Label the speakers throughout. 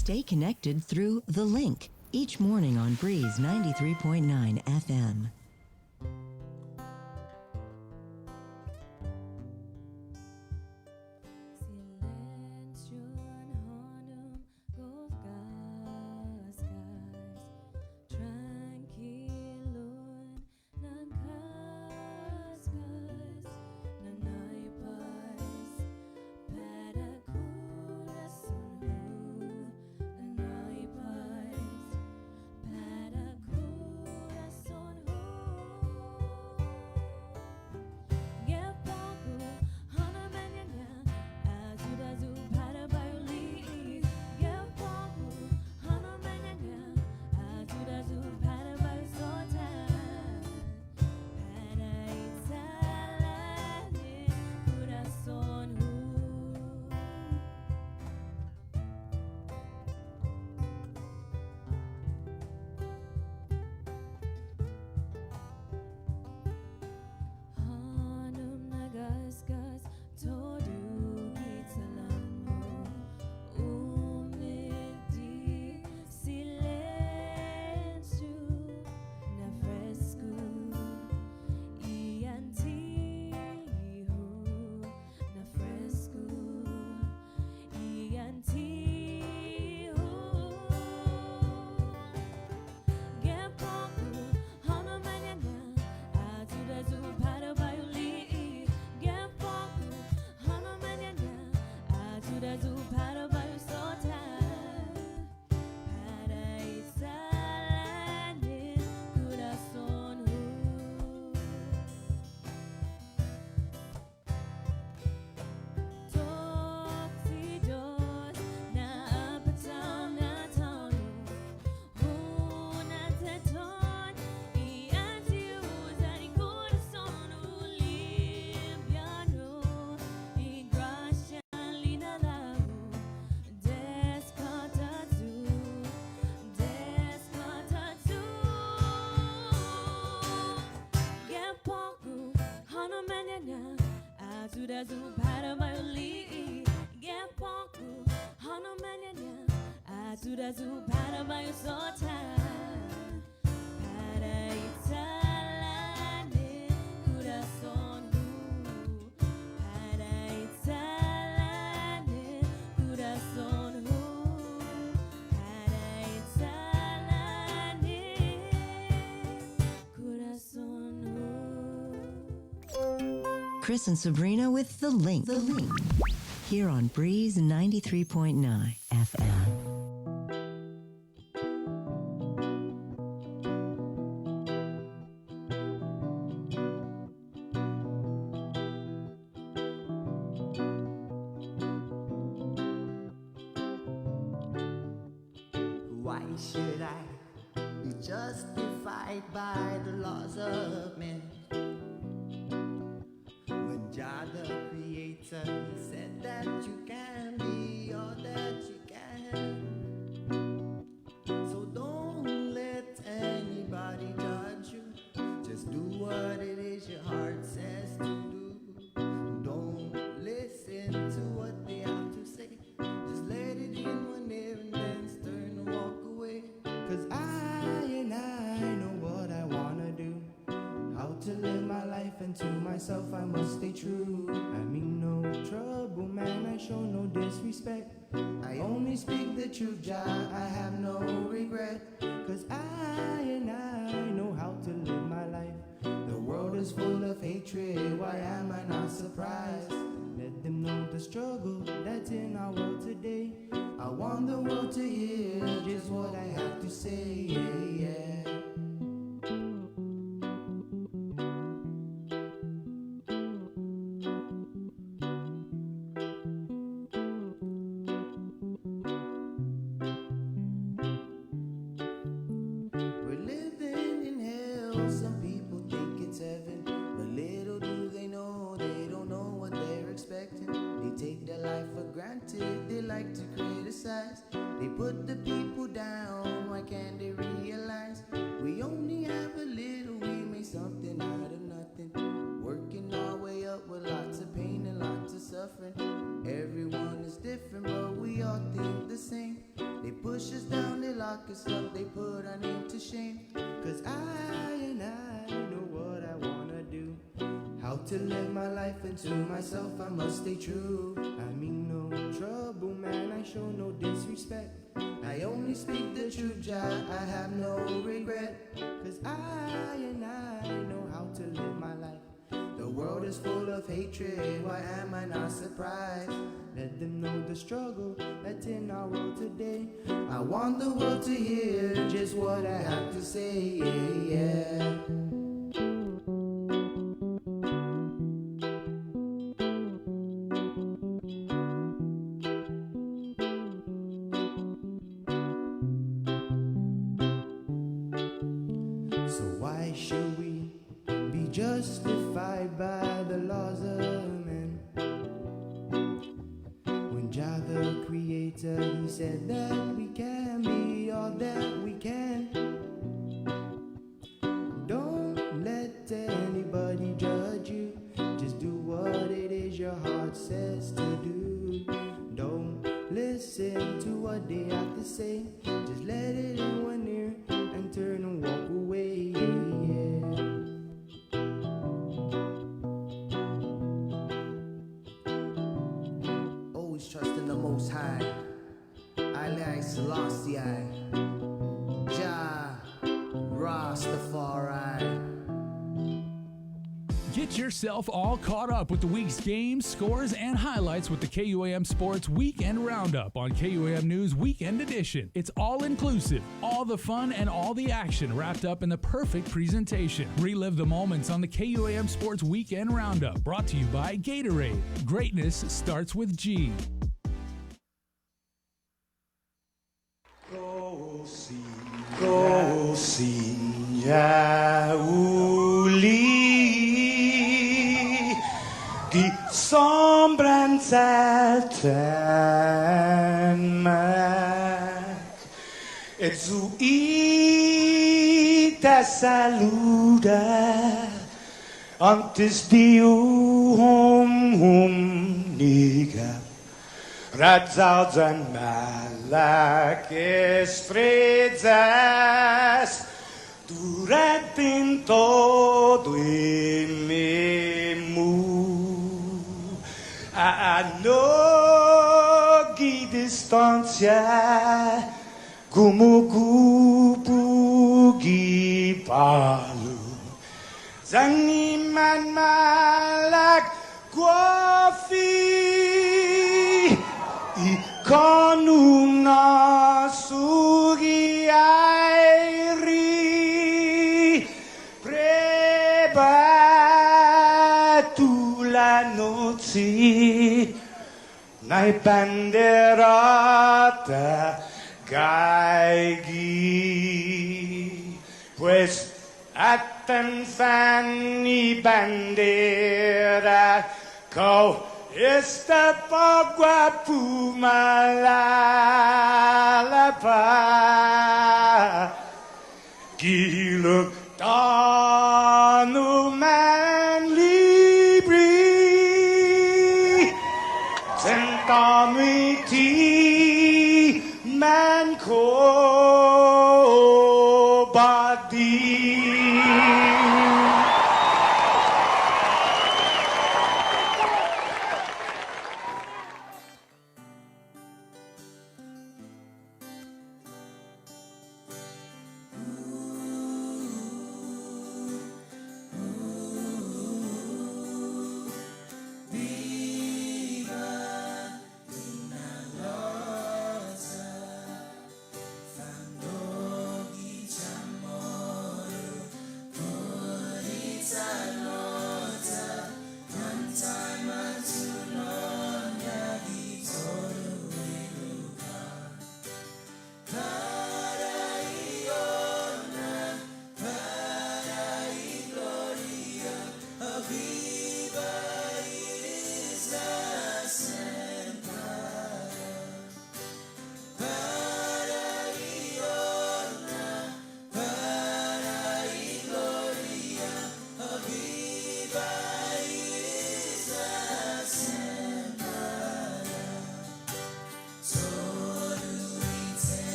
Speaker 1: Stay connected through The Link each morning on Breeze 93.9 FM. Chris and Sabrina with The Link. The Link. Here on Breeze 93.9 FM.
Speaker 2: Why should I be justified by the laws of men? When Jah the Creator, He said that you can be all that you can. So don't let anybody judge you. Just do what it is your heart says to do. Don't listen to what they have to say. Just let it in one ear and then turn and walk away. 'Cause I know what I wanna do. How to live my life, and to myself I must stay true. I mean no trouble, man, I show no disrespect. I only speak the truth, Jah, I have no regret. 'Cause I know how to live my life. The world is full of hatred, why am I not surprised? Let them know the struggle that's in our world today. I want the world to hear just what I have to say, yeah, yeah. We're living in hell, some people think it's heaven, but little do they know, they don't know what they're expecting. They take their life for granted, they like to criticize. They put the people down, why can't they realize? We only have a little, we make something out of nothing. Working our way up with lots of pain and lots of suffering. Everyone is different, but we all think the same. They to live my life, and to myself I must stay true. I mean no trouble, man, I show no disrespect. I only speak the truth, Jah, I have no regret. Cause I know how to live my life. The world is full of hatred, why am I not surprised? Let them know the struggle that's in our world today. I want the world to hear just what I have to say, yeah. So why should we be justified by the laws of men? When Jah the Creator, He said that we can be all that we can. Don't let anybody judge you. Just do what it is your heart says to do. Don't listen to what they have to say. Just let it in one ear and turn and walk away, yeah. Always trust in the Most High. Haile Selassie, Jah Rastafari.
Speaker 3: Get yourself all caught up with the week's games, scores, and highlights with the KUAM Sports Weekend Roundup on KUAM News Weekend Edition. It's all inclusive, all the fun and all the action wrapped up in the perfect presentation. Relive the moments on the KUAM Sports Weekend Roundup, brought to you by Gatorade. Greatness starts with G.
Speaker 4: Go see Yauli die sombranzelten maakt. Et zu ita saluda antes de niga. Radzauds and malak estrezas durante em todo ememu a nogi distância como cupo palu zaniman malak guafi con una sughiairi preba tu la noci nai banderata gaigi pues atan fanni bandera kau esta pagua pumalapa Giluk tanu man libri Tentamiti man ko badi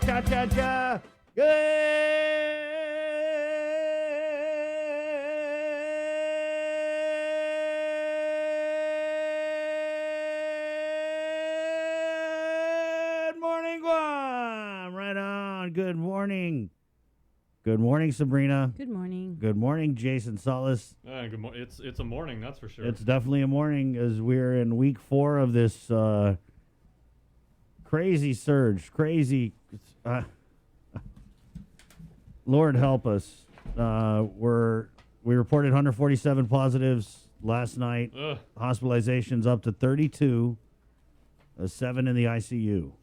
Speaker 5: cha-cha-cha. Good morning, Guam. Right on. Good morning. Good morning, Sabrina.
Speaker 6: Good morning.
Speaker 5: Good morning, Jason Solis.
Speaker 7: Good morning. It's a morning, that's for sure.
Speaker 5: It's definitely a morning as we're in week 4 of this crazy surge. Crazy. Lord help us. We reported 147 positives last night.
Speaker 7: Ugh.
Speaker 5: Hospitalizations up to 32. 7 in the ICU.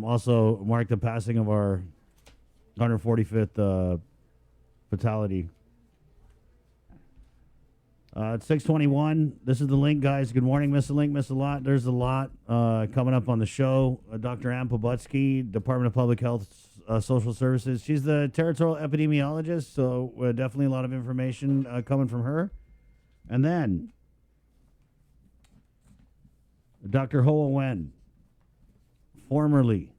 Speaker 5: Also marked the passing of our 145th fatality. It's 6:21. This is the link, guys. Good morning, Miss the Link, Miss a Lot. There's a lot coming up on the show. Dr. Ann Pobutsky, Department of Public Health, Social Services. She's the territorial epidemiologist, so definitely a lot of information coming from her. And then Dr. Hoa Wen, formerly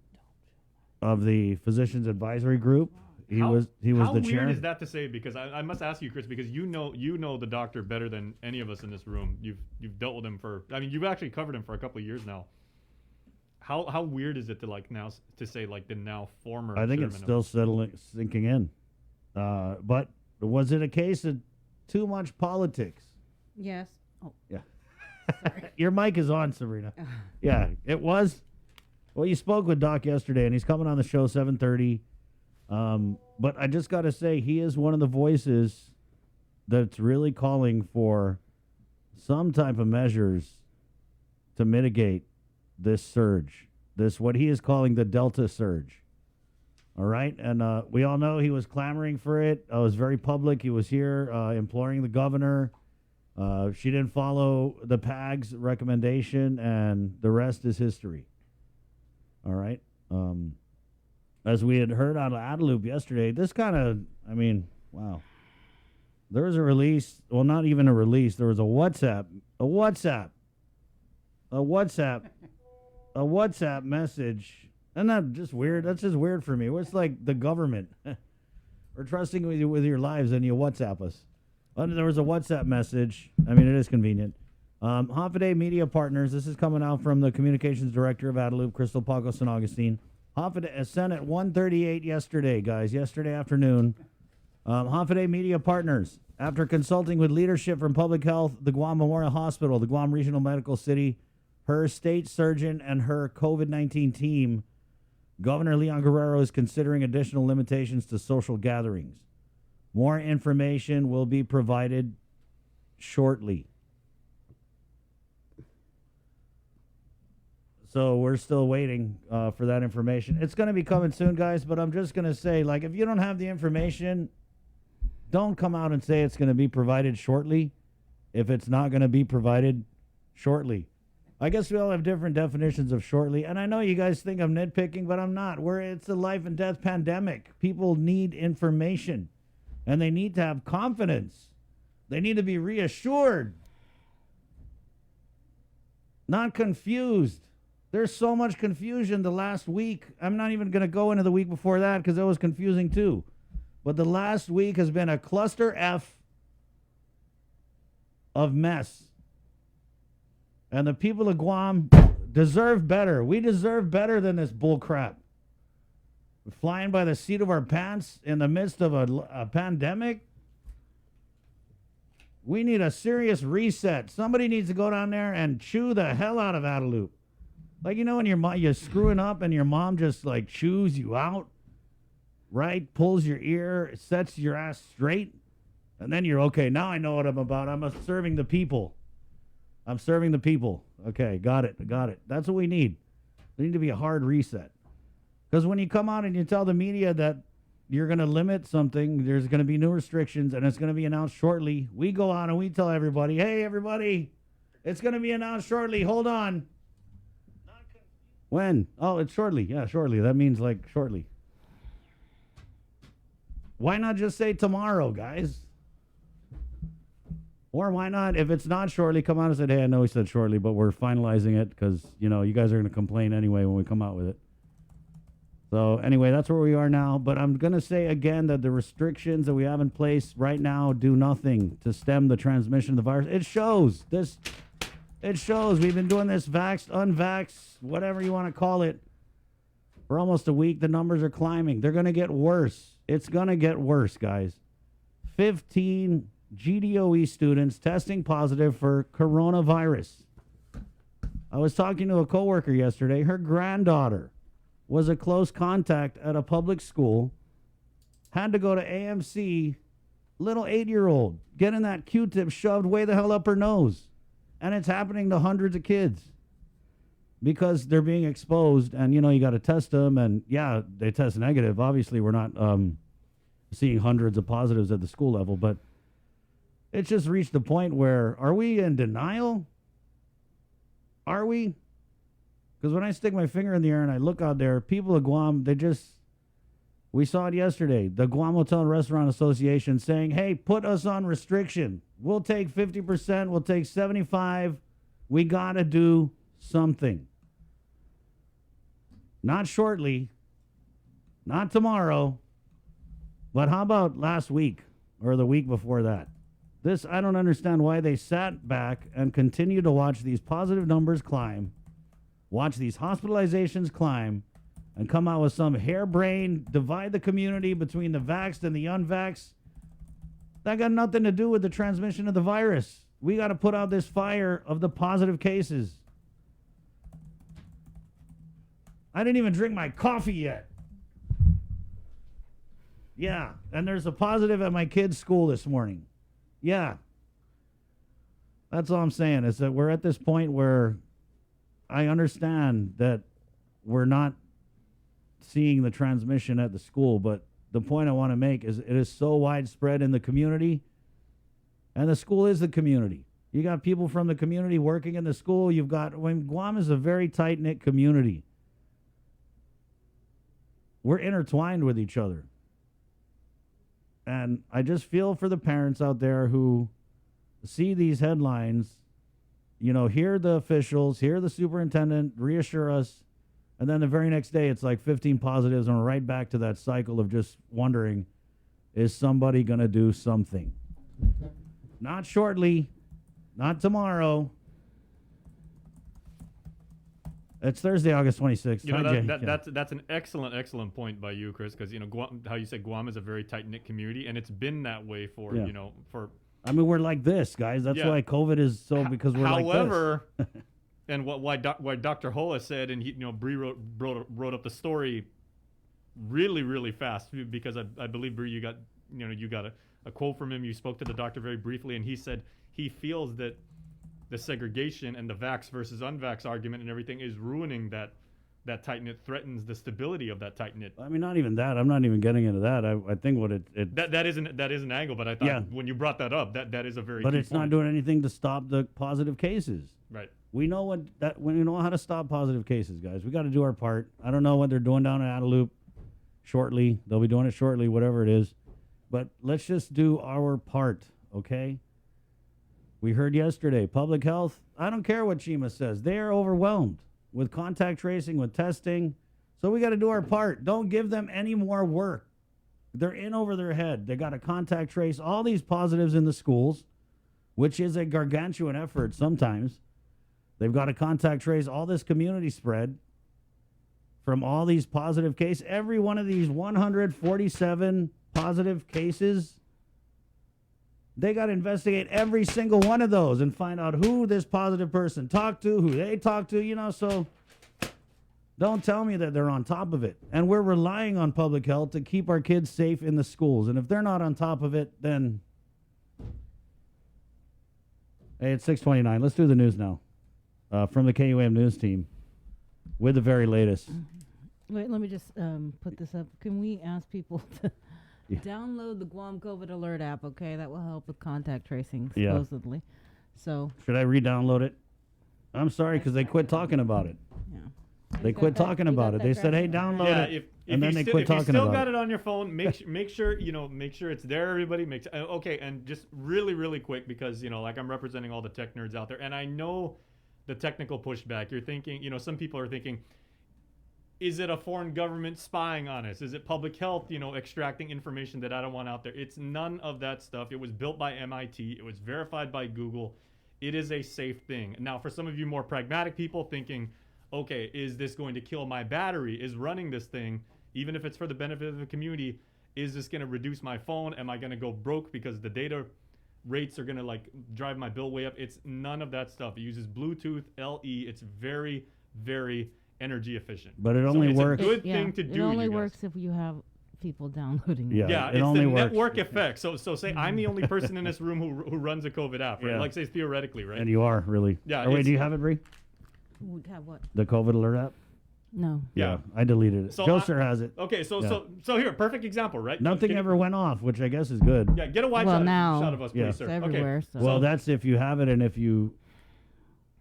Speaker 5: of the Physicians Advisory Group. He was the chair.
Speaker 7: How weird is that to say? Because I must ask you, Chris, because you know the doctor better than any of us in this room. You've dealt with him you've actually covered him for a couple of years now. How weird is it to now to say the now former?
Speaker 5: I think it's still sinking in. But was it a case of too much politics?
Speaker 6: Yes. Oh,
Speaker 5: Yeah. Your mic is on, Sabrina. Yeah, it was. Well, you spoke with Doc yesterday, and he's coming on the show 7:30. But I just got to say, he is one of the voices that's really calling for some type of measures to mitigate this surge, what he is calling the Delta surge. All right, and we all know he was clamoring for it. It was very public. He was here imploring the governor. She didn't follow the PAG's recommendation, and the rest is history. All right. As we had heard out of Adelup yesterday, this kind of, wow. There was a release, well, not even a release. There was a WhatsApp message. Isn't that just weird? That's just weird for me. It's like the government. We're trusting with your lives, and you WhatsApp us. There was a WhatsApp message. It is convenient. Hoffaday Media Partners. This is coming out from the communications director of Adelup, Crystal Paco San Augustine. Hoffaday sent at 1:38 yesterday, guys. Yesterday afternoon. Hoffaday Media Partners. After consulting with leadership from Public Health, the Guam Memorial Hospital, the Guam Regional Medical City, her state surgeon, and her COVID-19 team, Governor Leon Guerrero is considering additional limitations to social gatherings. More information will be provided shortly. So we're still waiting for that information. It's going to be coming soon, guys, but I'm just going to say, if you don't have the information, don't come out and say it's going to be provided shortly if it's not going to be provided shortly. I guess we all have different definitions of shortly, and I know you guys think I'm nitpicking, but I'm not. It's a life and death pandemic. People need information, and they need to have confidence. They need to be reassured, not confused. There's so much confusion the last week. I'm not even going to go into the week before that because that was confusing too. But the last week has been a cluster F of mess. And the people of Guam deserve better. We deserve better than this bull crap. We're flying by the seat of our pants in the midst of a pandemic. We need a serious reset. Somebody needs to go down there and chew the hell out of Adelup. When you're screwing up and your mom just chews you out, right? Pulls your ear, sets your ass straight, and then you're okay. Now I know what I'm about. I'm serving the people. I'm serving the people. Okay, got it. That's what we need. There need to be a hard reset. Because when you come out and you tell the media that you're going to limit something, there's going to be new restrictions, and it's going to be announced shortly, we go out and we tell everybody, hey, everybody, it's going to be announced shortly. Hold on. When? Oh, it's shortly. Yeah, shortly. That means shortly. Why not just say tomorrow, guys? Or why not, if it's not shortly, come out and say, hey, I know we said shortly, but we're finalizing it because, you guys are going to complain anyway when we come out with it. So anyway, that's where we are now. But I'm going to say again that the restrictions that we have in place right now do nothing to stem the transmission of the virus. It shows. It shows. We've been doing this vaxxed, unvaxxed, whatever you want to call it, for almost a week. The numbers are climbing. They're going to get worse. It's going to get worse, guys. 15 GDOE students testing positive for coronavirus. I was talking to a coworker yesterday. Her granddaughter was a close contact at a public school, had to go to AMC, little 8-year-old, getting that Q-tip shoved way the hell up her nose. And it's happening to hundreds of kids because they're being exposed. And, you know, you got to test them. And, yeah, they test negative. Obviously, we're not seeing hundreds of positives at the school level. But it's just reached the point where, are we in denial? Are we? Because when I stick my finger in the air and I look out there, people of Guam, we saw it yesterday, the Guam Hotel and Restaurant Association saying, hey, put us on restriction. We'll take 50%, we'll take 75%. We got to do something. Not shortly, not tomorrow, but how about last week or the week before that? I don't understand why they sat back and continued to watch these positive numbers climb, watch these hospitalizations climb, and come out with some harebrained divide the community between the vaxxed and the unvaxxed. That got nothing to do with the transmission of the virus. We got to put out this fire of the positive cases. I didn't even drink my coffee yet. Yeah, and there's a positive at my kid's school this morning. Yeah. That's all I'm saying, is that we're at this point where I understand that we're not seeing the transmission at the school, but the point I want to make is it is so widespread in the community, and the school is the community. You got people from the community working in the school. Guam is a very tight-knit community. We're intertwined with each other. And I just feel for the parents out there who see these headlines, you know, hear the officials, hear the superintendent reassure us, and then the very next day it's like 15 positives, and we're right back to that cycle of just wondering, is somebody going to do something? Not shortly, not tomorrow. It's Thursday, August 26th.
Speaker 7: You know, that's an excellent point by you, Chris, because, you know, Guam, how you said Guam is a very tight-knit community, and it's been that way for, you know, for...
Speaker 5: I mean, we're like this, guys. That's why COVID is so, because we're like this.
Speaker 7: However, and why Dr. Hoa said, and he, you know, Bree wrote up the story really fast, because I believe, Bree, you got a quote from him. You spoke to the doctor very briefly, and he said he feels that the segregation and the vax versus unvax argument and everything is ruining that tight-knit, threatens the stability of that tight-knit.
Speaker 5: I mean, not even that. I'm not even getting into that. I think what
Speaker 7: that is an angle, but I thought when you brought that up, that is a very
Speaker 5: But
Speaker 7: key
Speaker 5: it's
Speaker 7: point.
Speaker 5: not doing anything to stop the positive cases.
Speaker 7: Right.
Speaker 5: We know how to stop positive cases, guys. We got to do our part. I don't know what they're doing down in Adelup shortly. They'll be doing it shortly, whatever it is. But let's just do our part, okay? We heard yesterday, public health, I don't care what Chima says. They are overwhelmed with contact tracing, with testing. So we got to do our part. Don't give them any more work. They're in over their head. They got to contact trace all these positives in the schools, which is a gargantuan effort sometimes. They've got to contact trace all this community spread from all these positive cases. Every one of these 147 positive cases, they got to investigate every single one of those and find out who this positive person talked to, who they talked to, you know, so don't tell me that they're on top of it. And we're relying on public health to keep our kids safe in the schools. And if they're not on top of it, then... Hey, it's 6:29. Let's do the news now. From the KUAM news team with the very latest.
Speaker 6: Wait, let me just put this up. Can we ask people to download the Guam COVID Alert app, okay? That will help with contact tracing, supposedly. So
Speaker 5: should I re-download it? I'm sorry, because they quit talking about it.
Speaker 6: Yeah.
Speaker 5: They quit talking about it. They said, hey, download it. And then they quit talking about it.
Speaker 7: If you still got it on your phone, make sure it's there, everybody. Okay, and just really quick, because, you know, like, I'm representing all the tech nerds out there, and I know the technical pushback. You're thinking, you know, some people are thinking, is it a foreign government spying on us? Is it public health, extracting information that I don't want out there? It's none of that stuff. It was built by MIT. It was verified by Google. It is a safe thing. Now, for some of you more pragmatic people thinking, okay, is this going to kill my battery? Is running this thing, even if it's for the benefit of the community, is this going to reduce my phone? Am I going to go broke because the data rates are going to drive my bill way up? It's none of that stuff. It uses Bluetooth LE. It's very, very energy efficient.
Speaker 5: But it only works.
Speaker 7: It's a good thing to do.
Speaker 6: It only
Speaker 7: you guys.
Speaker 6: works if you have people downloading it.
Speaker 5: Yeah,
Speaker 7: It's
Speaker 5: only
Speaker 7: the
Speaker 5: works.
Speaker 7: network effect. So say I'm the only person in this room who runs a COVID app, right?
Speaker 5: Yeah.
Speaker 7: Like say theoretically, right?
Speaker 5: And you are, really.
Speaker 7: Yeah,
Speaker 5: Oh, wait,
Speaker 7: it's-
Speaker 5: do you have it, Bree?
Speaker 6: Would have what?
Speaker 5: The COVID alert app?
Speaker 6: No.
Speaker 7: Yeah.
Speaker 5: I deleted it.
Speaker 7: So
Speaker 5: Joser has it.
Speaker 7: Okay, so
Speaker 5: Yeah.
Speaker 7: so here, perfect example, right?
Speaker 5: Nothing
Speaker 7: Can you-
Speaker 5: ever went off, which I guess is good.
Speaker 7: Yeah, get a wide
Speaker 6: Well,
Speaker 7: shot,
Speaker 6: now
Speaker 7: shot of us, please,
Speaker 5: Yeah.
Speaker 7: sir.
Speaker 6: It's everywhere.
Speaker 7: Okay.
Speaker 6: So.
Speaker 5: Well, that's if you have it and if you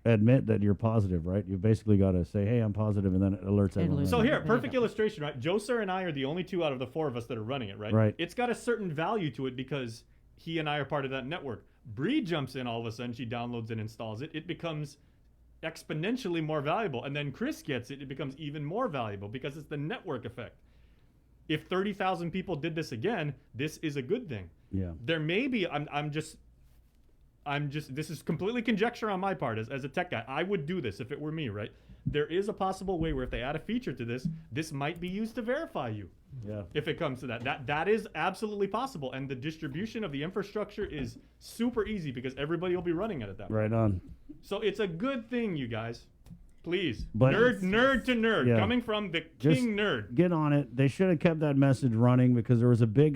Speaker 5: admit that you're positive, right? You've basically got to say, hey, I'm positive, and then it alerts everyone.
Speaker 6: alerts
Speaker 7: So
Speaker 6: Yeah.
Speaker 7: here,
Speaker 6: There you
Speaker 7: perfect
Speaker 6: go.
Speaker 7: illustration, right? Joe, sir, and I are the only two out of the four of us that are running it, right?
Speaker 5: Right.
Speaker 7: It's got a certain value to it because he and I are part of that network. Bree jumps in all of a sudden, she downloads and installs it. It becomes exponentially more valuable. And then Chris gets it, it becomes even more valuable because it's the network effect. If 30,000 people did this again, this is a good thing.
Speaker 5: Yeah.
Speaker 7: There may be, I'm just, this is completely conjecture on my part as a tech guy. I would do this if it were me, right? There is a possible way where if they add a feature to this might be used to verify you.
Speaker 5: Yeah.
Speaker 7: If it comes to that is absolutely possible. And the distribution of the infrastructure is super easy because everybody will be running it at that point.
Speaker 5: Right on.
Speaker 7: So it's a good thing, you guys. Please.
Speaker 5: But-
Speaker 7: nerd to nerd.
Speaker 5: Yeah.
Speaker 7: Coming from the
Speaker 5: Just
Speaker 7: king nerd.
Speaker 5: Get on it. They should have kept that message running because it was a big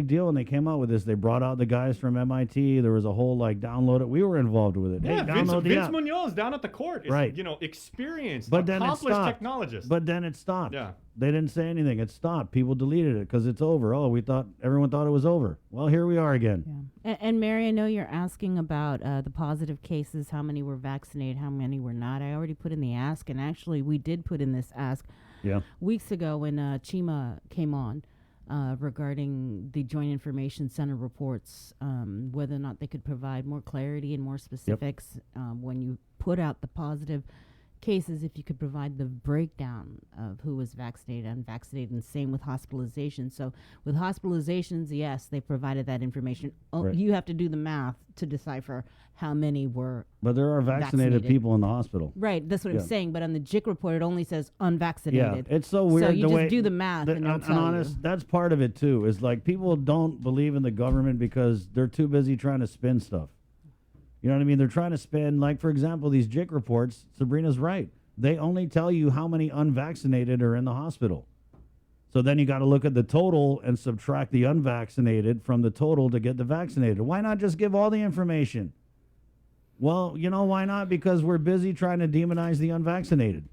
Speaker 5: deal when they came out with this. They brought out the guys from MIT. There was a whole download it. We were involved with it.
Speaker 7: Yeah,
Speaker 5: hey,
Speaker 7: Vince
Speaker 5: download the app.
Speaker 7: Munoz down at the court is,
Speaker 5: Right.
Speaker 7: experienced,
Speaker 5: But then it
Speaker 7: accomplished
Speaker 5: stopped.
Speaker 7: technologist.
Speaker 5: But then it stopped.
Speaker 7: Yeah.
Speaker 5: They didn't say anything. It stopped. People deleted it because it's over. Oh, everyone thought it was over. Well, here we are again.
Speaker 6: Yeah. And Mary, I know you're asking about the positive cases, how many were vaccinated, how many were not. I already put in the ask, and actually we did put in this ask
Speaker 5: Yeah.
Speaker 6: weeks ago when Chima came on regarding the Joint Information Center reports, whether or not they could provide more clarity and more specifics when you put out the positive cases, if you could provide the breakdown of who was vaccinated, unvaccinated, and same with hospitalizations. So with hospitalizations, yes, they provided that information.
Speaker 5: Right.
Speaker 6: You have to do the math to decipher how many were
Speaker 5: But there are vaccinated people in the hospital.
Speaker 6: right. That's what
Speaker 5: Yeah.
Speaker 6: I'm saying. But on the JIC report, it only says
Speaker 5: Yeah,
Speaker 6: unvaccinated.
Speaker 5: it's so weird.
Speaker 6: So you
Speaker 5: the
Speaker 6: just
Speaker 5: way,
Speaker 6: do the math and it'll
Speaker 5: and
Speaker 6: tell
Speaker 5: honest,
Speaker 6: you.
Speaker 5: that's part of it too. Is people don't believe in the government because they're too busy trying to spin stuff. You know what I mean? They're trying to spin, for example, these JIC reports. Sabrina's right. They only tell you how many unvaccinated are in the hospital. So then you got to look at the total and subtract the unvaccinated from the total to get the vaccinated. Why not just give all the information? Well, why not? Because we're busy trying to demonize the unvaccinated.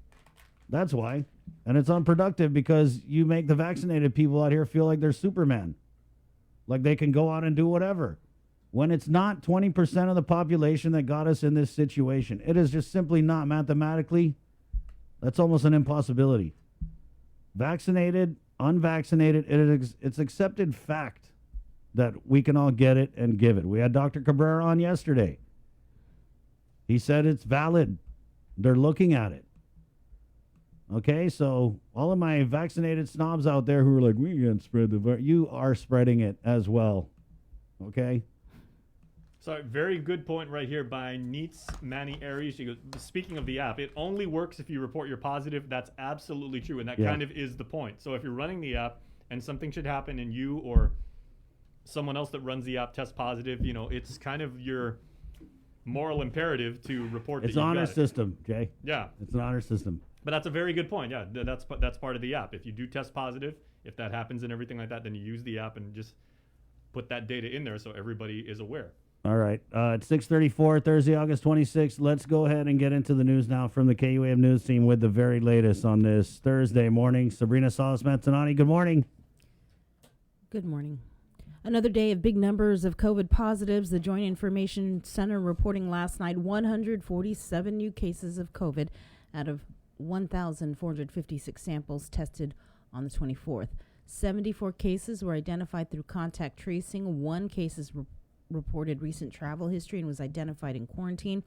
Speaker 5: That's why. And it's unproductive because you make the vaccinated people out here feel like they're Superman. Like they can go out and do whatever. When it's not 20% of the population that got us in this situation. It is just simply not mathematically. That's almost an impossibility. Vaccinated, unvaccinated, it's accepted fact that we can all get it and give it. We had Dr. Cabrera on yesterday. He said it's valid. They're looking at it. Okay, so all of my vaccinated snobs out there who are like, we can't spread the virus, you are spreading it as well. Okay?
Speaker 7: So very good point right here by Neats Manny Aries. She goes, speaking of the app, it only works if you report you're positive. That's absolutely true, and that
Speaker 5: Yeah.
Speaker 7: kind of is the point. So if you're running the app and something should happen and you or someone else that runs the app tests positive, it's kind of your moral imperative to report
Speaker 5: It's
Speaker 7: that
Speaker 5: an
Speaker 7: you've
Speaker 5: honor
Speaker 7: got it.
Speaker 5: system, Jay.
Speaker 7: Yeah,
Speaker 5: It's an honor system.
Speaker 7: but that's a very good point. Yeah, that's part of the app. If you do test positive, if that happens and everything like that, then you use the app and just put that data in there so everybody is aware.
Speaker 5: All right. It's 6:34, Thursday, August 26th. Let's go ahead and get into the news now from the KUAM News team with the very latest on this Thursday morning. Sabrina Salas-Mantanani, good morning.
Speaker 6: Good morning. Another day of big numbers of COVID positives. The Joint Information Center reporting last night 147 new cases of COVID out of 1,456 samples tested on the 24th. 74 cases were identified through contact tracing. 1 case is reported recent travel history and was identified in quarantine.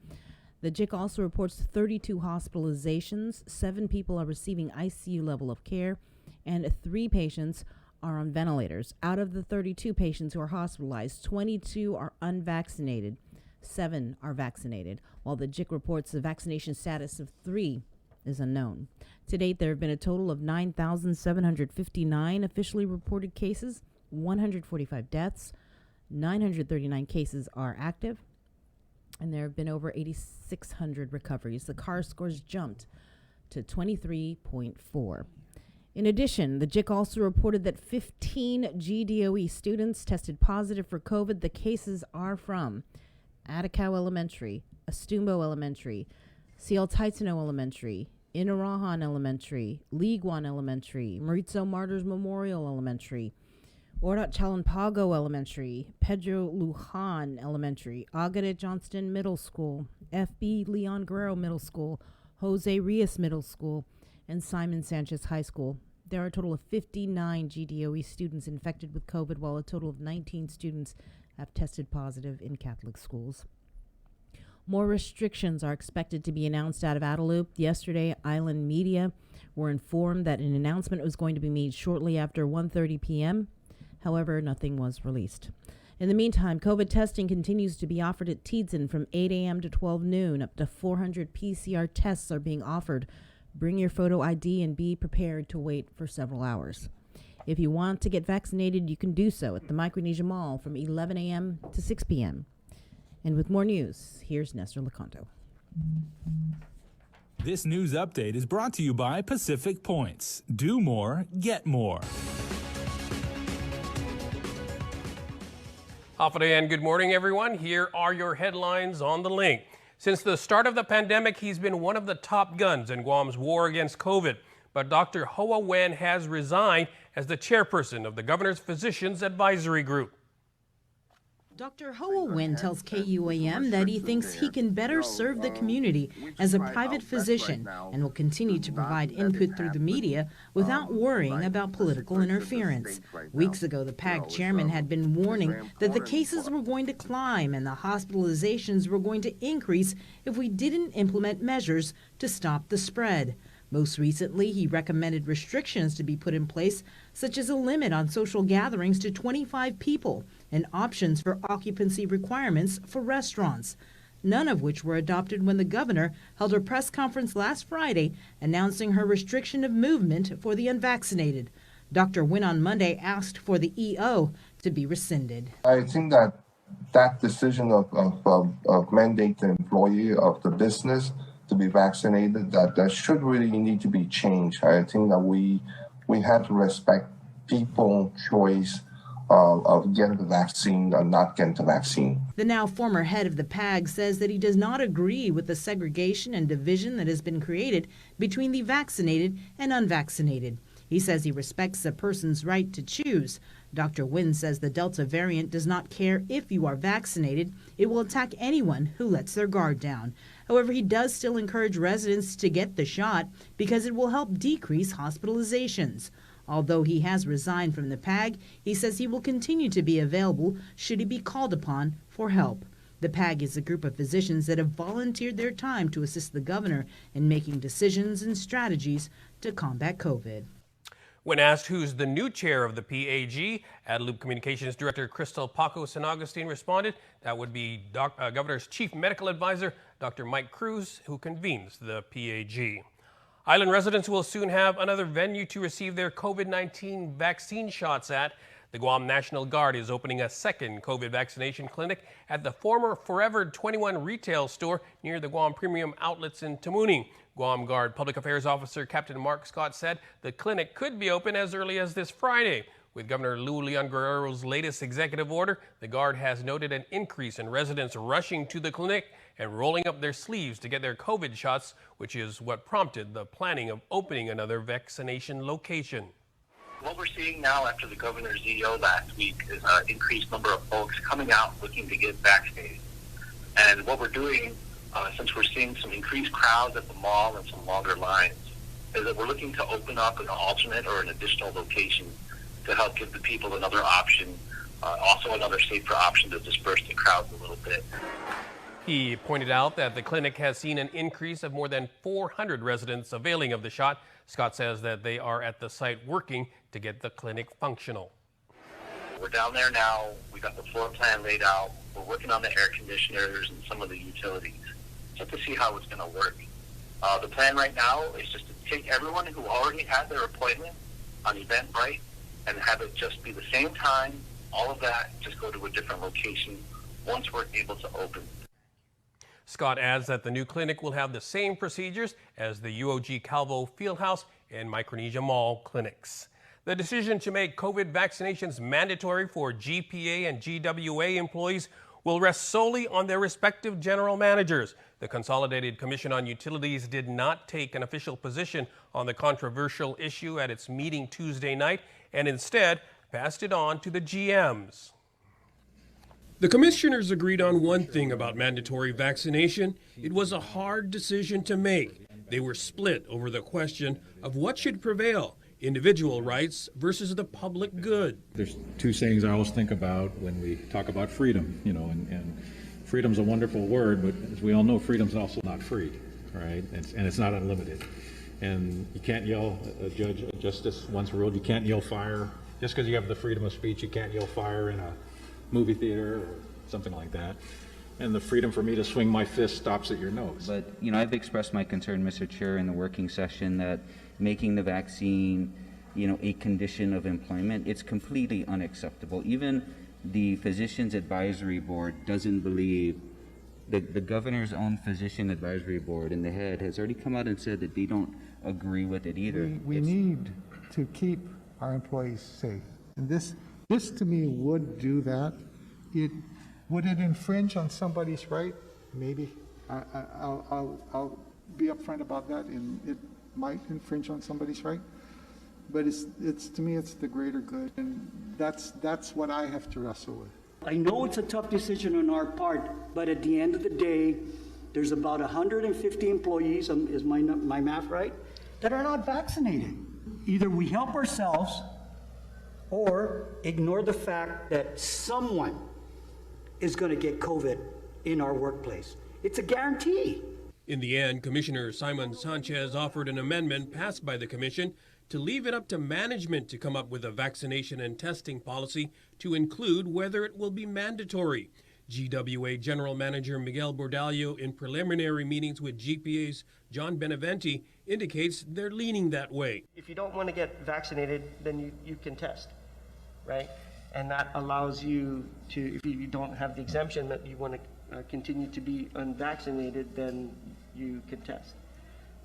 Speaker 6: The JIC also reports 32 hospitalizations, 7 people are receiving ICU level of care, and 3 patients are on ventilators. Out of the 32 patients who are hospitalized, 22 are unvaccinated, 7 are vaccinated, while the JIC reports the vaccination status of 3 is unknown. To date, there have been a total of 9,759 officially reported cases, 145 deaths, 939 cases are active, and there have been over 8,600 recoveries. The CAR scores jumped to 23.4. In addition, the JIC also reported that 15 GDOE students tested positive for COVID. The cases are from Atikow Elementary, Astumbo Elementary, CL Taitano Elementary, Inarahan Elementary, Liguan Elementary, Mauricio Martyrs Memorial Elementary, Orat Chalampago Elementary, Pedro Lujan Elementary, Agade Johnston Middle School, FB Leon Guerrero Middle School, Jose Rios Middle School, and Simon Sanchez High School. There are a total of 59 GDOE students infected with COVID, while a total of 19 students have tested positive in Catholic schools. More restrictions are expected to be announced out of Adelup. Yesterday, Island Media were informed that an announcement was going to be made shortly after 1:30 p.m. However, nothing was released. In the meantime, COVID testing continues to be offered at Tiedzen from 8 a.m. to 12 noon. Up to 400 PCR tests are being offered. Bring your photo ID and be prepared to wait for several hours. If you want to get vaccinated, you can do so at the Micronesia Mall from 11 a.m. to 6 p.m. And with more news, here's Nestor Lecanto.
Speaker 8: This news update is brought to you by Pacific Points. Do more, get more.
Speaker 9: Hafide and good morning, everyone. Here are your headlines on the link. Since the start of the pandemic, he's been one of the top guns in Guam's war against COVID. But Dr. Hoa Nguyen has resigned as the chairperson of the Governor's Physicians Advisory Group.
Speaker 10: Dr. Hoa Nguyen tells KUAM that he thinks he can better serve the community as a private physician and will continue to provide input through the media without worrying about political interference. Weeks ago, the PAG chairman had been warning that the cases were going to climb and the hospitalizations were going to increase if we didn't implement measures to stop the spread. Most recently, he recommended restrictions to be put in place, such as a limit on social gatherings to 25 people and options for occupancy requirements for restaurants, none of which were adopted when the governor held a press conference last Friday announcing her restriction of movement for the unvaccinated. Dr. Nguyen on Monday asked for the EO to be rescinded.
Speaker 11: I think that decision of mandate the employee of the business to be vaccinated, that should really need to be changed. I think that we have to respect people's choice of getting the vaccine or not getting the vaccine.
Speaker 10: The now former head of the PAG says that he does not agree with the segregation and division that has been created between the vaccinated and unvaccinated. He says he respects a person's right to choose. Dr. Nguyen says the Delta variant does not care if you are vaccinated. It will attack anyone who lets their guard down. However, he does still encourage residents to get the shot because it will help decrease hospitalizations. Although he has resigned from the PAG, he says he will continue to be available should he be called upon for help. The PAG is a group of physicians that have volunteered their time to assist the governor in making decisions and strategies to combat COVID.
Speaker 9: When asked who's the new chair of the PAG, Adelup Communications Director Crystal Paco San Agustin responded that would be Governor's Chief Medical Advisor, Dr. Mike Cruz, who convenes the PAG. Island residents will soon have another venue to receive their COVID-19 vaccine shots at. The Guam National Guard is opening a second COVID vaccination clinic at the former Forever 21 retail store near the Guam Premium Outlets in Tamuning. Guam Guard Public Affairs Officer Captain Mark Scott said the clinic could be open as early as this Friday. With Governor Lou Leon Guerrero's latest executive order, the Guard has noted an increase in residents rushing to the clinic and rolling up their sleeves to get their COVID shots, which is what prompted the planning of opening another vaccination location.
Speaker 12: What we're seeing now after the governor's EO last week is an increased number of folks coming out looking to get vaccinated. And what we're doing, since we're seeing some increased crowds at the mall and some longer lines, is that we're looking to open up an alternate or an additional location to help give the people another option, also another safer option to disperse the crowds a little bit.
Speaker 9: He pointed out that the clinic has seen an increase of more than 400 residents availing of the shot. Scott says that they are at the site working to get the clinic functional.
Speaker 12: We're down there now. We got the floor plan laid out. We're working on the air conditioners and some of the utilities just to see how it's going to work. The plan right now is just to take everyone who already had their appointment on Eventbrite and have it just be the same time, all of that, just go to a different location once we're able to open.
Speaker 9: Scott adds that the new clinic will have the same procedures as the UOG Calvo Fieldhouse and Micronesia Mall clinics. The decision to make COVID vaccinations mandatory for GPA and GWA employees will rest solely on their respective general managers. The Consolidated Commission on Utilities did not take an official position on the controversial issue at its meeting Tuesday night and instead passed it on to the GMs. The commissioners agreed on one thing about mandatory vaccination. It was a hard decision to make. They were split over the question of what should prevail, individual rights versus the public good.
Speaker 13: There's two sayings I always think about when we talk about freedom, and freedom's a wonderful word, but as we all know, freedom's also not free, right? And it's not unlimited. And you can't yell a judge, a justice once ruled, you can't yell fire. Just because you have the freedom of speech, you can't yell fire in a movie theater or something like that. And the freedom for me to swing my fist stops at your nose.
Speaker 14: But, I've expressed my concern, Mr. Chair, in the working session that making the vaccine, a condition of employment, it's completely unacceptable. Even the Physicians Advisory Board doesn't believe, the governor's own Physician Advisory Board and the head has already come out and said that they don't agree with it either.
Speaker 15: We need to keep our employees safe. And this to me would do that. Would it infringe on somebody's right? Maybe. I'll be upfront about that, and it might infringe on somebody's right. But it's to me, it's the greater good, and that's what I have to wrestle with.
Speaker 16: I know it's a tough decision on our part, but at the end of the day, there's about 150 employees, is my math right, that are not vaccinated. Either we help ourselves or ignore the fact that someone is going to get COVID in our workplace. It's a guarantee.
Speaker 9: In the end, Commissioner Simon Sanchez offered an amendment passed by the commission to leave it up to management to come up with a vaccination and testing policy to include whether it will be mandatory. GWA General Manager Miguel Bordallo, in preliminary meetings with GPA's John Beneventi, indicates they're leaning that way.
Speaker 17: If you don't want to get vaccinated, then you can test, right? And that allows you to, if you don't have the exemption that you want to continue to be unvaccinated, then you can test.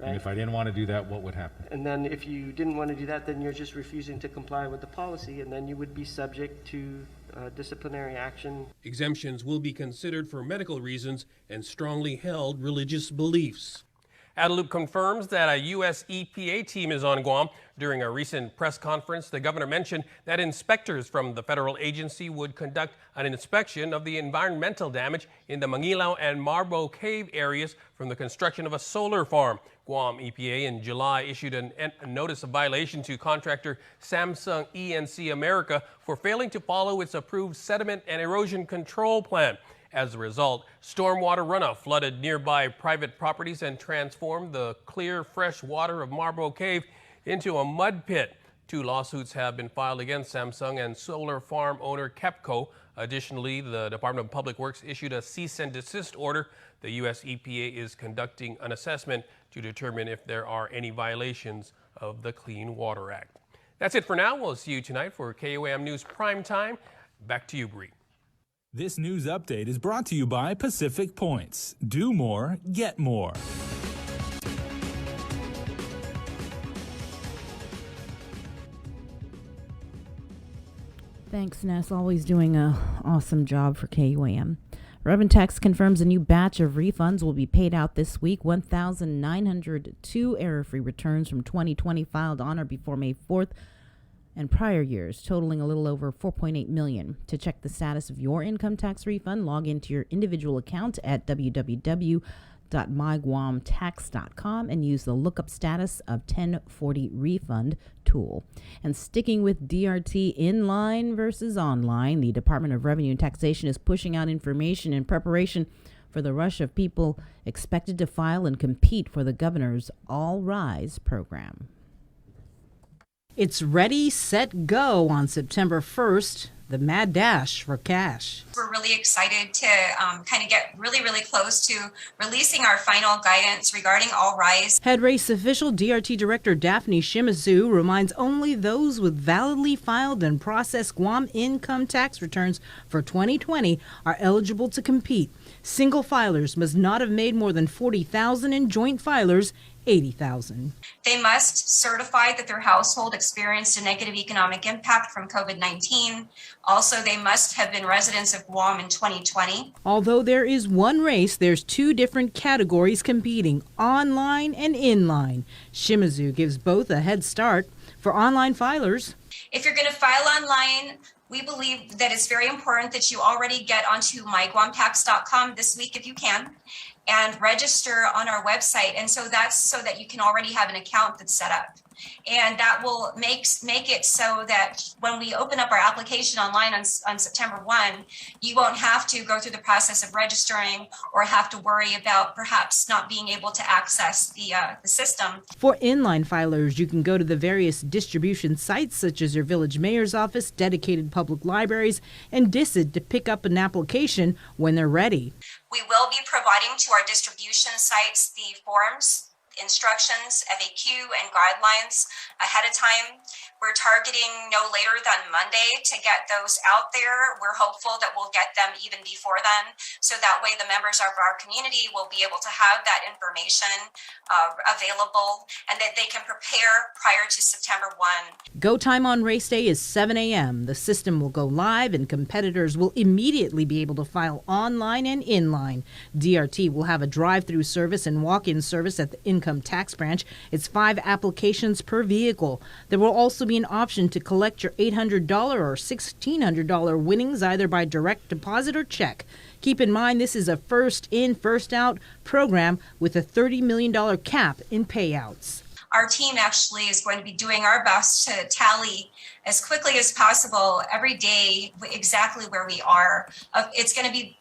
Speaker 17: Right?
Speaker 13: And if I didn't want to do that, what would happen?
Speaker 17: And then if you didn't want to do that, then you're just refusing to comply with the policy, and then you would be subject to disciplinary action.
Speaker 9: Exemptions will be considered for medical reasons and strongly held religious beliefs. Adelup confirms that a U.S. EPA team is on Guam. During a recent press conference, the governor mentioned that inspectors from the federal agency would conduct an inspection of the environmental damage in the Mangilao and Marbo Cave areas from the construction of a solar farm. Guam EPA in July issued a notice of violation to contractor Samsung E&C America for failing to follow its approved sediment and erosion control plan. As a result, stormwater runoff flooded nearby private properties and transformed the clear, fresh water of Marbo Cave into a mud pit. 2 lawsuits have been filed against Samsung and solar farm owner KEPCO. Additionally, the Department of Public Works issued a cease and desist order. The U.S. EPA is conducting an assessment to determine if there are any violations of the Clean Water Act. That's it for now. We'll see you tonight for KOAM News Prime Time. Back to you, Bree.
Speaker 8: This news update is brought to you by Pacific Points. Do more, get more.
Speaker 6: Thanks, Ness. Always doing an awesome job for KUAM. Reventex confirms a new batch of refunds will be paid out this week. 1,902 error-free returns from 2020 filed on or before May 4th and prior years, totaling a little over $4.8 million. To check the status of your income tax refund, log into your individual account at www.myguamtax.com and use the lookup status of 1040 refund tool. And sticking with DRT inline versus online, the Department of Revenue and Taxation is pushing out information in preparation for the rush of people expected to file and compete for the governor's All Rise program.
Speaker 10: It's ready, set, go on September 1st, the mad dash for cash.
Speaker 18: We're really excited to kind of get really close to releasing our final guidance regarding All Rise.
Speaker 10: Head race official DRT Director Daphne Shimizu reminds only those with validly filed and processed Guam income tax returns for 2020 are eligible to compete. Single filers must not have made more than $40,000 and joint filers $80,000.
Speaker 18: They must certify that their household experienced a negative economic impact from COVID-19. Also, they must have been residents of Guam in 2020.
Speaker 10: Although there is one race, there's two different categories competing, online and inline. Shimizu gives both a head start. For online filers,
Speaker 18: if you're going to file online, we believe that it's very important that you already get onto myguamtax.com this week if you can, and register on our website. And so that's so that you can already have an account that's set up. And that will make it so that when we open up our application online on September 1, you won't have to go through the process of registering or have to worry about perhaps not being able to access the system.
Speaker 10: For inline filers, you can go to the various distribution sites such as your village mayor's office, dedicated public libraries, and DISID to pick up an application when they're ready.
Speaker 18: We will be providing to our distribution sites the forms, instructions, FAQ, and guidelines ahead of time. We're targeting no later than Monday to get those out there. We're hopeful that we'll get them even before then, so that way the members of our community will be able to have that information available and that they can prepare prior to September 1.
Speaker 10: Go time on race day is 7 a.m. The system will go live and competitors will immediately be able to file online and inline. DRT will have a drive-through service and walk-in service at the income tax branch. It's 5 applications per vehicle. There will also be an option to collect your $800 or $1,600 winnings either by direct deposit or check. Keep in mind this is a first in, first out program with a $30 million cap in payouts.
Speaker 18: Our team actually is going to be doing our best to tally as quickly as possible every day exactly where we are. It's going to be,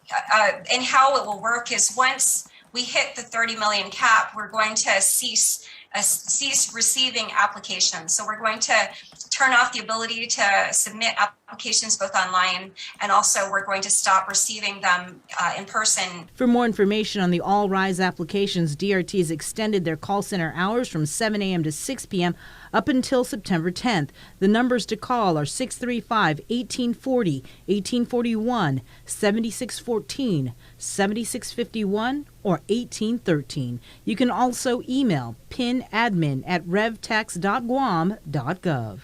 Speaker 18: and how it will work is once we hit the 30 million cap, we're going to cease receiving applications. So we're going to turn off the ability to submit applications both online, and also we're going to stop receiving them in person.
Speaker 10: For more information on the All Rise applications, DRT has extended their call center hours from 7 a.m. to 6 p.m. up until September 10th. The numbers to call are 635-1840, 1841, 7614, 7651, or 1813. You can also email pinadmin@revtax.guam.gov.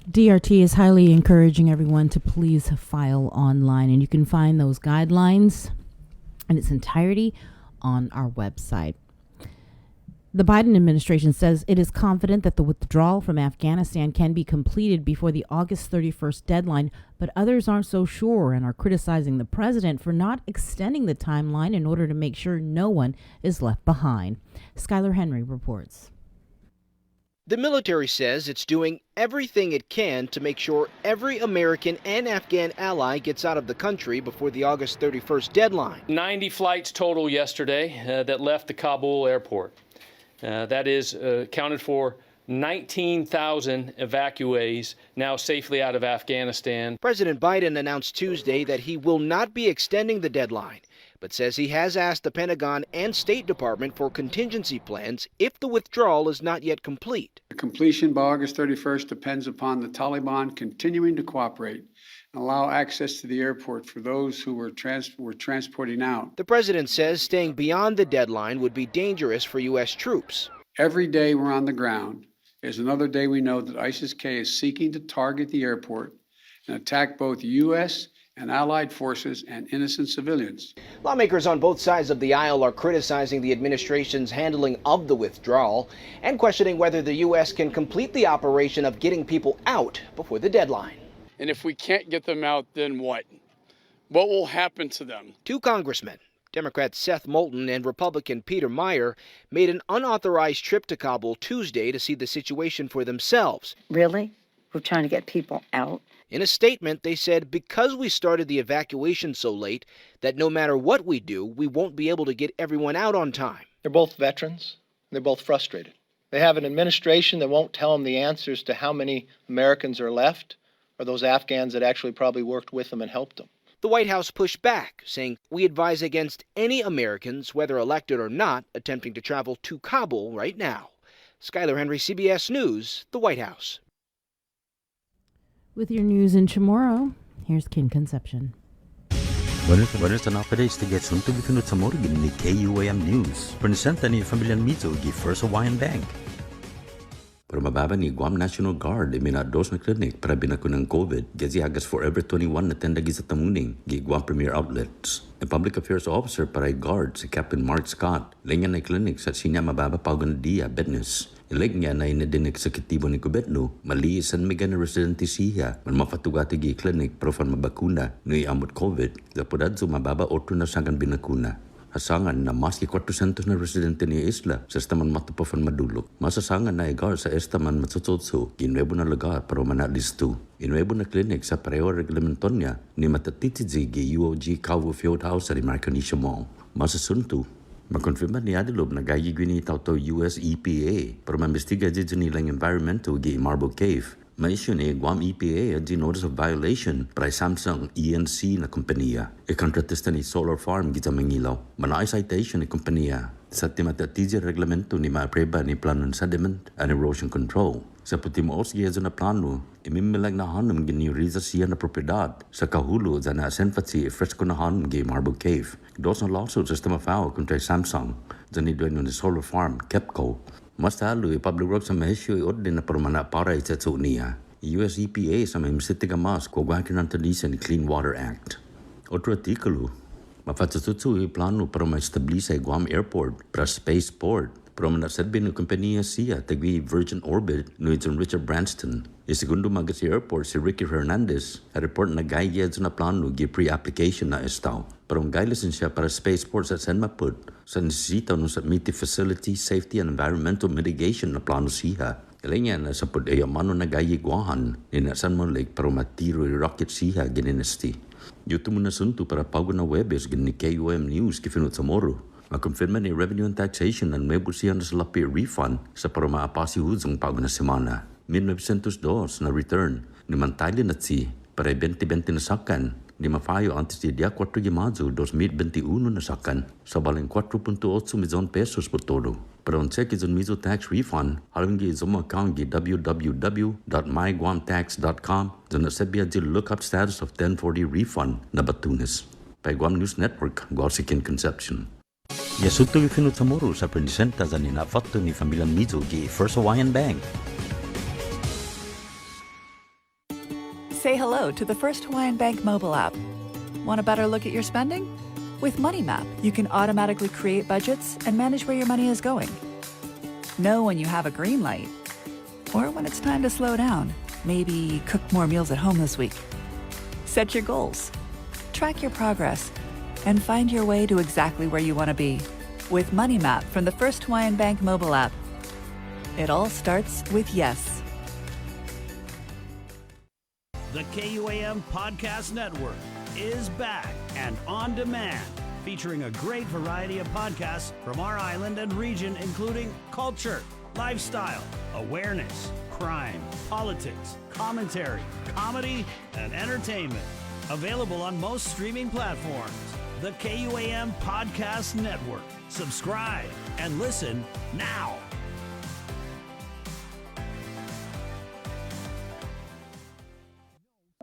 Speaker 10: DRT is highly encouraging everyone to please file online, and you can find those guidelines in its entirety on our website. The Biden administration says it is confident that the withdrawal from Afghanistan can be completed before the August 31st deadline, but others aren't so sure and are criticizing the president for not extending the timeline in order to make sure no one is left behind. Skylar Henry reports.
Speaker 19: The military says it's doing everything it can to make sure every American and Afghan ally gets out of the country before the August 31st deadline.
Speaker 20: 90 flights total yesterday that left the Kabul airport. That is accounted for 19,000 evacuees now safely out of Afghanistan.
Speaker 19: President Biden announced Tuesday that he will not be extending the deadline, but says he has asked the Pentagon and State Department for contingency plans if the withdrawal is not yet complete.
Speaker 21: The completion by August 31st depends upon the Taliban continuing to cooperate and allow access to the airport for those who were transporting out.
Speaker 19: The president says staying beyond the deadline would be dangerous for U.S. troops.
Speaker 21: Every day we're on the ground is another day we know that ISIS-K is seeking to target the airport and attack both U.S. and allied forces and innocent civilians.
Speaker 19: Lawmakers on both sides of the aisle are criticizing the administration's handling of the withdrawal and questioning whether the U.S. can complete the operation of getting people out before the deadline.
Speaker 22: And if we can't get them out, then what? What will happen to them?
Speaker 19: 2 congressmen, Democrat Seth Moulton and Republican Peter Meyer, made an unauthorized trip to Kabul Tuesday to see the situation for themselves.
Speaker 23: Really?
Speaker 1: We're trying to get people out.
Speaker 19: In a statement, they said because we started the evacuation so late that no matter what we do, we won't be able to get everyone out on time.
Speaker 2: They're both veterans. They're both frustrated. They have an administration that won't tell them the answers to how many Americans are left or those Afghans that actually probably worked with them and helped them.
Speaker 19: The White House pushed back, saying, "We advise against any Americans, whether elected or not, attempting to travel to Kabul right now." Skylar Henry, CBS News, the White House.
Speaker 6: With your news in Chamorro, here's King Conception.
Speaker 23: Buenos noches to get some to be kunut sa morgen ni KUAM News. Presenta ni Familian Mizo gi First Hawaiian Bank. Pero mababa ni Guam National Guard minados na klinik para binakunang COVID gazi Agas Forever 21 na tenda sa tamuning gi Guam Premier Outlets. Ang Public Affairs Officer para guard si Captain Mark Scott lengan na klinik sa sinya mababa paugandia business. Ileg niya na inadinig sa kitibo ni gobyerno, maliisan may gana residente siya, man mafatugati gi klinik pero fan mabakuna ni amot COVID, zapodad so mababa otro na sangan binakuna. Asangan na mas ki 400 na residente ni isla sa estaman matupafan madulok. Masasangan na igar sa estaman matsotso, ginwebo na lugar para manalisto. Inwebo na klinik sa pareho reglamenton niya ni matatitidzi gi UOG Calvo Field House sa Marcanisha Mall. Masasunto, makonfirma ni Adilob na gayi gwini tauto US EPA para mambestiga dito nilang environmental gi Marble Cave. Ma-issue ni Guam EPA at notice of violation para Samsung ENC na kompanya.Ikontratista ni Solar Farm kita Mangilaw. Manay citation ni kompanya sa timatatiji reglamento ni maapreba ni Plano Sediment and Erosion Control. Sa putimoos giyazo na plano, imimilag na hanam gini riza siya na propiedad sa kahulo za na asenfatsi fresco na hanam gi Marble Cave. Dos na lawsuit sa stamafao kontra Samsung za ni dueño ni Solar Farm, KEPCO. Mas talo Public Works sa mahisyo iordin na permana para itatso niya. US EPA sa may misitiga mas kogwakin ng talisa ni Clean Water Act. Otro artikulo, mafatsutsu plano para ma-establish sa Guam Airport para spaceport. Pero manasadbi ng kompanya siya tagwi Virgin Orbit no itong Richard Branson. Segundo maga si airport si Ricky Hernandez a report na gaya na plano gi pre-application na estaw. Pero ang gaylasin siya para spaceport sa San Maput sa nisita no submit facility, safety and environmental mitigation na plano siya. Kailangan na sa pud-ayamano na gaya guahan ni na San Malik pero matiro rocket siya gininesti. Yuto mo na sunto para pago na webes gini KUAM News kifinut sa moro. Makonfirma ni Revenue and Taxation ang may bursihan na salapi refund sa para maapasi huzong pago na semana. 1902 na return ni Mantalin at si para 2020 na sakan ni mafayo antes di dia 4 de mayo 2021 na sakan sa baling 4.8 milyon pesos por todo. Pero ang check is on mizo tax refund halong gi zoom account gi www.myguamtax.com dan nasabiya di lookup status of 1040 refund na batunes. By Guam News Network, Gorsikin Conception. Yasuto gifinut sa moro sa presenta sa ninafatto ni Familian Mizo gi First Hawaiian Bank.
Speaker 24: Say hello to the First Hawaiian Bank mobile app. Want a better look at your spending? With MoneyMap, you can automatically create budgets and manage where your money is going. Know when you have a green light or when it's time to slow down. Maybe cook more meals at home this week. Set your goals, track your progress, and find your way to exactly where you want to be with MoneyMap from the First Hawaiian Bank mobile app. It all starts with yes.
Speaker 25: The KUAM Podcast Network is back and on demand, featuring a great variety of podcasts from our island and region, including culture, lifestyle, awareness, crime, politics, commentary, comedy, and entertainment. Available on most streaming platforms. The KUAM Podcast Network. Subscribe and listen now.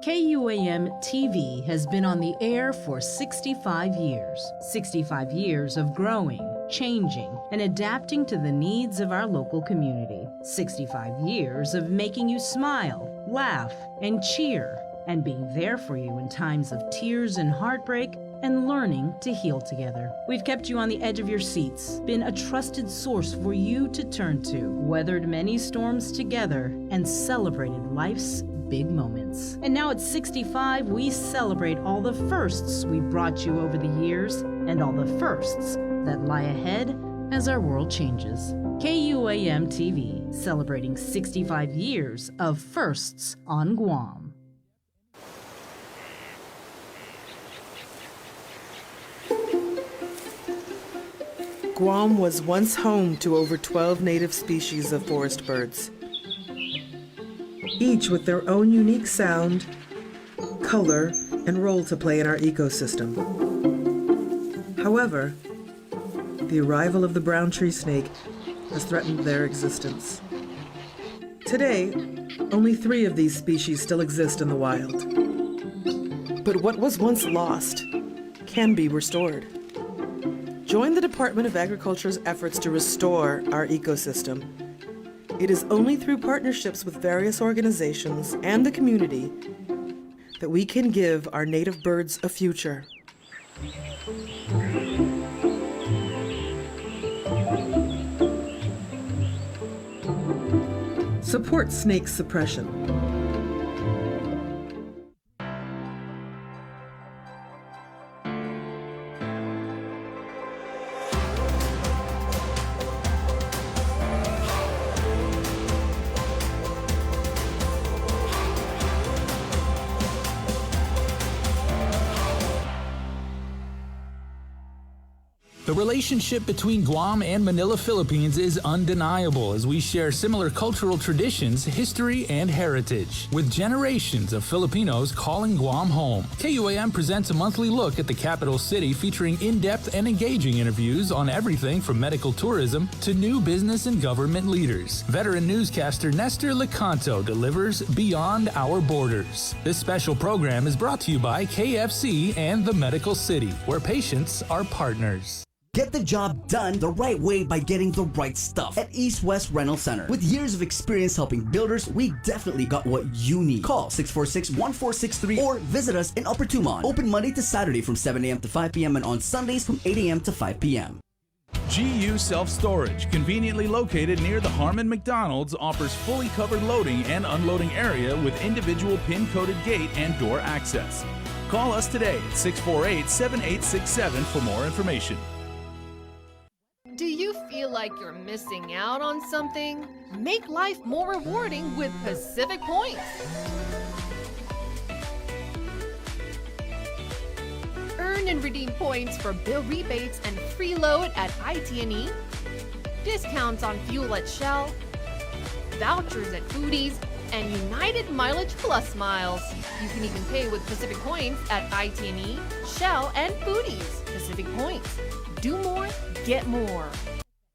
Speaker 10: KUAM TV has been on the air for 65 years. 65 years of growing, changing, and adapting to the needs of our local community. 65 years of making you smile, laugh, and cheer, and being there for you in times of tears and heartbreak, and learning to heal together. We've kept you on the edge of your seats, been a trusted source for you to turn to, weathered many storms together, and celebrated life's big moments. And now at 65, we celebrate all the firsts we brought you over the years and all the firsts that lie ahead as our world changes. KUAM TV, celebrating 65 years of firsts on Guam.
Speaker 1: Guam was once home to over 12 native species of forest birds, each with their own unique sound, color, and role to play in our ecosystem. However, the arrival of the brown tree snake has threatened their existence. Today, only 3 of these species still exist in the wild. But what was once lost can be restored. Join the Department of Agriculture's efforts to restore our ecosystem. It is only through partnerships with various organizations and the community that we can give our native birds a future. Support snake suppression.
Speaker 8: The relationship between Guam and Manila, Philippines is undeniable as we share similar cultural traditions, history, and heritage. With generations of Filipinos calling Guam home, KUAM presents a monthly look at the capital city featuring in-depth and engaging interviews on everything from medical tourism to new business and government leaders. Veteran newscaster Nestor Lecanto delivers Beyond Our Borders. This special program is brought to you by KFC and the Medical City, where patients are partners.
Speaker 3: Get the job done the right way by getting the right stuff at East West Rental Center. With years of experience helping builders, we definitely got what you need. Call 646-1463 or visit us in Upper Tumon. Open Monday to Saturday from 7 a.m. to 5 p.m. and on Sundays from 8 a.m. to 5 p.m.
Speaker 8: GU Self-Storage, conveniently located near the Harmon McDonald's, offers fully covered loading and unloading area with individual pin-coded gate and door access. Call us today at 648-7867 for more information.
Speaker 4: Do you feel like you're missing out on something? Make life more rewarding with Pacific Points. Earn and redeem points for bill rebates and free load at IT&E, discounts on fuel at Shell, vouchers at Foodies, and United Mileage Plus miles. You can even pay with Pacific Points at IT&E, Shell, and Foodies. Pacific Points. Do more, get more.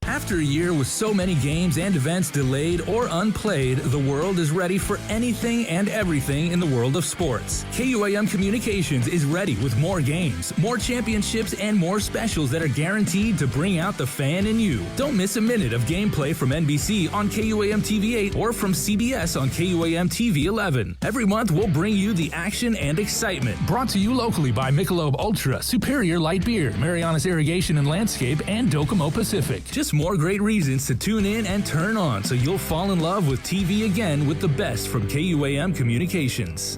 Speaker 8: After a year with so many games and events delayed or unplayed, the world is ready for anything and everything in the world of sports. KUAM Communications is ready with more games, more championships, and more specials that are guaranteed to bring out the fan in you. Don't miss a minute of gameplay from NBC on KUAM TV 8 or from CBS on KUAM TV 11. Every month, we'll bring you the action and excitement. Brought to you locally by Michelob Ultra, Superior Light Beer, Marianas Irrigation and Landscape, and Docomo Pacific. Just more great reasons to tune in and turn on so you'll fall in love with TV again with the best from KUAM Communications.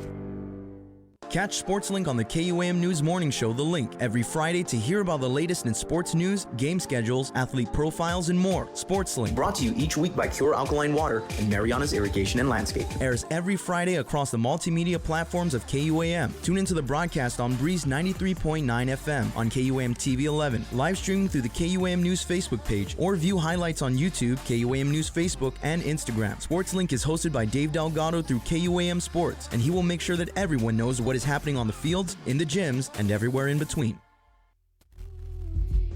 Speaker 5: Catch SportsLink on the KUAM News Morning Show, The Link, every Friday to hear about the latest in sports news, game schedules, athlete profiles, and more. SportsLink,
Speaker 7: brought to you each week by Cure Alkaline Water and Marianas Irrigation and Landscape,
Speaker 5: airs every Friday across the multimedia platforms of KUAM. Tune into the broadcast on Breeze 93.9 FM on KUAM TV 11, live streaming through the KUAM News Facebook page, or view highlights on YouTube, KUAM News Facebook, and Instagram. SportsLink is hosted by Dave Delgado through KUAM Sports, and he will make sure that everyone knows what is happening on the fields, in the gyms, and everywhere in between.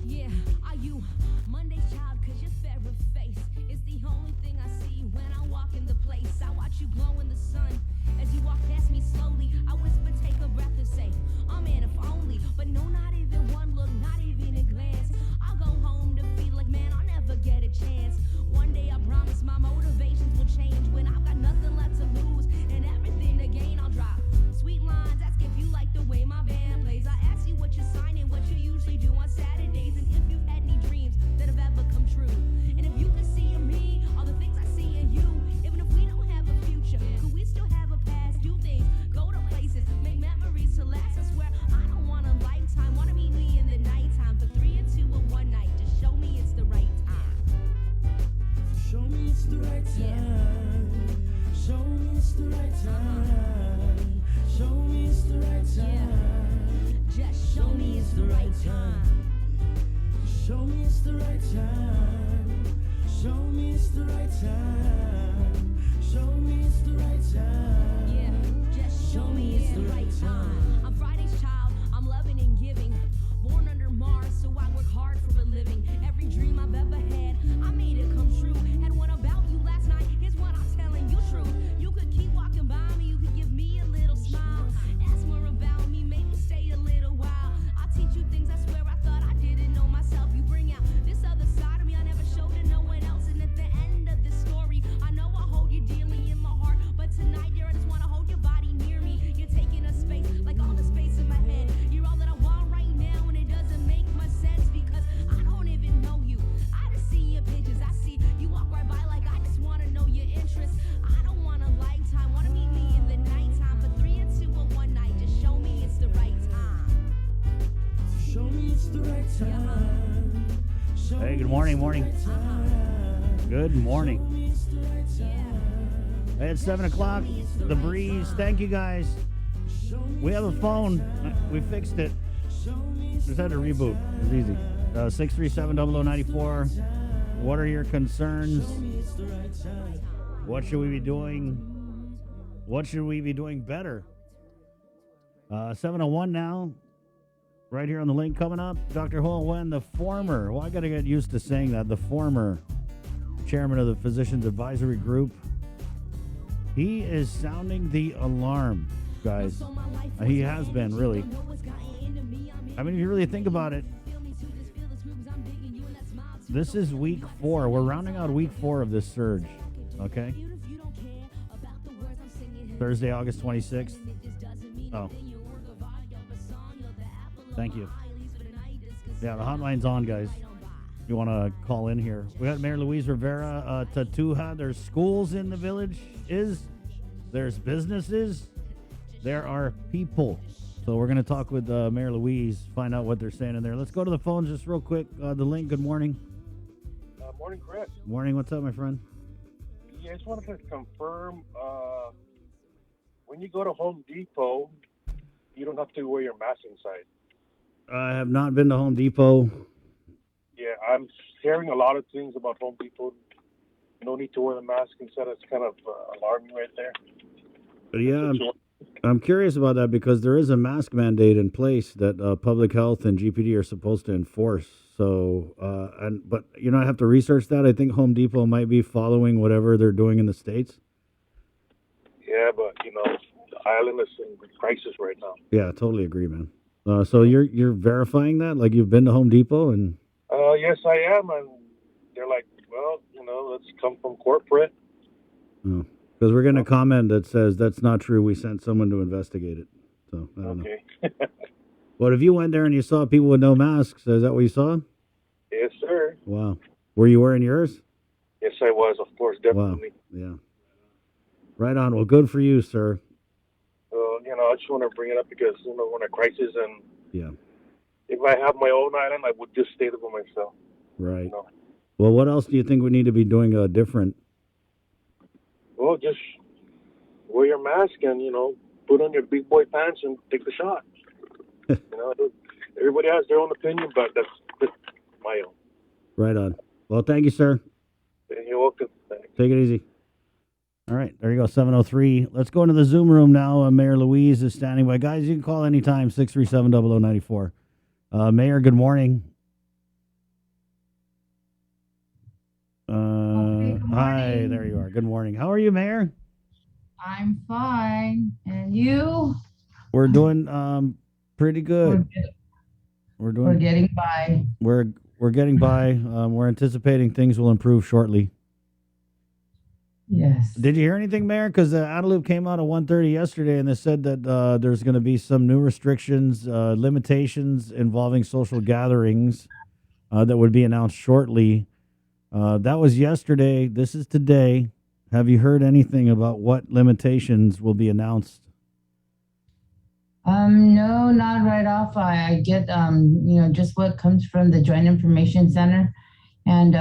Speaker 26: Yeah, are you Monday's child? 'Cause your fair face is the only thing I see when I walk in the place. I watch you glow in the sun as you walk past me slowly. I whisper, take a breath and say, oh man, if only. But no, not even one look, not even a glance. I'll go home to feel like, man, I'll never get a chance. One day I promise my motivations will change when I've got nothing left to lose and everything to gain. I'll drop sweet lines, ask if you like the way my band plays. I ask you what you're signing, what you usually do on Saturdays, and if you've had any dreams that have ever come true. And if you can see in me all the things I see in you, even if we don't have a future, could we still
Speaker 11: the right time. Show me it's the right time. Show me it's the right time.
Speaker 26: Yeah, just show me it's the right time. I'm Friday's child, I'm loving and giving. Born under Mars, so I work hard for a living. Every dream I've ever had, I made it come true. Had one about you last night, here's what I'm telling you true. You could keep walking by me, you could give me a little smile. Ask more about me, make me stay a little while. I'll teach you things I swear I thought I didn't know myself. You bring out this other side of me I never showed to no one else. And at the end of this story, I know I hold you dearly in my heart. But tonight, dear, I just wanna hold your body near me. You're taking a space, like all the space in my head. You're all that I want right now, and it doesn't make much sense because I don't even know you. I just see your pictures, I see you walk right by like I just wanna know your interests. I don't want a lifetime, wanna meet me in the nighttime. For 3 or 2 or 1 night, just show me it's the right time.
Speaker 11: Show me it's the right time.
Speaker 25: Hey, good morning, Good morning. Hey, it's 7 o'clock. The Breeze. Thank you, guys. We have a phone. We fixed it. Just had to reboot. It was easy. 637-0094. What are your concerns? What should we be doing? What should we be doing better? 7:01 now. Right here on the link coming up. Dr. Ho Wen, the former, well, I got to get used to saying that, the former chairman of the Physicians Advisory Group. He is sounding the alarm, guys. He has been, really. I mean, if you really think about it, this is week 4. We're rounding out week 4 of this surge, okay? Thursday, August 26th. Oh. Thank you. Yeah, the hotline's on, guys. If you want to call in here. We got Mayor Luis Rivera, Tatuha. There's schools in the village. There's businesses. There are people. So we're going to talk with Mayor Luis, find out what they're saying in there. Let's go to the phones just real quick. The link, good morning.
Speaker 12: Morning, Chris.
Speaker 25: Morning. What's up, my friend?
Speaker 12: Yeah, I just wanted to confirm, when you go to Home Depot, you don't have to wear your mask inside.
Speaker 25: I have not been to Home Depot.
Speaker 12: Yeah, I'm hearing a lot of things about Home Depot. No need to wear the mask inside. It's kind of alarming right there.
Speaker 25: But yeah, I'm curious about that because there is a mask mandate in place that public health and GPD are supposed to enforce. So, but you know, I have to research that. I think Home Depot might be following whatever they're doing in the States.
Speaker 12: Yeah, but you know, the island is in crisis right now.
Speaker 25: Yeah, I totally agree, man. So you're verifying that? Like you've been to Home Depot and?
Speaker 12: Yes, I am, and they're like, well, you know, let's come from corporate.
Speaker 25: Because we're getting a comment that says that's not true. We sent someone to investigate it. So I don't know. But if you went there and you saw people with no masks, is that what you saw?
Speaker 12: Yes, sir.
Speaker 25: Wow. Were you wearing yours?
Speaker 12: Yes, I was, of course, definitely.
Speaker 25: Wow. Yeah. Right on. Well, good for you, sir.
Speaker 12: You know, I just want to bring it up because, you know, we're in a crisis, and
Speaker 25: yeah,
Speaker 12: if I have my own island, I would just stay there by myself.
Speaker 25: Right.
Speaker 12: You know?
Speaker 25: Well, what else do you think we need to be doing different?
Speaker 12: Well, just wear your mask and, you know, put on your big boy pants and take the shot. You know, everybody has their own opinion, but that's my own.
Speaker 25: Right on. Well, thank you, sir.
Speaker 12: You're welcome. Thanks.
Speaker 25: Take it easy. All right, there you go, 7:03. Let's go into the Zoom room now. Mayor Luis is standing by. Guys, you can call anytime, 637-0094. Mayor, good morning.
Speaker 13: Good morning.
Speaker 25: Hi, there you are. Good morning. How are you, Mayor?
Speaker 13: I'm fine. And you?
Speaker 25: We're doing pretty good. We're
Speaker 13: getting by.
Speaker 25: We're getting by. We're anticipating things will improve shortly.
Speaker 13: Yes.
Speaker 25: Did you hear anything, Mayor? Because Adelup came out at 1:30 yesterday, and they said that there's going to be some new restrictions, limitations involving social gatherings that would be announced shortly. That was yesterday. This is today. Have you heard anything about what limitations will be announced?
Speaker 13: No, not right off. I get, just what comes from the Joint Information Center. And,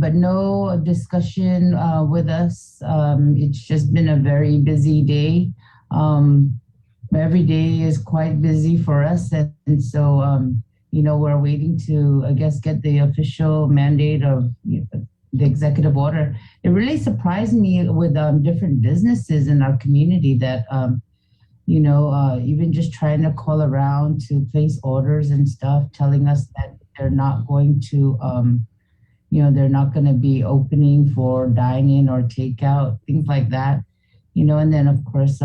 Speaker 13: but no discussion with us. It's just been a very busy day. Every day is quite busy for us. And so, we're waiting to, I guess, get the official mandate of the executive order. It really surprised me with different businesses in our community that, even just trying to call around to place orders and stuff, telling us that they're not going to, they're not going to be opening for dine-in or takeout, things like that. And then, of course,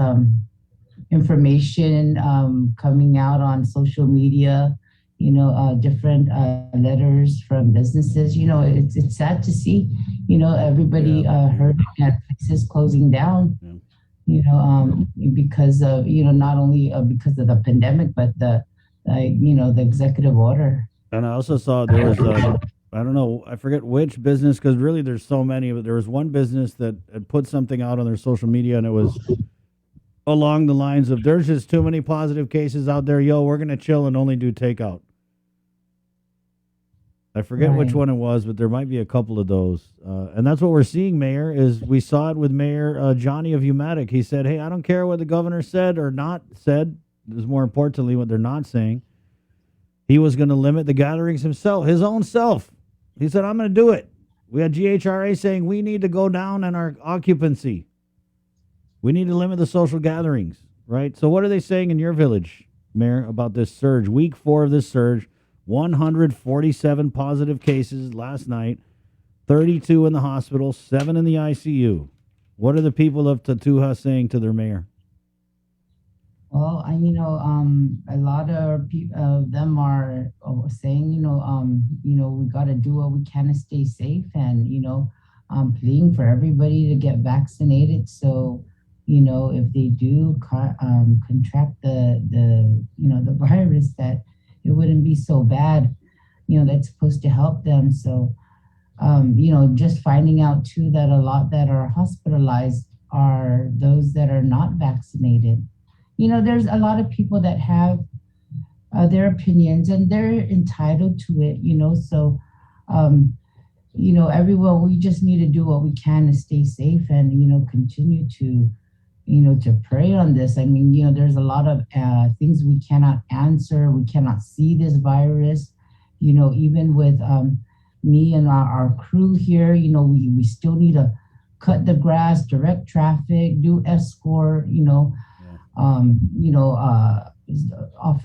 Speaker 13: information coming out on social media, different letters from businesses. It's sad to see, everybody heard that places closing down, because of, not only because of the pandemic, but the executive order.
Speaker 9: And I also saw there was, I don't know, I forget which business, because really there's so many, but there was one business that had put something out on their social media, and it was along the lines of, there's just too many positive cases out there. Yo, we're going to chill and only do takeout. I forget which one it was, but there might be a couple of those. And that's what we're seeing, Mayor, is we saw it with Mayor Johnny of Umatic. He said, hey, I don't care what the governor said or not said. There's more importantly what they're not saying. He was going to limit the gatherings himself, his own self. He said, I'm going to do it. We had GHRA saying we need to go down on our occupancy. We need to limit the social gatherings, right? So what are they saying in your village, Mayor, about this surge? Week 4 of this surge, 147 positive cases last night, 32 in the hospital, 7 in the ICU. What are the people of Tatuha saying to their mayor?
Speaker 13: Well, a lot of them are saying, we got to do what we can to stay safe, and, pleading for everybody to get vaccinated. So, if they do contract the virus, that it wouldn't be so bad, that's supposed to help them. So, just finding out too that a lot that are hospitalized are those that are not vaccinated. There's a lot of people that have their opinions, and they're entitled to it, so, everyone, we just need to do what we can to stay safe and, continue to, to pray on this. There's a lot of things we cannot answer. We cannot see this virus, even with me and our crew here, we still need to cut the grass, direct traffic, do escort, offer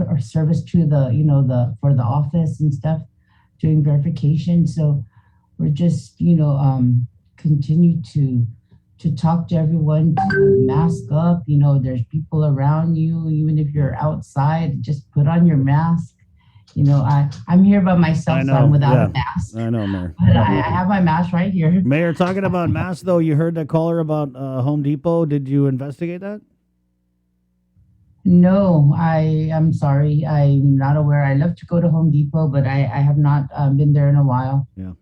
Speaker 13: our service to the for the office and stuff, doing verification. So we're just continue to talk to everyone, to mask up. There's people around you, even if you're outside, just put on your mask. I'm here by myself, so I'm without a mask.
Speaker 9: I know, Mayor.
Speaker 13: But I have my mask right here.
Speaker 9: Mayor, talking about masks, though, you heard that caller about Home Depot. Did you investigate that?
Speaker 13: No, I'm sorry. I'm not aware. I love to go to Home Depot, but I have not been there in a while.
Speaker 9: Yeah.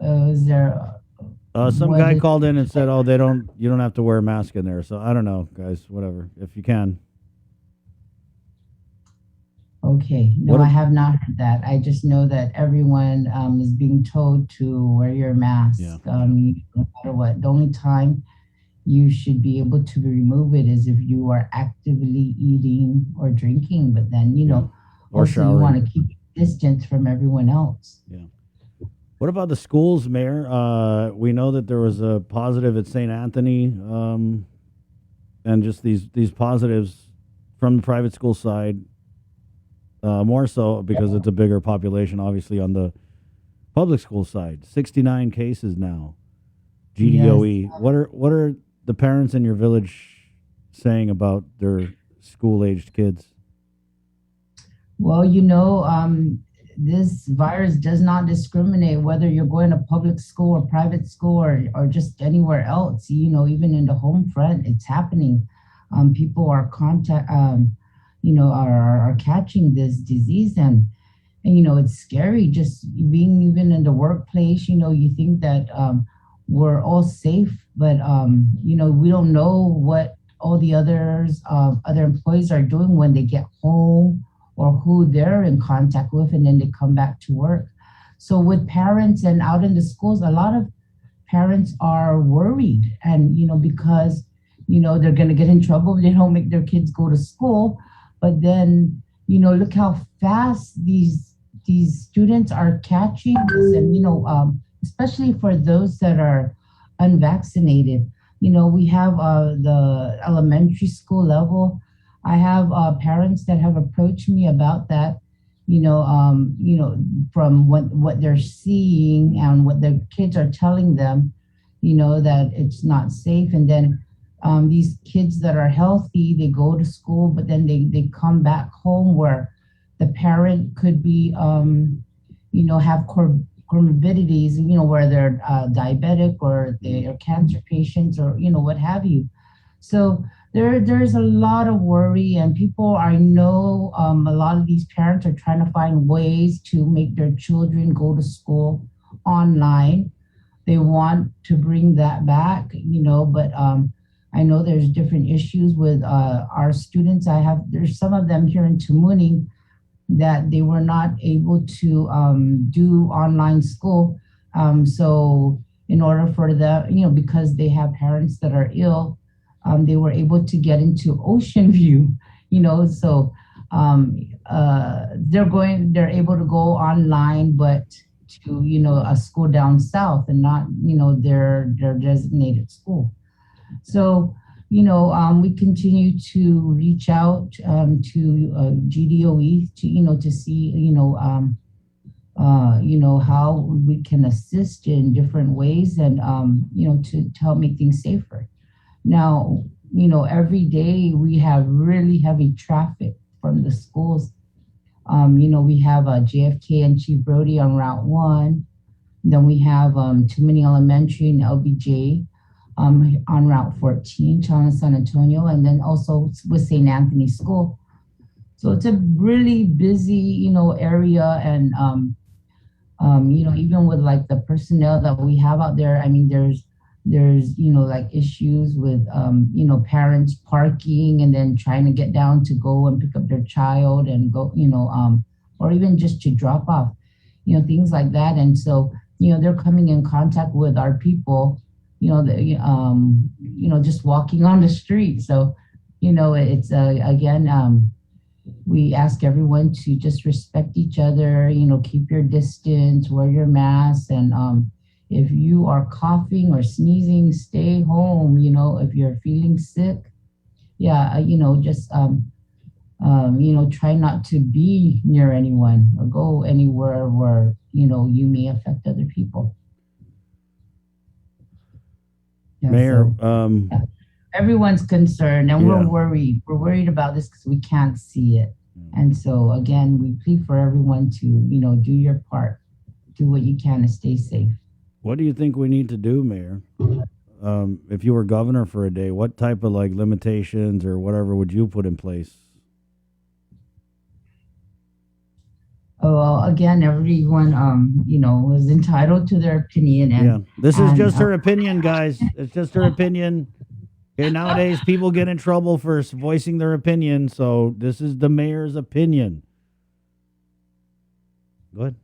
Speaker 13: Is there...
Speaker 9: some guy called in and said, "Oh, you don't have to wear a mask in there." So I don't know, guys. Whatever, if you can.
Speaker 13: Okay. No, I have not heard that. I just know that everyone is being told to wear your mask.
Speaker 9: Yeah.
Speaker 13: No matter what. The only time you should be able to remove it is if you are actively eating or drinking. But then,
Speaker 9: or
Speaker 13: also
Speaker 9: showering.
Speaker 13: You want to keep distance from everyone else.
Speaker 9: Yeah. What about the schools, Mayor? We know that there was a positive at St. Anthony, and just these positives from the private school side, more so because it's a bigger population, obviously, on the public school side. 69 cases now, GDOE. Yes. What are the parents in your village saying about their school-aged kids?
Speaker 13: Well, this virus does not discriminate whether you're going to public school or private school or just anywhere else. Even in the home front, it's happening. People are are catching this disease, and it's scary. Just being even in the workplace, you think that we're all safe, but we don't know what all the other employees are doing when they get home, or who they're in contact with, and then they come back to work. So with parents and out in the schools, a lot of parents are worried, and because they're going to get in trouble if they don't make their kids go to school. But then look how fast these students are catching this, and especially for those that are unvaccinated. We have the elementary school level. I have parents that have approached me about that. From what they're seeing and what their kids are telling them, that it's not safe. And then these kids that are healthy, they go to school, but then they come back home where the parent could be, have comorbidities, where they're diabetic or they are cancer patients or, what have you. So there's a lot of worry, and people, I know a lot of these parents are trying to find ways to make their children go to school online. They want to bring that back, but I know there's different issues with our students. There's some of them here in Tamuning that they were not able to do online school. So in order for them, because they have parents that are ill, they were able to get into Ocean View, so they're able to go online, but to, a school down south and not, their designated school. So, we continue to reach out to GDOE to see, how we can assist in different ways and, to help make things safer. Now, every day we have really heavy traffic from the schools. We have JFK and Chief Brody on Route 1. Then we have Too Many Elementary and LBJ on Route 14, Chalmers, San Antonio, and then also with St. Anthony School. So it's a really busy, area, and even with like the personnel that we have out there, I mean, there's like issues with parents parking and then trying to get down to go and pick up their child and go, or even just to drop off, things like that. And so, they're coming in contact with our people, just walking on the street. So, it's again, we ask everyone to just respect each other, keep your distance, wear your mask, and if you are coughing or sneezing, stay home. If you're feeling sick, just try not to be near anyone or go anywhere where you may affect other people. Yeah,
Speaker 9: Mayor,
Speaker 13: everyone's concerned, and we're worried. We're worried about this because we can't see it. And so again, we plead for everyone to, do your part, do what you can to stay safe.
Speaker 9: What do you think we need to do, Mayor? If you were governor for a day, what type of like limitations or whatever would you put in place?
Speaker 13: Oh, well, again, everyone, is entitled to their opinion. And,
Speaker 9: this is just her opinion, guys. It's just her opinion. Okay, nowadays people get in trouble for voicing their opinion, so this is the mayor's opinion. Go ahead.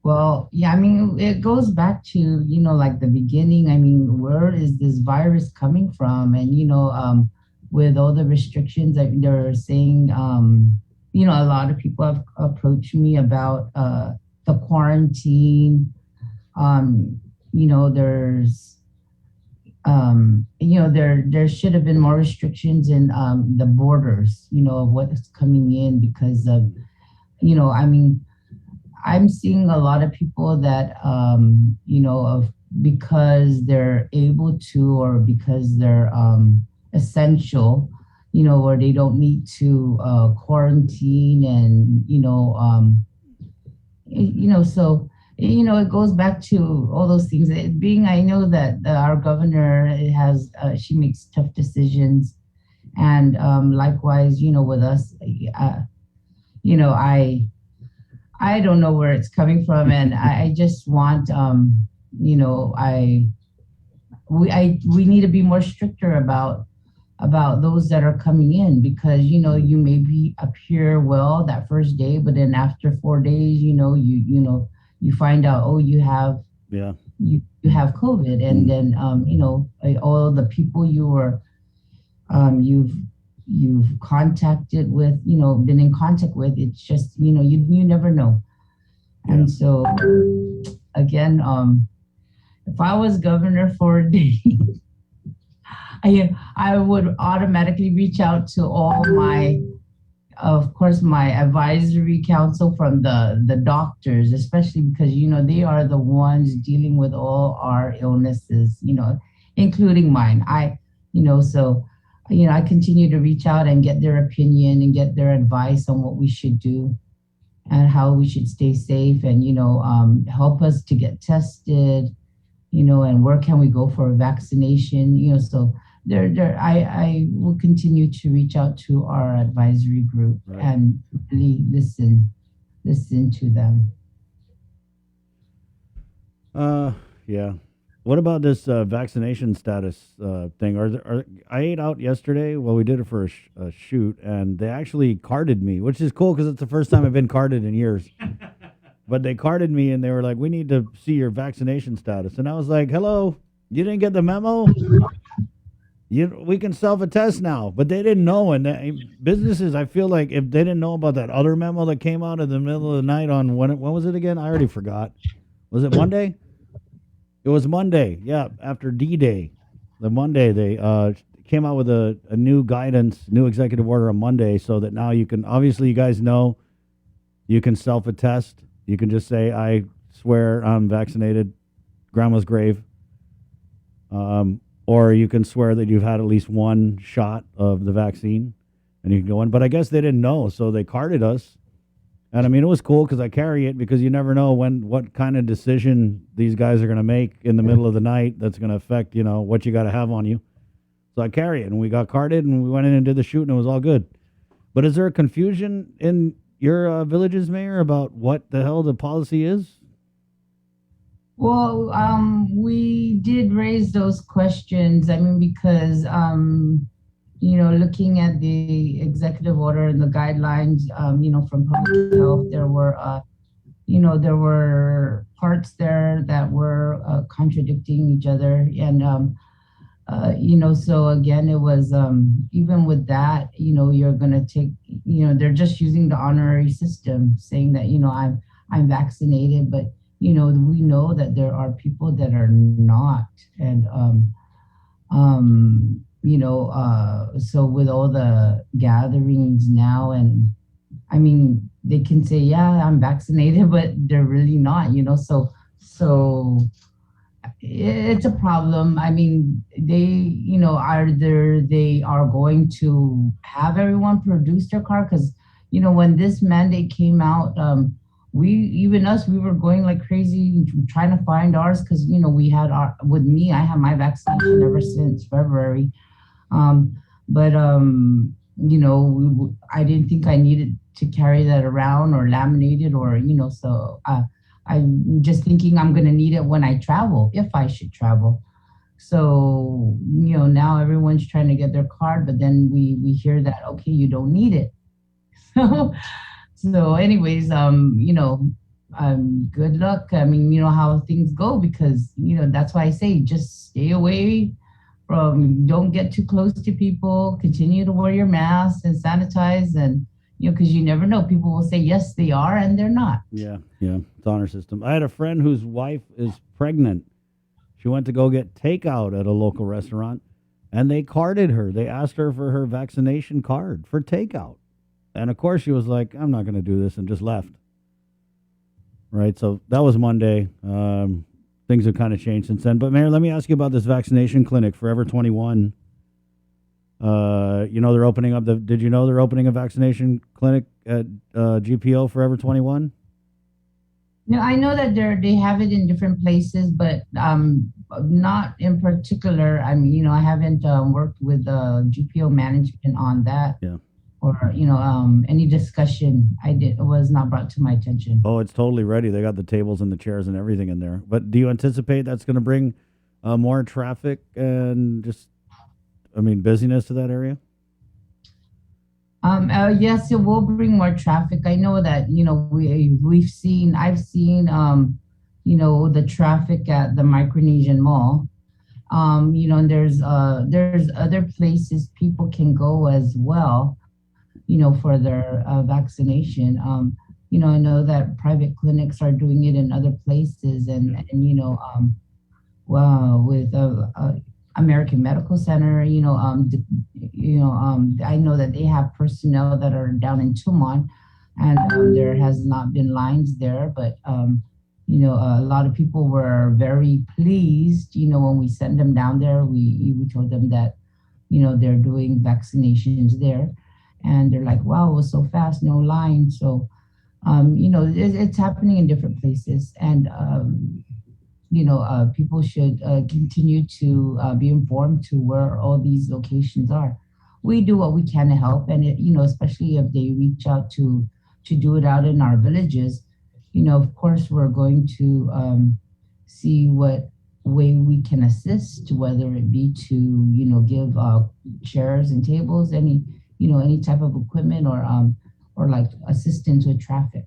Speaker 13: Well, yeah, I mean, it goes back to, like the beginning. I mean, where is this virus coming from? And, with all the restrictions that they're saying, a lot of people have approached me about the quarantine. There's, there should have been more restrictions in the borders, of what is coming in because of, I'm seeing a lot of people that, because they're able to or because they're essential, or they don't need to quarantine and, so, it goes back to all those things. I know that our governor she makes tough decisions. And likewise, with us, I don't know where it's coming from, and I just want, we need to be more stricter about those that are coming in because you may appear well that first day, but then after 4 days, you find out you have you have COVID, and then all the people you've you've contacted with, been in contact with. It's just, you never know. And so, again, if I was governor for a day, I would automatically reach out to all of course, my advisory council from the doctors, especially because, they are the ones dealing with all our illnesses, including mine. I continue to reach out and get their opinion and get their advice on what we should do and how we should stay safe and, help us to get tested, and where can we go for a vaccination, so I will continue to reach out to our advisory group and really listen to them.
Speaker 9: Yeah. What about this vaccination status thing? I ate out yesterday. Well, we did it for a shoot, and they actually carded me, which is cool because it's the first time I've been carded in years. But they carded me, and they were like, "We need to see your vaccination status." And I was like, "Hello, you didn't get the memo? We can self-attest now." But they didn't know, and businesses, I feel like if they didn't know about that other memo that came out in the middle of the night on when was it again? I already forgot. Was it Monday? It was Monday, yeah, after D-Day. The Monday, they came out with a new guidance, new executive order on Monday, so that now you can, obviously you guys know, you can self-attest. You can just say, "I swear I'm vaccinated, grandma's grave." Or you can swear that you've had at least one shot of the vaccine, and you can go in. But I guess they didn't know, so they carded us. And I mean, it was cool because I carry it because you never know what kind of decision these guys are going to make in the middle of the night that's going to affect, what you got to have on you. So I carry it, and we got carded, and we went in and did the shoot, and it was all good. But is there a confusion in your villages, Mayor, about what the hell the policy is?
Speaker 13: Well, we did raise those questions. I mean, because, looking at the executive order and the guidelines, from public health, there were parts there that were contradicting each other. And, so again, it was, even with that, you're going to take, they're just using the honorary system saying that, I'm vaccinated, but we know that there are people that are not. And, so with all the gatherings now, and I mean, they can say, "Yeah, I'm vaccinated," but they're really not, so it's a problem. I mean, they are going to have everyone produce their card because, when this mandate came out, we were going like crazy trying to find ours because, we had I had my vaccination ever since February. I didn't think I needed to carry that around or laminate it or, so I'm just thinking I'm going to need it when I travel, if I should travel. So, now everyone's trying to get their card, but then we hear that, okay, you don't need it. So anyways, good luck. I mean, how things go because, that's why I say just stay away from, don't get too close to people, continue to wear your mask and sanitize and, because you never know. People will say, yes, they are, and they're not.
Speaker 9: Yeah, it's honor system. I had a friend whose wife is pregnant. She went to go get takeout at a local restaurant, and they carded her. They asked her for her vaccination card for takeout. And, of course, she was like, "I'm not going to do this," and just left. Right, so that was Monday. Things have kind of changed since then. But, Mayor, let me ask you about this vaccination clinic, Forever 21. They're opening up did you know they're opening a vaccination clinic at GPO Forever 21?
Speaker 13: No, I know that they have it in different places, but not in particular. I mean, I haven't worked with GPO management on that.
Speaker 9: Yeah.
Speaker 13: Or, any discussion was not brought to my attention.
Speaker 9: Oh, it's totally ready. They got the tables and the chairs and everything in there. But do you anticipate that's going to bring more traffic and busyness to that area?
Speaker 13: Yes, it will bring more traffic. I know that, I've seen, the traffic at the Micronesian Mall. And there's other places people can go as well, for their vaccination. I know that private clinics are doing it in other places, and well, with American Medical Center, I know that they have personnel that are down in Tumon, and there has not been lines there, but a lot of people were very pleased. When we sent them down there, we told them that they're doing vaccinations there, and they're like, wow, it was so fast, no line. So it's happening in different places, and people should continue to be informed to where all these locations are. We do what we can to help, and especially if they reach out to do it out in our villages, of course we're going to see what way we can assist, whether it be to give chairs and tables, any type of equipment, or like assistance with traffic.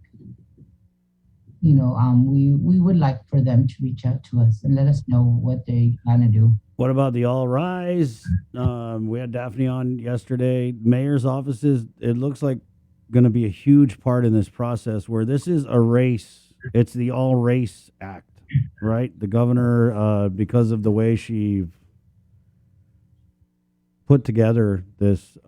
Speaker 13: We would like for them to reach out to us and let us know what they plan to do.
Speaker 9: What about the All Rise? We had Daphne on yesterday. Mayor's offices, it looks like going to be a huge part in this process, where this is a race. It's the All Race Act, right? The governor, because of the way she put together this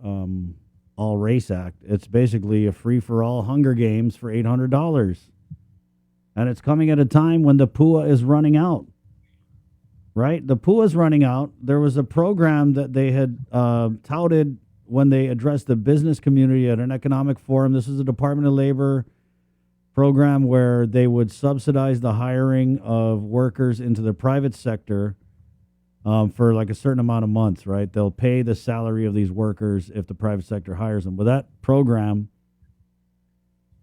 Speaker 9: All Race Act, it's basically a free-for-all Hunger Games for $800. And it's coming at a time when the PUA is running out, right? The PUA is running out. There was a program that they had touted when they addressed the business community at an economic forum. This is a Department of Labor program where they would subsidize the hiring of workers into the private sector for like a certain amount of months, right? They'll pay the salary of these workers if the private sector hires them. But that program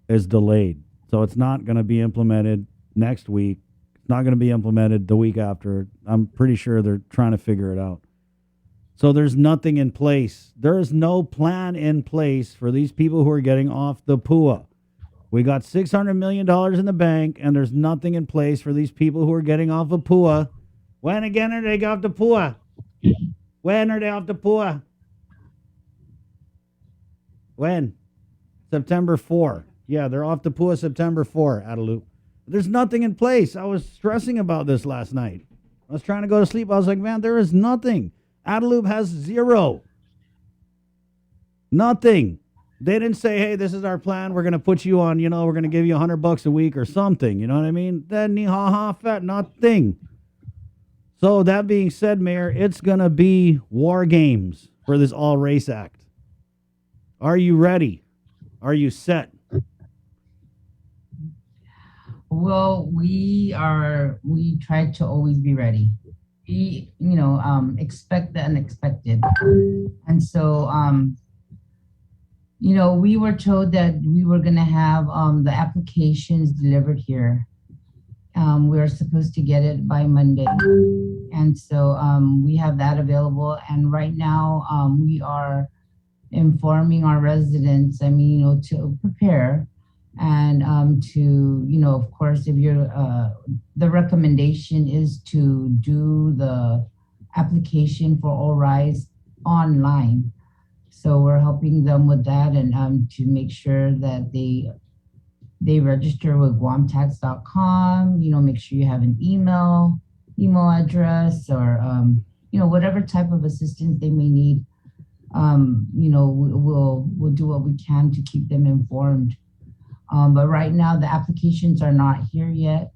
Speaker 9: is delayed. So it's not going to be implemented next week. It's not going to be implemented the week after. I'm pretty sure they're trying to figure it out. So there's nothing in place. There is no plan in place for these people who are getting off the PUA. We got $600 million in the bank, and there's nothing in place for these people who are getting off of PUA. When again are they off the PUA? When are they off the PUA? When? September 4. Yeah, they're off the PUA September 4, Adeloop. There's nothing in place. I was stressing about this last night. I was trying to go to sleep. I was like, man, there is nothing. Adeloop has zero. Nothing. They didn't say, hey, this is our plan. We're going to put you on, we're going to give you $100 a week or something. You know what I mean? Then fat, nothing. So that being said, Mayor, it's going to be war games for this All Race Act. Are you ready? Are you set?
Speaker 13: Well, we try to always be ready. We, expect the unexpected. And so, we were told that we were going to have the applications delivered here. We were supposed to get it by Monday. And so we have that available. And right now we are informing our residents, to prepare. And of course, if you're, the recommendation is to do the application for All Rise online. So we're helping them with that, and to make sure that they register with guamtax.com, make sure you have an email address, or, whatever type of assistance they may need. We'll do what we can to keep them informed. But right now, the applications are not here yet.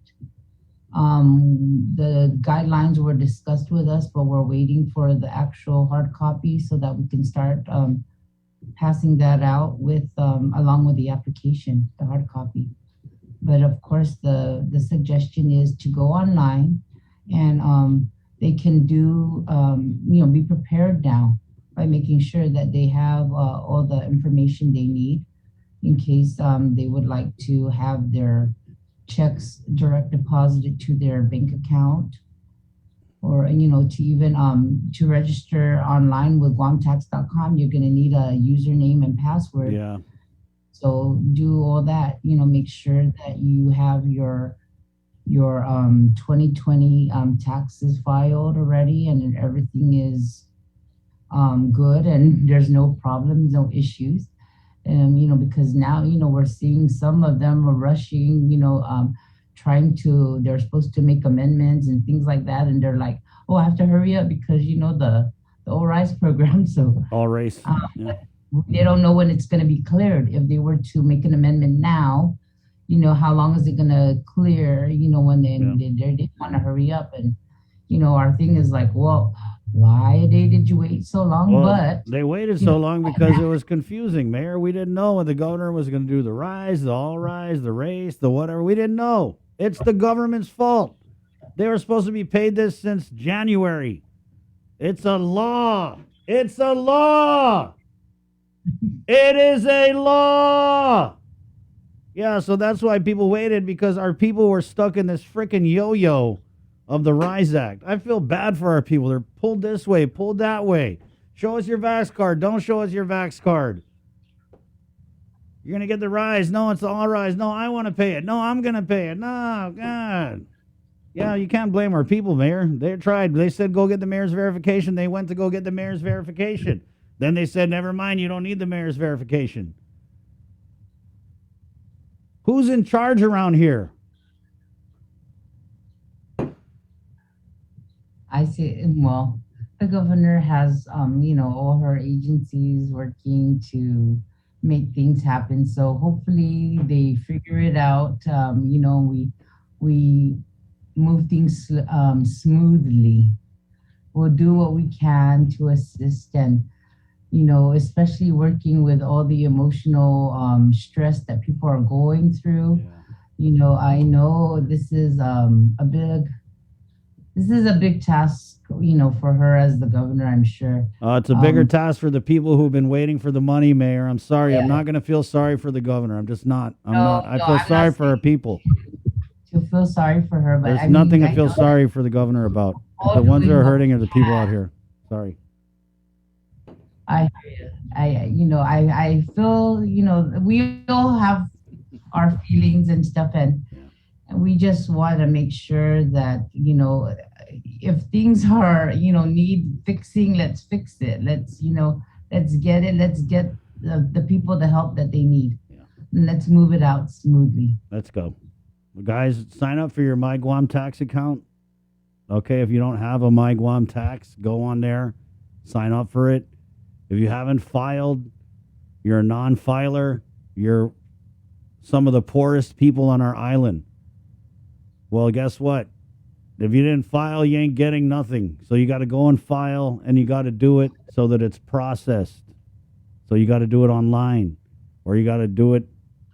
Speaker 13: The guidelines were discussed with us, but we're waiting for the actual hard copy so that we can start passing that out with along with the application, the hard copy. But of course, the suggestion is to go online, and they can do be prepared now by making sure that they have all the information they need in case they would like to have their checks direct deposited to their bank account, or to even to register online with guamtax.com. You're going to need a username and password.
Speaker 9: Yeah. So
Speaker 13: do all that, make sure that you have your your 2020 taxes filed already, and everything is good, and there's no problems, no issues. Because now, we're seeing some of them are rushing, they're supposed to make amendments and things like that. And they're like, oh, I have to hurry up because, the All Rise program. So
Speaker 9: All race.
Speaker 13: they don't know when it's going to be cleared. If they were to make an amendment now, how long is it going to clear, when they want to hurry up. And, our thing is like, well, why did you wait so long?
Speaker 9: Well,
Speaker 13: but
Speaker 9: they waited so long because it was confusing, Mayor. We didn't know when the governor was going to do the rise, the all rise, the race, the whatever. We didn't know. It's the government's fault. They were supposed to be paid this since January. It's a law. It's a law. It is a law. Yeah, so that's why people waited, because our people were stuck in this freaking yo-yo of the RISE Act. I feel bad for our people. They're pulled this way, pulled that way. Show us your Vax card. Don't show us your Vax card. You're going to get the RISE. No, it's the All Rise. No, I want to pay it. No, I'm going to pay it. No, God. Yeah, you can't blame our people, Mayor. They tried. They said, go get the mayor's verification. They went to go get the mayor's verification. Then they said, never mind, you don't need the mayor's verification. Who's in charge around here?
Speaker 13: I see. Well, the governor has, all her agencies working to make things happen. So hopefully they figure it out. We move things smoothly. We'll do what we can to assist, and especially working with all the emotional stress that people are going through. I know this is a big task, for her as the governor, I'm sure.
Speaker 9: It's a bigger task for the people who've been waiting for the money, Mayor. I'm sorry. Yeah. I'm not going to feel sorry for the governor. I'm just not. I feel sorry for our people.
Speaker 13: To feel sorry for her, but
Speaker 9: there's nothing to feel sorry for the governor about. The ones that are hurting are the people out here. Sorry.
Speaker 13: I feel, we all have our feelings and stuff, and we just want to make sure that, if things are, need fixing, let's fix it. Let's get it. Let's get the people the help that they need. And let's move it out smoothly.
Speaker 9: Let's go. Well, guys, sign up for your My Guam Tax account. Okay, if you don't have a My Guam Tax, go on there, sign up for it. If you haven't filed, you're a non-filer, you're some of the poorest people on our island. Well, guess what? If you didn't file, you ain't getting nothing. So you got to go and file, and you got to do it so that it's processed. So you got to do it online, or you got to do it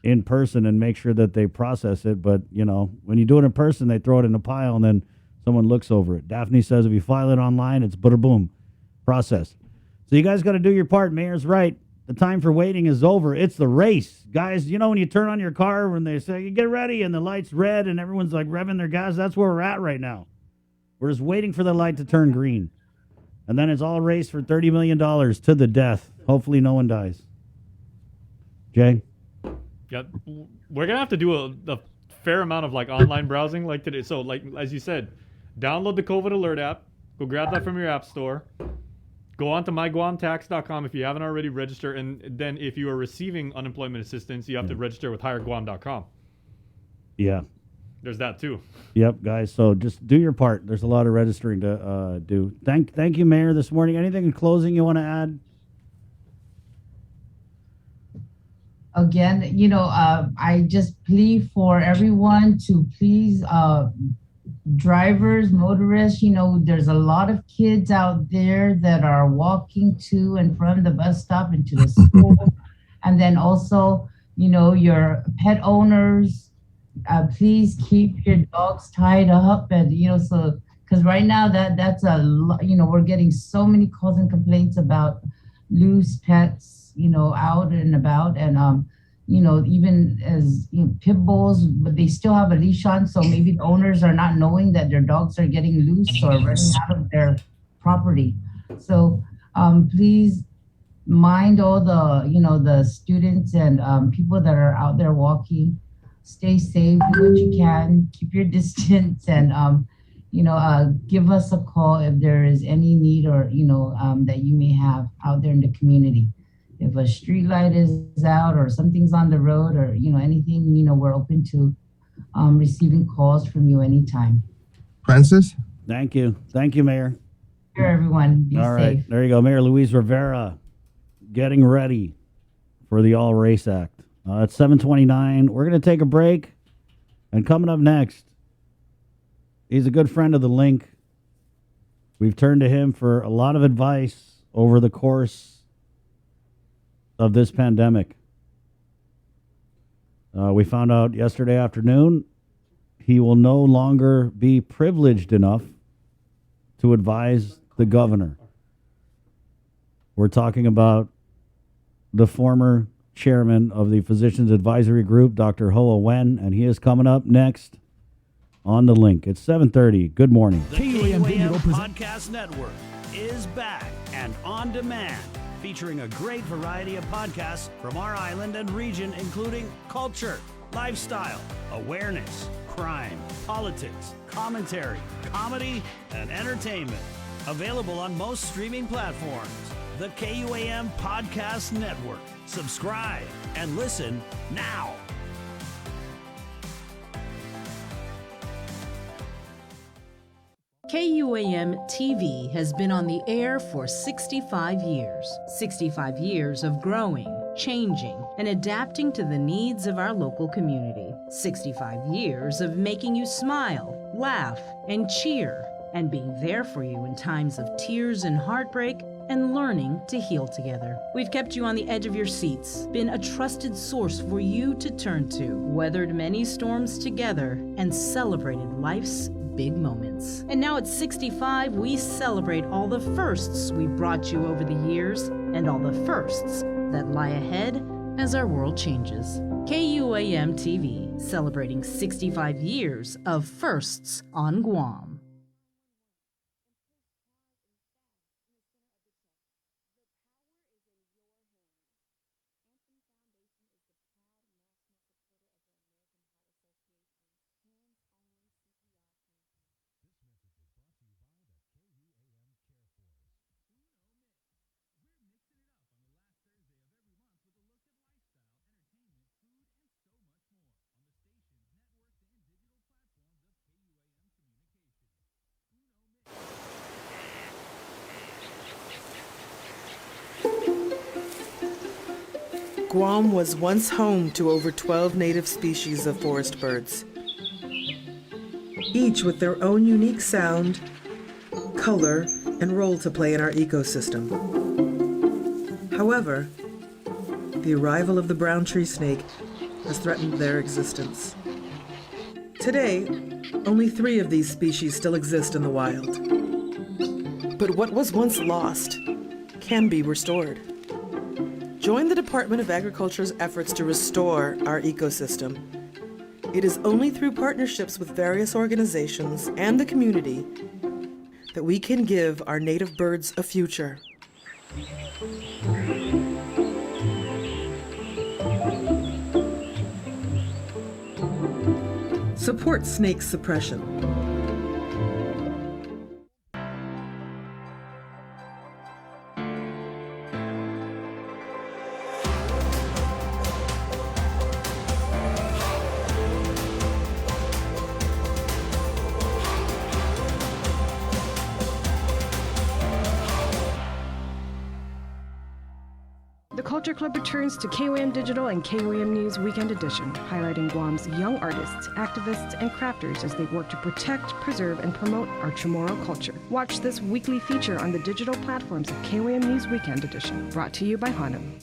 Speaker 9: in person and make sure that they process it. But, when you do it in person, they throw it in a pile, and then someone looks over it. Daphne says if you file it online, it's boom, processed. So you guys got to do your part. Mayor's right. The time for waiting is over. It's the race. Guys, when you turn on your car, when they say, get ready, and the light's red, and everyone's like revving their gas, that's where we're at right now. We're just waiting for the light to turn green. And then it's all race for $30 million to the death. Hopefully no one dies. Jay?
Speaker 14: Yeah, we're going to have to do a fair amount of online browsing like today. So as you said, download the COVID Alert app. Go grab that from your app store. Go on to myguamtax.com if you haven't already registered, and then if you are receiving unemployment assistance, you have to register with hireguam.com.
Speaker 9: Yeah.
Speaker 14: There's that too.
Speaker 9: Yep, guys. So just do your part. There's a lot of registering to do. Thank you, Mayor, this morning. Anything in closing you want to add?
Speaker 13: Again, I just plead for everyone to please drivers, motorists, there's a lot of kids out there that are walking to and from the bus stop and to the school. And then also, your pet owners, please keep your dogs tied up. And, so, because right now that's a lot, we're getting so many calls and complaints about loose pets, out and about. And, even as pit bulls, but they still have a leash on, so maybe the owners are not knowing that their dogs are getting loose or running out of their property. So please mind all the, the students and people that are out there walking. stay safe, do what you can, keep your distance, and give us a call if there is any need or that you may have out there in the community. If a street light is out or something's on the road or anything, we're open to receiving calls from you anytime.
Speaker 9: Francis? Thank you, Mayor.
Speaker 13: Sure, everyone. Be
Speaker 9: All right,
Speaker 13: safe.
Speaker 9: there you go. Mayor Luis Rivera getting ready for the All Race Act. It's 7:29. We're going to take a break. And coming up next, he's a good friend of the Link. We've turned to him for a lot of advice over the course of this pandemic. We found out yesterday afternoon he will no longer be privileged enough to advise the governor. We're talking about the former chairman of the Physicians Advisory Group, Dr. Hoa Nguyen, and he is coming up next on the Link. It's 7:30. Good morning.
Speaker 25: The KUAM Podcast Network is back and on demand, featuring a great variety of podcasts from our island and region, including culture, lifestyle, awareness, crime, politics, commentary, comedy, and entertainment. Available on most streaming platforms. The KUAM Podcast Network. Subscribe and listen now.
Speaker 10: KUAM TV has been on the air for 65 years. 65 years of growing, changing, and adapting to the needs of our local community. 65 years of making you smile, laugh, and cheer, and being there for you in times of tears and heartbreak, and learning to heal together. We've kept you on the edge of your seats, been a trusted source for you to turn to, weathered many storms together, and celebrated life's big moments. And now at 65, we celebrate all the firsts we brought you over the years, and all the firsts that lie ahead as our world changes. KUAM TV, celebrating 65 years of firsts on Guam.
Speaker 1: Guam was once home to over 12 native species of forest birds, each with their own unique sound, color, and role to play in our ecosystem. However, the arrival of the brown tree snake has threatened their existence. Today, only 3 of these species still exist in the wild. But what was once lost can be restored. Join the Department of Agriculture's efforts to restore our ecosystem. It is only through partnerships with various organizations and the community that we can give our native birds a future. Support snake suppression.
Speaker 15: The Culture Club returns to KUAM Digital and KUAM News Weekend Edition, highlighting Guam's young artists, activists, and crafters as they work to protect, preserve, and promote our Chamorro culture. Watch this weekly feature on the digital platforms of KUAM News Weekend Edition, brought to you by Hanum.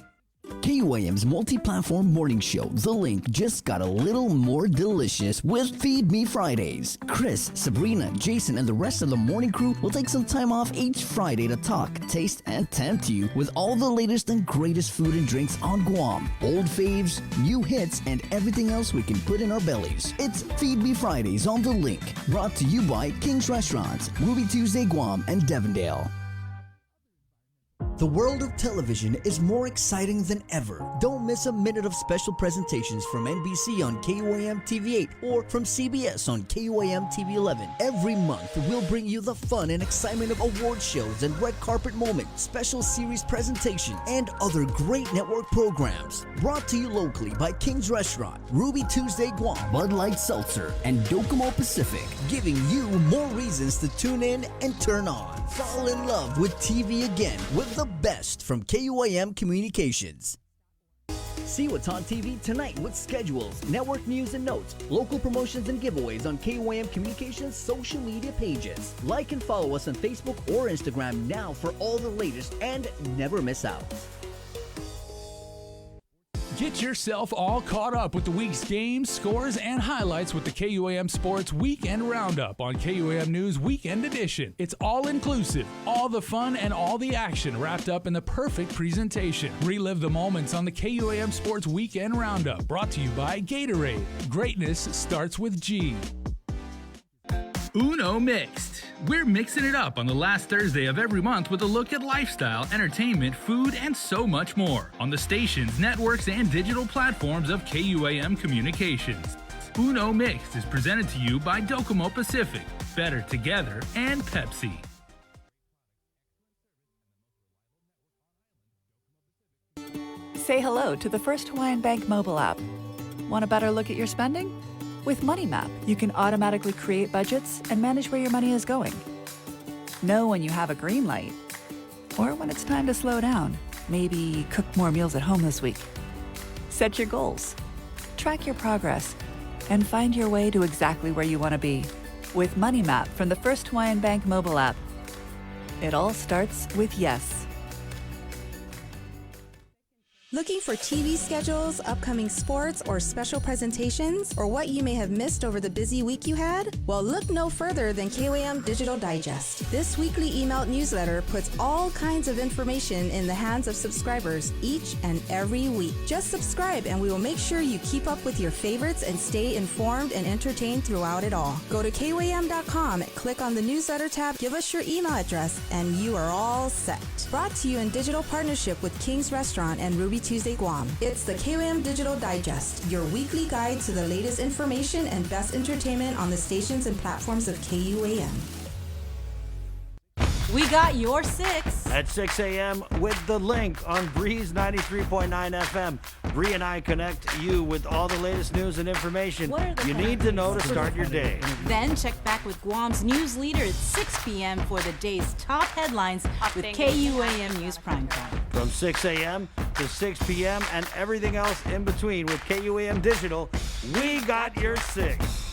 Speaker 3: KUAM's multi-platform morning show, The Link, just got a little more delicious with Feed Me Fridays. Chris, Sabrina, Jason, and the rest of the morning crew will take some time off each Friday to talk, taste, and tempt you with all the latest and greatest food and drinks on Guam. Old faves, new hits, and everything else we can put in our bellies. It's Feed Me Fridays on The Link, brought to you by King's Restaurants, Ruby Tuesday Guam, and Devondale. The world of television is more exciting than ever. Don't miss a minute of special presentations from NBC on KUAM TV 8 or from CBS on KUAM TV 11. Every month, we'll bring you the fun and excitement of award shows and red carpet moments, special series presentations, and other great network programs. Brought to you locally by King's Restaurant, Ruby Tuesday Guam, Bud Light Seltzer, and Docomo Pacific, giving you more reasons to tune in and turn on. Fall in love with TV again with the best from KUAM Communications. See what's on TV tonight with schedules, network news and notes, local promotions and giveaways on KUAM Communications social media pages. Like and follow us on Facebook or Instagram now for all the latest and never miss out.
Speaker 8: Get yourself all caught up with the week's games, scores, and highlights with the KUAM Sports Weekend Roundup on KUAM News Weekend Edition. It's all inclusive, all the fun and all the action wrapped up in the perfect presentation. Relive the moments on the KUAM Sports Weekend Roundup, brought to you by Gatorade. Greatness starts with G. Uno Mixed. We're mixing it up on the last Thursday of every month with a look at lifestyle, entertainment, food, and so much more on the stations, networks, and digital platforms of KUAM Communications. Uno Mixed is presented to you by Docomo Pacific, Better Together, and Pepsi.
Speaker 24: Say hello to the First Hawaiian Bank mobile app. Want a better look at your spending? With MoneyMap, you can automatically create budgets and manage where your money is going. Know when you have a green light, or when it's time to slow down. Maybe cook more meals at home this week. Set your goals, track your progress, and find your way to exactly where you want to be. With MoneyMap from the First Hawaiian Bank mobile app, it all starts with yes.
Speaker 16: Looking for TV schedules, upcoming sports, or special presentations, or what you may have missed over the busy week you had? Well, look no further than KUAM Digital Digest. This weekly emailed newsletter puts all kinds of information in the hands of subscribers each and every week. Just subscribe and we will make sure you keep up with your favorites and stay informed and entertained throughout it all. Go to KUAM.com, click on the newsletter tab, give us your email address, and you are all set. Brought to you in digital partnership with King's Restaurant and Ruby Tuesday Guam. It's the KUAM Digital Digest, your weekly guide to the latest information and best entertainment on the stations and platforms of KUAM.
Speaker 17: We got your 6
Speaker 25: at 6 a.m. with the link on Breeze 93.9 FM. Bree and I connect you with all the latest news and information you need to know to start your day.
Speaker 17: Then check back with Guam's news leader at 6 p.m. for the day's top headlines with KUAM News Primetime.
Speaker 25: From 6 a.m. to 6 p.m. and everything else in between with KUAM Digital, we got your 6.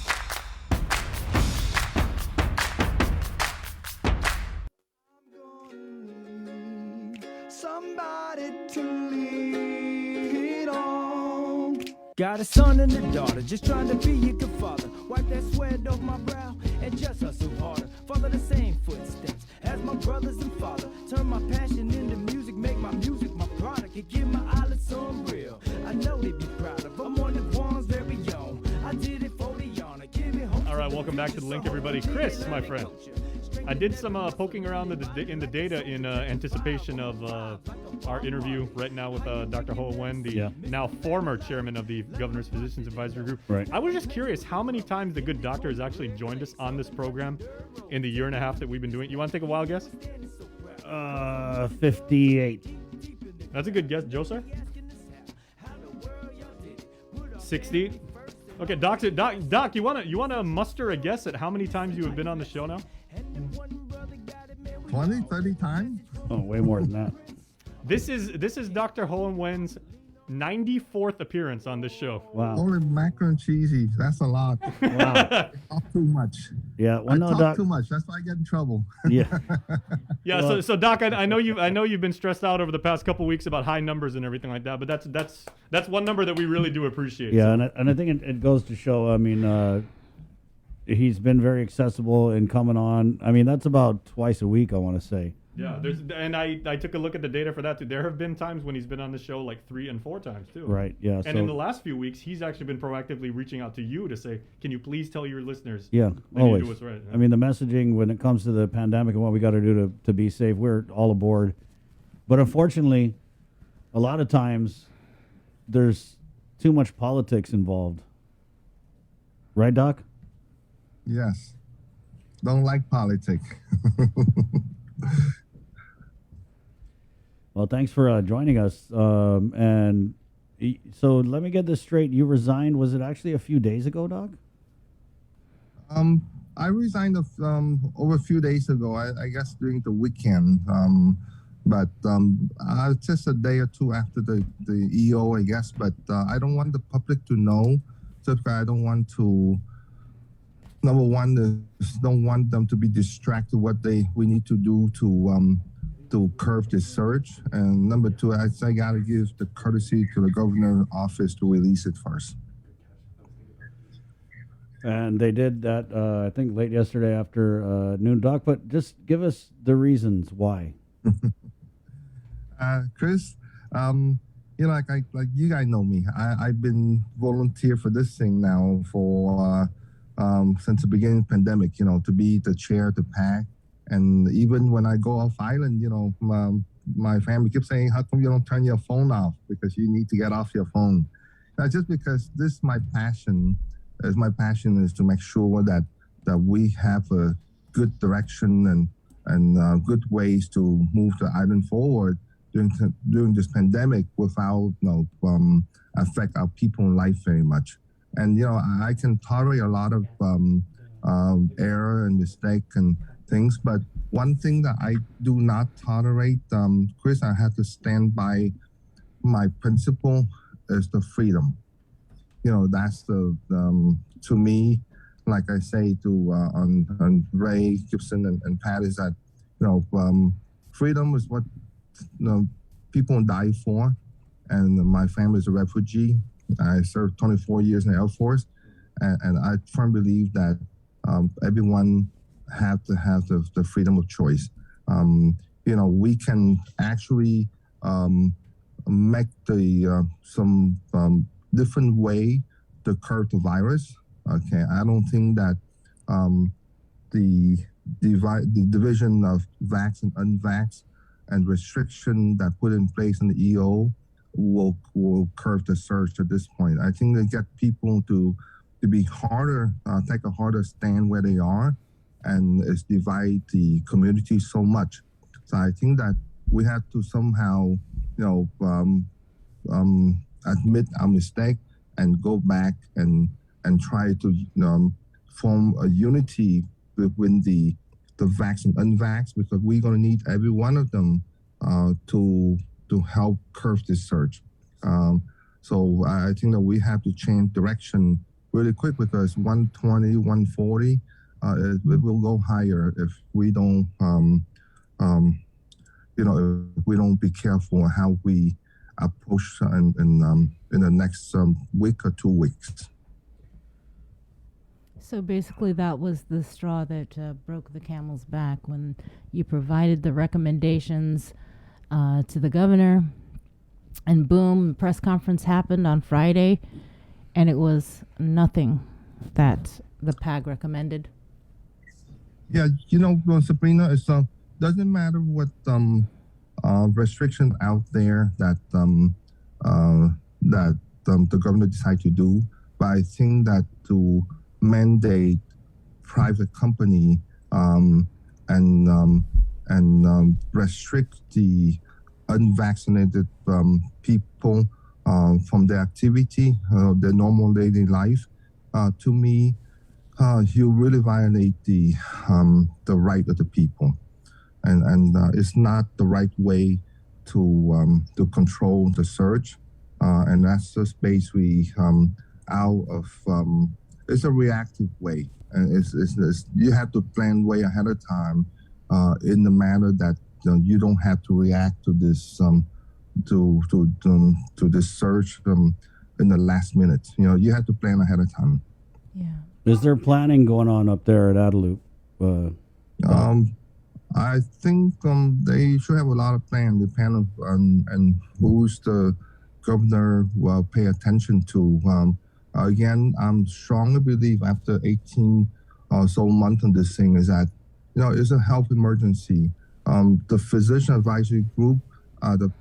Speaker 11: Somebody to lean on. Got a son and a daughter, just trying to be a good father. Wipe that sweat off my brow and just hustle harder. Follow the same footsteps as my brothers and father. Turn my passion into music, make my music my product, and give my eyelids some real. I know they'd be proud of. I'm on the Guam's very own. I did it for the honor. Give it hope.
Speaker 14: All right, welcome back to the link, everybody. Chris, my friend. I did some poking around in the data in anticipation of our interview right now with Dr. Hoa Nguyen, the now former chairman of the Governor's Physicians Advisory Group.
Speaker 9: Right.
Speaker 14: I was just curious how many times the good doctor has actually joined us on this program in the year and a half that we've been doing it. You want to take a wild guess?
Speaker 9: 58.
Speaker 14: That's a good guess. Joe, sir? 60? Okay, Doc, you wanna muster a guess at how many times you have been on the show now?
Speaker 18: 20, 30 times.
Speaker 9: Oh, way more than that.
Speaker 14: This is Dr. Hoa Nguyen's 94th appearance on this show.
Speaker 9: Wow.
Speaker 18: Only macaroni and cheesy. That's a lot.
Speaker 9: Wow.
Speaker 18: I talk too much.
Speaker 9: Yeah. Well,
Speaker 18: I
Speaker 9: no,
Speaker 18: talk
Speaker 9: Doc.
Speaker 18: too much. That's why I get in trouble.
Speaker 9: Yeah.
Speaker 14: Yeah.
Speaker 9: Well,
Speaker 14: so Doc, I know you've been stressed out over the past couple weeks about high numbers and everything like that, but that's one number that we really do appreciate.
Speaker 9: Yeah,
Speaker 14: so.
Speaker 9: and I think it goes to show. I mean, he's been very accessible in coming on. I mean, that's about twice a week, I want to say.
Speaker 14: Yeah, and I took a look at the data for that too. There have been times when he's been on the show like 3 and 4 times too.
Speaker 9: Right, yeah,
Speaker 14: And
Speaker 9: so-
Speaker 14: in the last few weeks, he's actually been proactively reaching out to you to say, "Can you please tell your listeners?"
Speaker 9: Yeah,
Speaker 14: that you
Speaker 9: always.
Speaker 14: do what's right.
Speaker 9: I mean, the messaging when it comes to the pandemic and what we got to do to be safe, we're all aboard. But unfortunately, a lot of times there's too much politics involved. Right, Doc?
Speaker 18: Yes. Don't like politics.
Speaker 9: Well, thanks for joining us. So let me get this straight. You resigned, was it actually a few days ago, Doc?
Speaker 18: I resigned over a few days ago, I guess during the weekend. But just a day or two after the EO, I guess. But I don't want the public to know. So I don't want to, number one, don't want them to be distracted what we need to do to curb this surge. And number two, I got to give the courtesy to the governor's office to release it first.
Speaker 9: And they did that, I think, late yesterday after noon, Doc. But just give us the reasons why.
Speaker 18: Chris, like you guys know me. I've been volunteer for this thing now for since the beginning of the pandemic. To be the chair, the PAC, and even when I go off island, my family keeps saying, "How come you don't turn your phone off? Because you need to get off your phone." That's just because this is my passion. My passion is to make sure that we have a good direction and good ways to move the island forward during this pandemic without affect our people's life very much. And I can tolerate a lot of error and mistake and things, but one thing that I do not tolerate, Chris, I have to stand by my principle is the freedom. That's to me, like I say to on Ray Gibson and Pat, is that freedom is what people die for. And my family is a refugee. I served 24 years in the Air Force, and I firmly believe that everyone have to have the freedom of choice. We can actually make some different way to curb the virus. Okay, I don't think that the division of vax and unvax and restriction that put in place in the EO will curb the surge at this point. I think they get people to be harder, take a harder stand where they are, and it's divide the community so much. So I think that we have to somehow, admit our mistake and go back and try to form a unity between the vax and unvax, because we're going to need every one of them to help curb this surge. So I think that we have to change direction really quick, because 120, 140, it will go higher if we don't, if we don't be careful how we approach in the next week or 2 weeks.
Speaker 2: So basically, that was the straw that broke the camel's back when you provided the recommendations to the governor, and boom, the press conference happened on Friday, and it was nothing that the PAG recommended.
Speaker 18: Yeah, Sabrina, it doesn't matter what restrictions out there that the government decide to do, but I think that to mandate private company and restrict the unvaccinated people from their activity, their normal daily life, to me, you really violate the right of the people, and it's not the right way to control the surge, and that's the space we out of. It's a reactive way, and it's you have to plan way ahead of time in the manner that you don't have to react to this to this surge in the last minute. You have to plan ahead of time.
Speaker 2: Yeah.
Speaker 9: Is there planning going on up there at Adelup?
Speaker 18: I think they should have a lot of plan, depending on who's the governor will pay attention to. Again, I'm strongly believe after 18 or so months on this thing is that, it's a health emergency. The physician advisory group the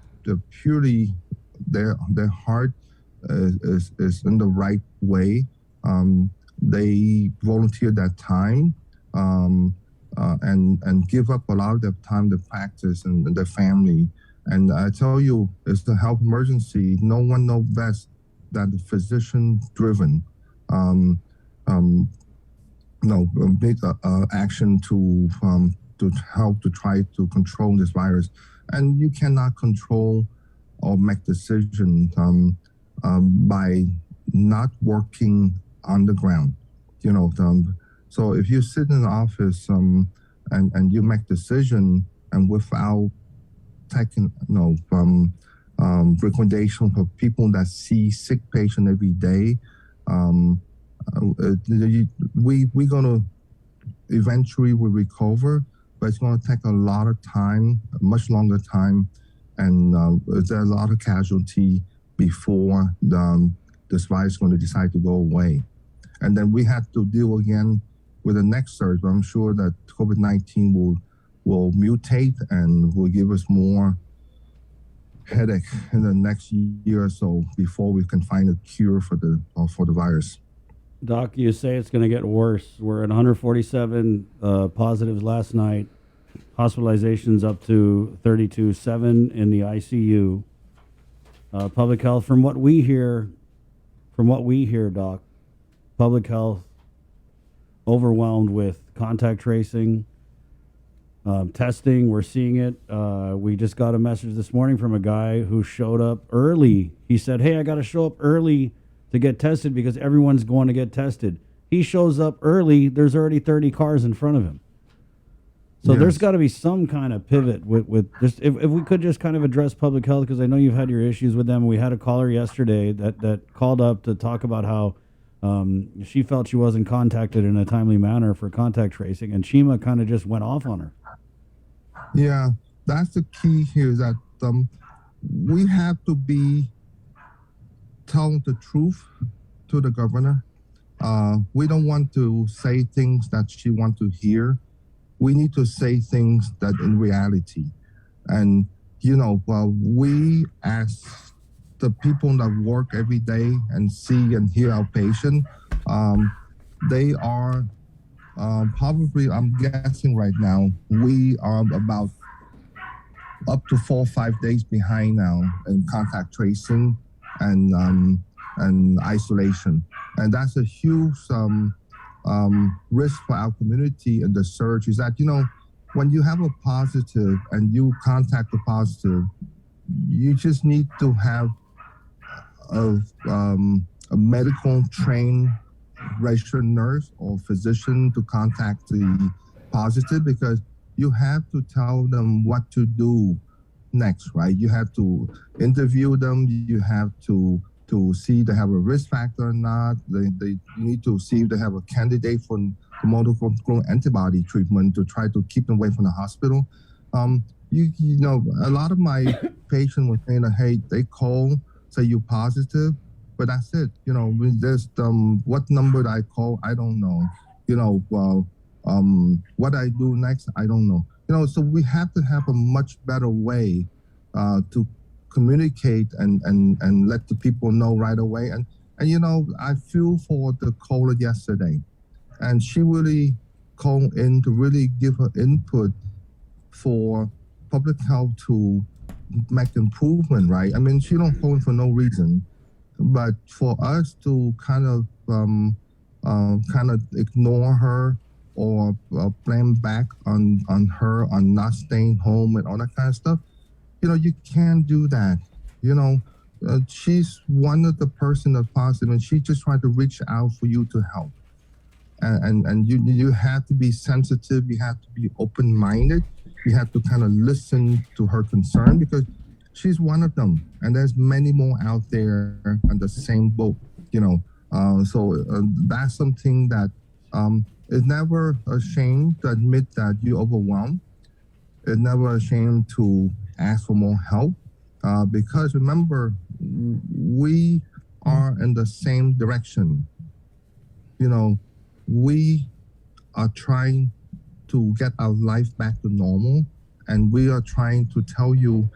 Speaker 18: purely their heart is in the right way. They volunteer their time and give up a lot of their time to practice and their family. And I tell you, it's the health emergency. No one knows best than the physician-driven. Big action to help to try to control this virus, and you cannot control or make decisions by not working on the ground. So if you sit in the office and you make decision and without taking recommendation for people that see sick patient every day, we're gonna eventually will recover, but it's gonna take a lot of time, a much longer time, and there's a lot of casualty before this virus is going to decide to go away. And then we have to deal again with the next surge. But I'm sure that COVID-19 will mutate and will give us more headache in the next year or so before we can find a cure for the virus.
Speaker 9: Doc, you say it's going to get worse. We're at 147 positives last night. Hospitalizations up to 32.7 in the ICU. Public health, from what we hear, Doc, public health overwhelmed with contact tracing, testing. We're seeing it. We just got a message this morning from a guy who showed up early. He said, "Hey, I got to show up early to get tested because everyone's going to get tested." He shows up early. There's already 30 cars in front of him. So there's got to be some kind of pivot with just if we could just kind of address public health, because I know you've had your issues with them. We had a caller yesterday that called up to talk about how she felt she wasn't contacted in a timely manner for contact tracing, and Chima kind of just went off on her.
Speaker 18: Yeah, that's the key here, is that we have to be telling the truth to the governor. We don't want to say things that she wants to hear. We need to say things that in reality. And, we as the people that work every day and see and hear our patient, they are probably, I'm guessing right now, we are about up to 4 or 5 days behind now in contact tracing and isolation. And that's a huge risk for our community. And the surge is that, when you have a positive and you contact the positive, you just need to have a medical trained registered nurse or physician to contact the positive, because you have to tell them what to do next, right? You have to interview them. You have to see if they have a risk factor or not. They need to see if they have a candidate for the monoclonal antibody treatment to try to keep them away from the hospital. A lot of my patients were saying, hey, they call, say you positive, but that's it. There's what number I call, I don't know. What I do next, I don't know. So we have to have a much better way to communicate and let the people know right away. And I feel for the caller yesterday, and she really called in to really give her input for public health to make improvement, right? I mean, she don't call in for no reason, but for us to kind of ignore her or blame back on her on not staying home and all that kind of stuff, you can't do that. She's one of the person that's positive, and she just tried to reach out for you to help. And you have to be sensitive. You have to be open-minded. You have to kind of listen to her concern, because she's one of them, and there's many more out there on the same boat. So that's something that is never a shame to admit that you're overwhelmed. It's never a shame to ask for more help, because remember, we are in the same direction. We are trying to get our life back to normal, and we are trying to tell you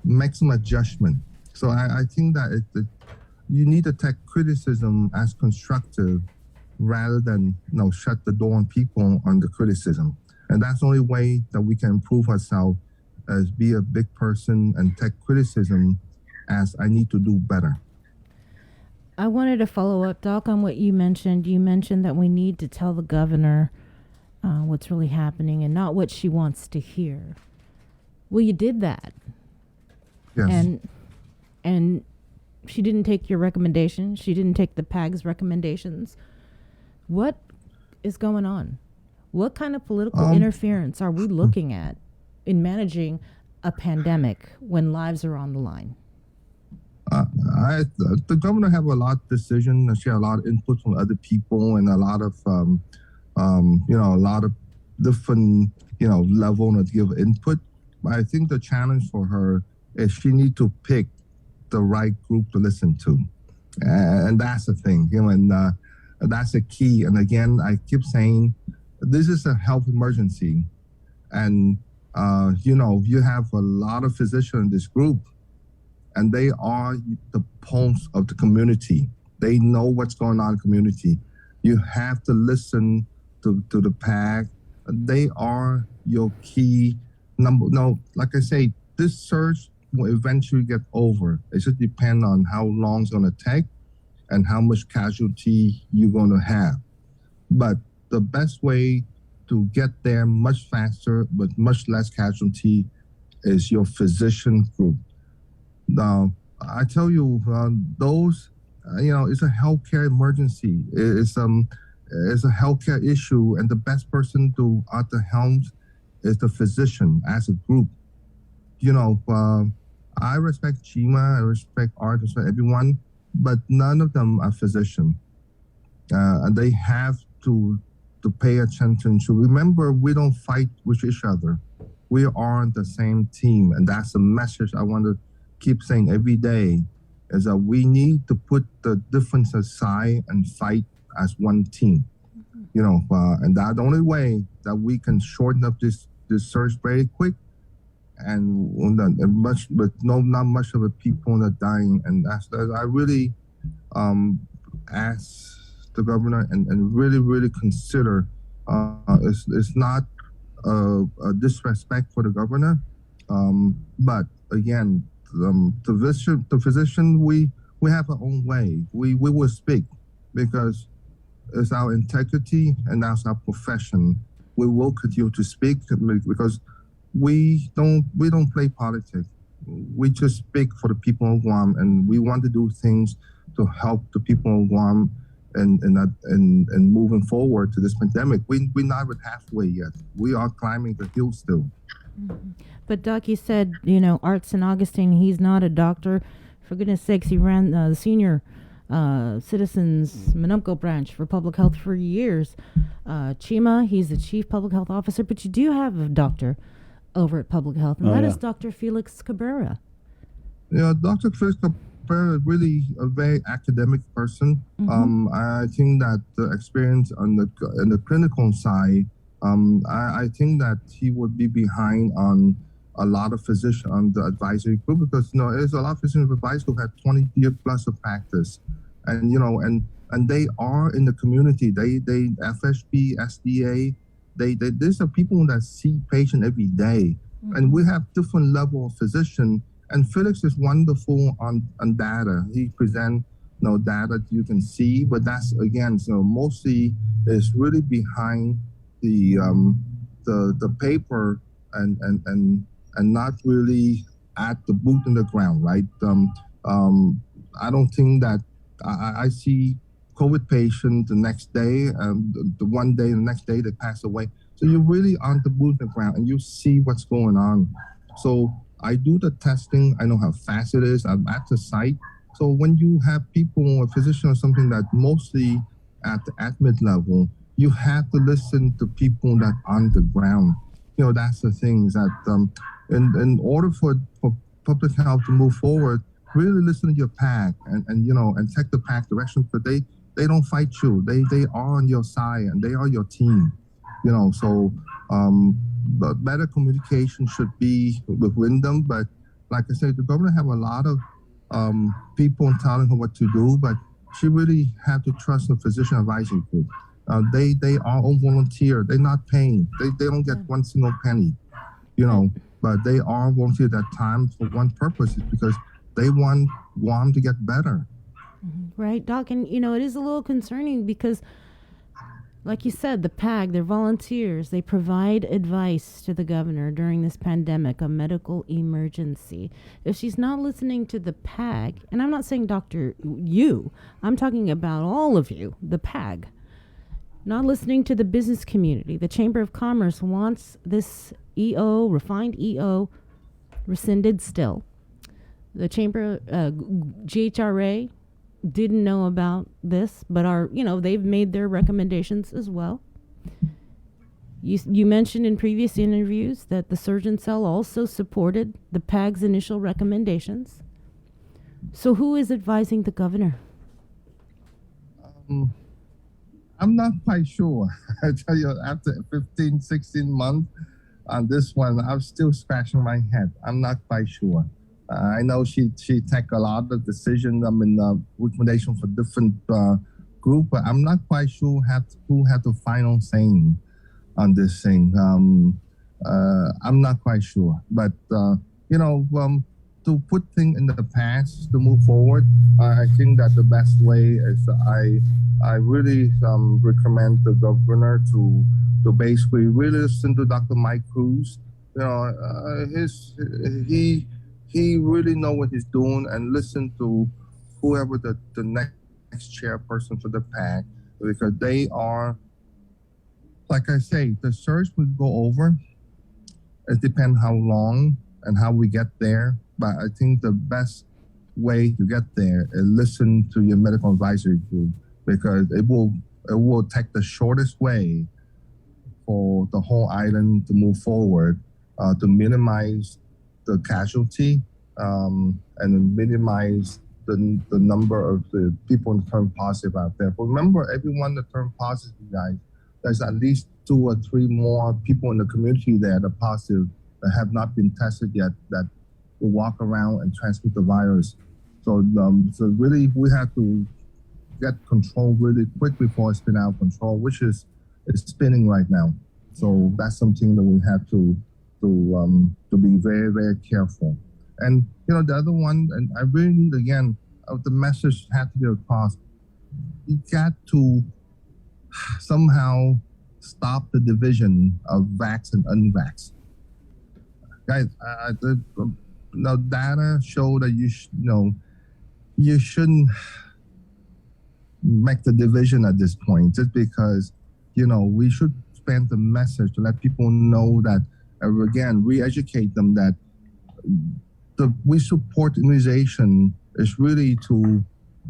Speaker 18: make some adjustment. So I think that you need to take criticism as constructive rather than shut the door on people on the criticism. And that's the only way that we can improve ourselves, as be a big person and take criticism as I need to do better.
Speaker 2: I wanted to follow up, Doc, on what you mentioned. You mentioned that we need to tell the governor what's really happening and not what she wants to hear. Well, you did that.
Speaker 18: Yes.
Speaker 2: And she didn't take your recommendation. She didn't take the PAG's recommendations. What is going on? What kind of political interference are we looking at in managing a pandemic when lives are on the line?
Speaker 18: The governor have a lot of decision, and she had a lot of input from other people, and a lot of a lot of different level to give input. But I think the challenge for her is she need to pick the right group to listen to, and that's the thing. And that's the key. And again, I keep saying this is a health emergency, and you have a lot of physicians in this group. And they are the pulse of the community. They know what's going on in the community. You have to listen to the PAG. They are your key number. No, like I say, this surge will eventually get over. It just depends on how long it's going to take and how much casualty you're going to have. But the best way to get there much faster with much less casualty is your physician group. Now, I tell you, those, it's a healthcare emergency. It's a healthcare issue, and the best person to at the helm is the physician as a group. I respect Chima, I respect Art, I respect everyone, but none of them are physicians. And they have to pay attention to. Remember, we don't fight with each other. We are on the same team, and that's the message I want to keep saying every day, is that we need to put the difference aside and fight as one team. And that's the only way that we can shorten up this surge very quick, and not much of the people that are dying. And that's I really ask the governor and really consider it's not a disrespect for the governor, but again, the physician, we have our own way. We will speak because it's our integrity and that's our profession. We will continue to speak because we don't play politics. We just speak for the people of Guam, and we want to do things to help the people of Guam and moving forward to this pandemic. We're not even halfway yet. We are climbing the hill still.
Speaker 2: Mm-hmm. But Doc, you said, Art St. Augustine, he's not a doctor. For goodness sakes, he ran the senior Citizens Manumco branch for public health for years. Chima, he's the chief public health officer, but you do have a doctor over at public health, and that is Dr. Felix Cabrera.
Speaker 18: Yeah, Dr. Felix Cabrera is really a very academic person.
Speaker 2: Mm-hmm.
Speaker 18: I think that the experience on the clinical side, I think that he would be behind on a lot of physicians on the advisory group, because there's a lot of physicians advisory who have 20 years plus of practice, and and they are in the community. They FSP, SDA, these are people that see patients every day, and we have different level of physician. And Felix is wonderful on data. He present data you can see, but that's again mostly is really behind the paper and not really at the boot in the ground, right? I don't think that I see COVID patients the next day, the one day, the next day they pass away. So you're really on the boot in the ground and you see what's going on. So I do the testing. I know how fast it is. I'm at the site. So when you have people, a physician or something that mostly at the admit level, you have to listen to people that are on the ground. That's the thing, is that in order for public health to move forward, really listen to your PAC and take the PAC direction, because they don't fight you. They are on your side and they are your team. But better communication should be with Wyndham. But like I said, the governor have a lot of people telling her what to do, but she really had to trust the physician advisory group. They are all volunteer. They're not paying. They don't get one single penny, but they are volunteer at that time for one purpose, is because they want Guam to get better.
Speaker 2: Right, Doc? And, it is a little concerning because, like you said, the PAG, they're volunteers. They provide advice to the governor during this pandemic, a medical emergency. If she's not listening to the PAG, and I'm not saying Dr. You, I'm talking about all of you, the PAG, not listening to the business community. The Chamber of Commerce wants this EO, refined EO, rescinded still. The Chamber, GHRA, didn't know about this, but they've made their recommendations as well. You mentioned in previous interviews that the Surgeon Cell also supported the PAG's initial recommendations. So who is advising the governor?
Speaker 18: I'm not quite sure. I tell you, after 15, 16 months on this one, I'm still scratching my head. I'm not quite sure. I know she take a lot of decisions. Recommendation for different group, but I'm not quite sure who had the final saying on this thing. I'm not quite sure, but to put things in the past to move forward, I think that the best way is I really recommend the governor to basically really listen to Dr. Mike Cruz. He really know what he's doing, and listen to whoever the next chairperson for the PAC, because they are, like I say, the search will go over. It depends how long and how we get there, but I think the best way to get there is listen to your medical advisory group, because it will take the shortest way for the whole island to move forward, to minimize the casualty, and minimize the number of the people that turn positive out there. But remember, everyone that turned positive, guys, there's at least 2 or 3 more people in the community there that are positive that have not been tested yet, that will walk around and transmit the virus. So really, we have to get control really quick before it spin out of control, which is spinning right now. So that's something that we have to be very, very careful. And the other one, and I really need, again, the message had to be across. You got to somehow stop the division of vax and unvax. Guys, the data show that you shouldn't make the division at this point, just because we should send the message to let people know that, again, re-educate them that we support immunization is really to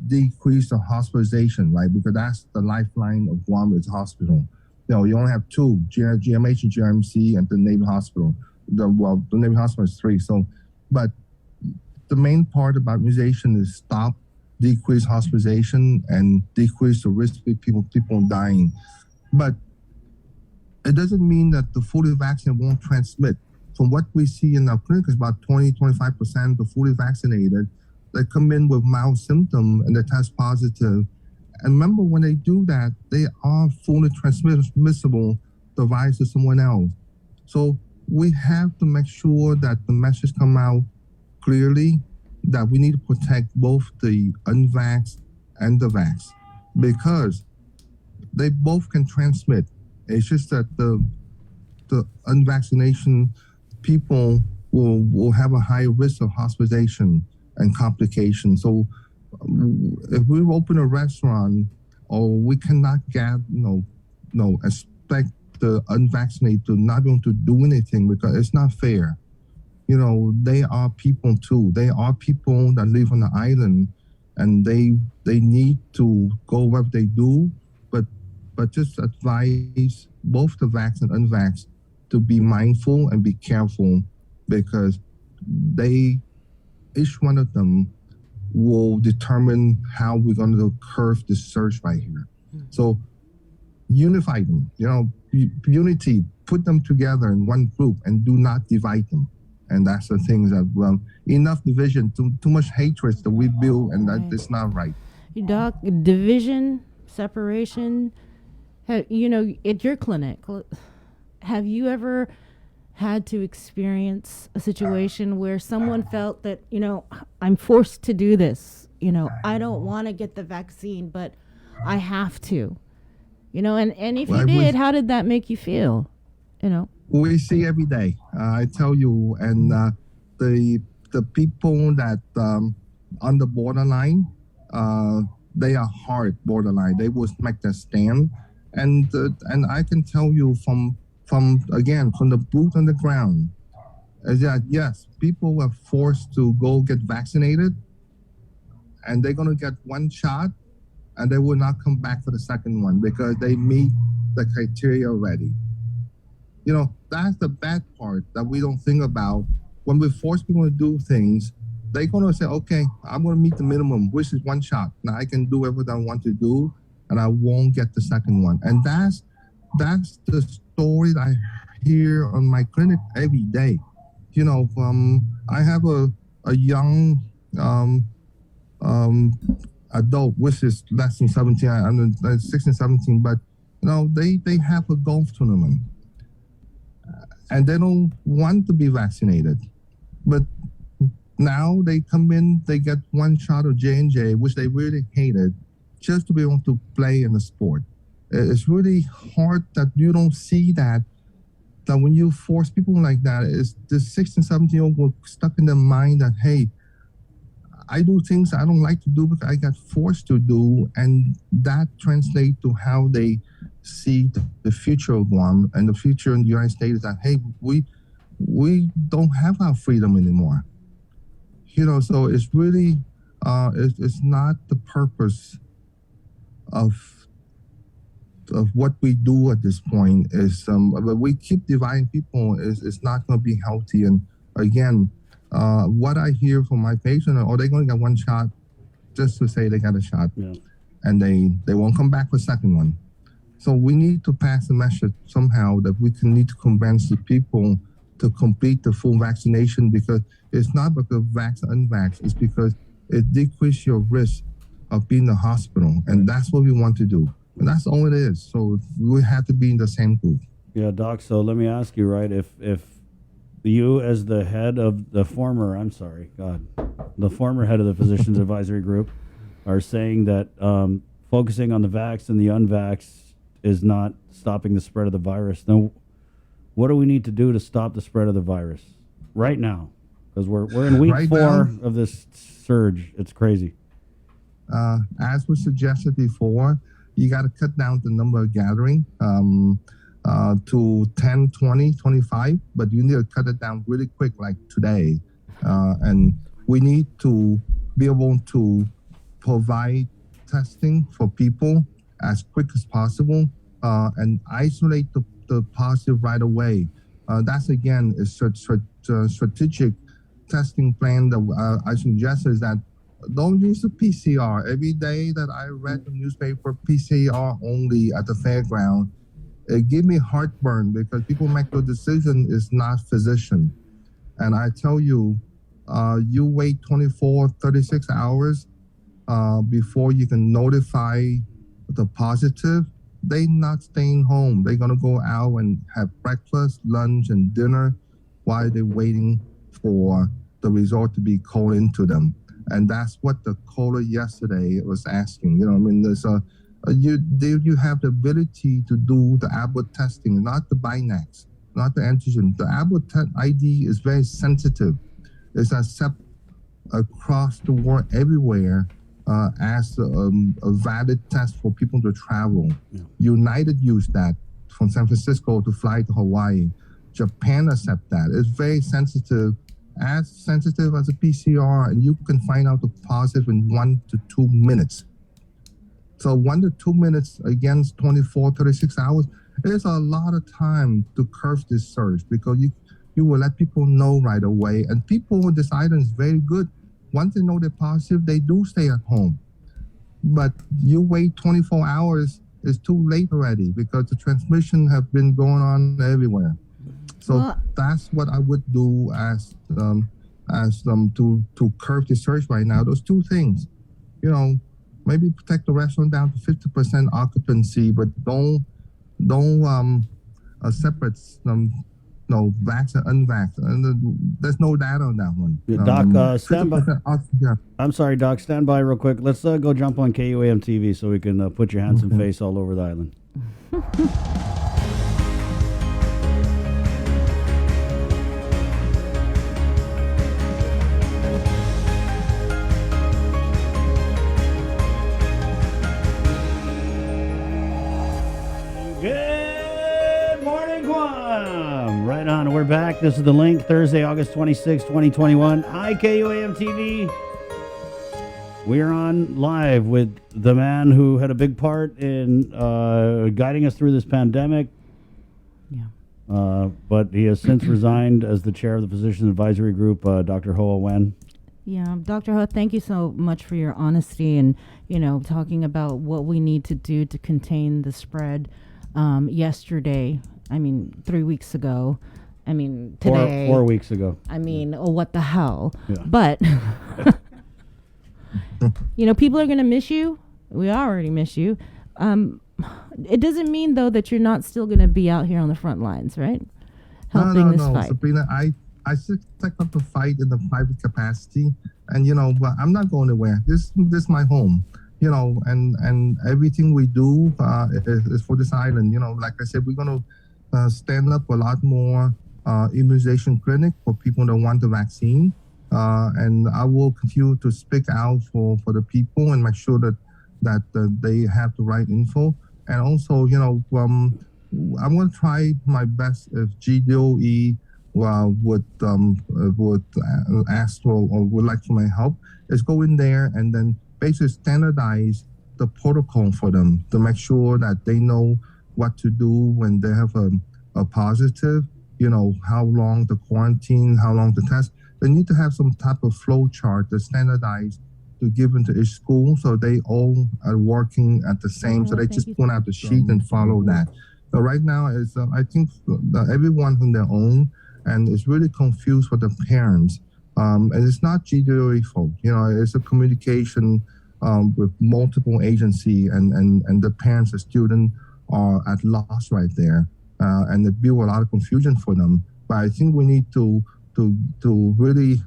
Speaker 18: decrease the hospitalization, right? Because that's the lifeline of Guam is hospital. You only have 2, GMH and GRMC, and the Navy Hospital. The Navy Hospital is 3. So, but the main part about immunization is stop, decrease hospitalization, and decrease the risk of people dying. But it doesn't mean that the fully vaccinated won't transmit. From what we see in our clinic, is about 20-25% of the fully vaccinated that come in with mild symptoms and they test positive. And remember, when they do that, they are fully transmissible the virus to someone else. So we have to make sure that the message come out clearly that we need to protect both the unvaxxed and the vaxxed, because they both can transmit. It's just that the unvaccinated people will have a higher risk of hospitalization and complications. So if we open a restaurant, or we cannot expect the unvaccinated to not be able to do anything, because it's not fair. They are people too. They are people that live on the island, and they need to go wherever they do, but just advise both the vax and unvaxxed to be mindful and be careful, because each one of them will determine how we're going to curve this surge right here. So unify them, unity, put them together in one group and do not divide them. And that's the things that, enough division, too much hatred that we build, and that is not right.
Speaker 2: Doc, division, separation, at your clinic, have you ever had to experience a situation where someone felt that, I'm forced to do this, I don't want to get the vaccine, but I have to, and if you did, how did that make you feel?
Speaker 18: We see every day. I tell you, and the people that on the borderline, they are hard borderline. They will make their stand, and I can tell you from the boot on the ground, is that yes, people are forced to go get vaccinated, and they're gonna get one shot, and they will not come back for the second one because they meet the criteria already. That's the bad part that we don't think about. When we force people to do things, they're going to say, okay, I'm going to meet the minimum, which is one shot. Now I can do everything I want to do, and I won't get the second one. And that's the story that I hear on my clinic every day. I have a young adult, which is less than 17, I'm 16, 17, but, they have a golf tournament. And they don't want to be vaccinated. But now they come in, they get one shot of J&J, which they really hated, just to be able to play in the sport. It's really hard that you don't see that when you force people like that, is the 16, 17-year-old will stuck in their mind that, hey, I do things I don't like to do because I got forced to do, and that translates to how they see the future of Guam and the future in the United States, that, hey, we don't have our freedom anymore. So it's really, it's not the purpose of what we do at this point. Is but we keep dividing people, it's not going to be healthy. And again, what I hear from my patient, they're going to get one shot just to say they got a shot, and they won't come back for a second one. So we need to pass a message somehow that we need to convince the people to complete the full vaccination, because it's not because vax or unvax, it's because it decreases your risk of being in the hospital, and that's what we want to do. And that's all it is. So we have to be in the same group.
Speaker 9: Yeah, Doc, so let me ask you, right, if you as the head of the former head of the Physicians Advisory Group are saying that focusing on the vax and the unvax is not stopping the spread of the virus, then what do we need to do to stop the spread of the virus right now? Because we're in week 4 of this surge. It's crazy.
Speaker 18: As we suggested before, you got to cut down the number of gathering to 10, 20, 25, but you need to cut it down really quick like today. And we need to be able to provide testing for people as quick as possible and isolate the positive right away. That's, again, a strategic testing plan that I suggest is that don't use the PCR. Every day that I read the newspaper, PCR only at the fairground, it gave me heartburn because people make the decision is not physician. And I tell you, you wait 24, 36 hours before you can notify the positive. They're not staying home. They're going to go out and have breakfast, lunch, and dinner while they're waiting for the result to be called into them. And that's what the caller yesterday was asking. There's you have the ability to do the Abbott testing, not the Binax, not the antigen. The Abbott ID is very sensitive. It's accepted across the world everywhere as a valid test for people to travel. Yeah. United used that from San Francisco to fly to Hawaii. Japan accept that. It's very sensitive, as sensitive as a PCR, and you can find out the positive in 1 to 2 minutes. So 1 to 2 minutes against 24, 36 hours, there's a lot of time to curve this surge because you will let people know right away. And people, this item is very good. Once they know they're positive, they do stay at home. But you wait 24 hours, it's too late already because the transmission have been going on everywhere. So
Speaker 2: Well-
Speaker 18: that's what I would do as to curb the surge right now. Those two things, maybe protect the restaurant down to 50% occupancy, but don't separate vax and unvax. And there's no data on that one.
Speaker 9: Doc, stand by.
Speaker 18: 50% yeah.
Speaker 9: I'm sorry, Doc. Stand by real quick. Let's go jump on KUAM TV so we can put your hands and face all over the island. Good morning, Guam. Right on. We're back. This is The Link, Thursday, August 26, 2021. Hi, KUAM TV. We're on live with the man who had a big part in guiding us through this pandemic.
Speaker 2: Yeah.
Speaker 9: But he has since resigned as the chair of the Physicians Advisory Group, Dr. Hoa Nguyen.
Speaker 2: Yeah, Dr. Ho, thank you so much for your honesty and, talking about what we need to do to contain the spread. Yesterday, 3 weeks ago, today.
Speaker 9: 4 weeks ago.
Speaker 2: What the hell?
Speaker 9: Yeah.
Speaker 2: But, people are going to miss you. We already miss you. It doesn't mean, though, that you're not still going to be out here on the front lines, right? Helping this fight.
Speaker 18: Sabrina, I still take up the fight in the private capacity, and but I'm not going anywhere. This is my home, and everything we do is for this island. Like I said, we're going to stand up a lot more immunization clinic for people that want the vaccine, and I will continue to speak out for the people and make sure that they have the right info. And also, I'm going to try my best if GDOE would ask for or would like for my help, is go in there and then basically standardize the protocol for them to make sure that they know what to do when they have a positive, how long the quarantine, how long the test. They need to have some type of flow chart to standardize to give into each school so they all are working at the same, so they just pull out the sheet and follow that. So right now, is I think everyone on their own, and it's really confused for the parents. And it's not GDOE fault, it's a communication with multiple agency, and the parents, the student are at loss right there, and it build a lot of confusion for them. But I think we need to really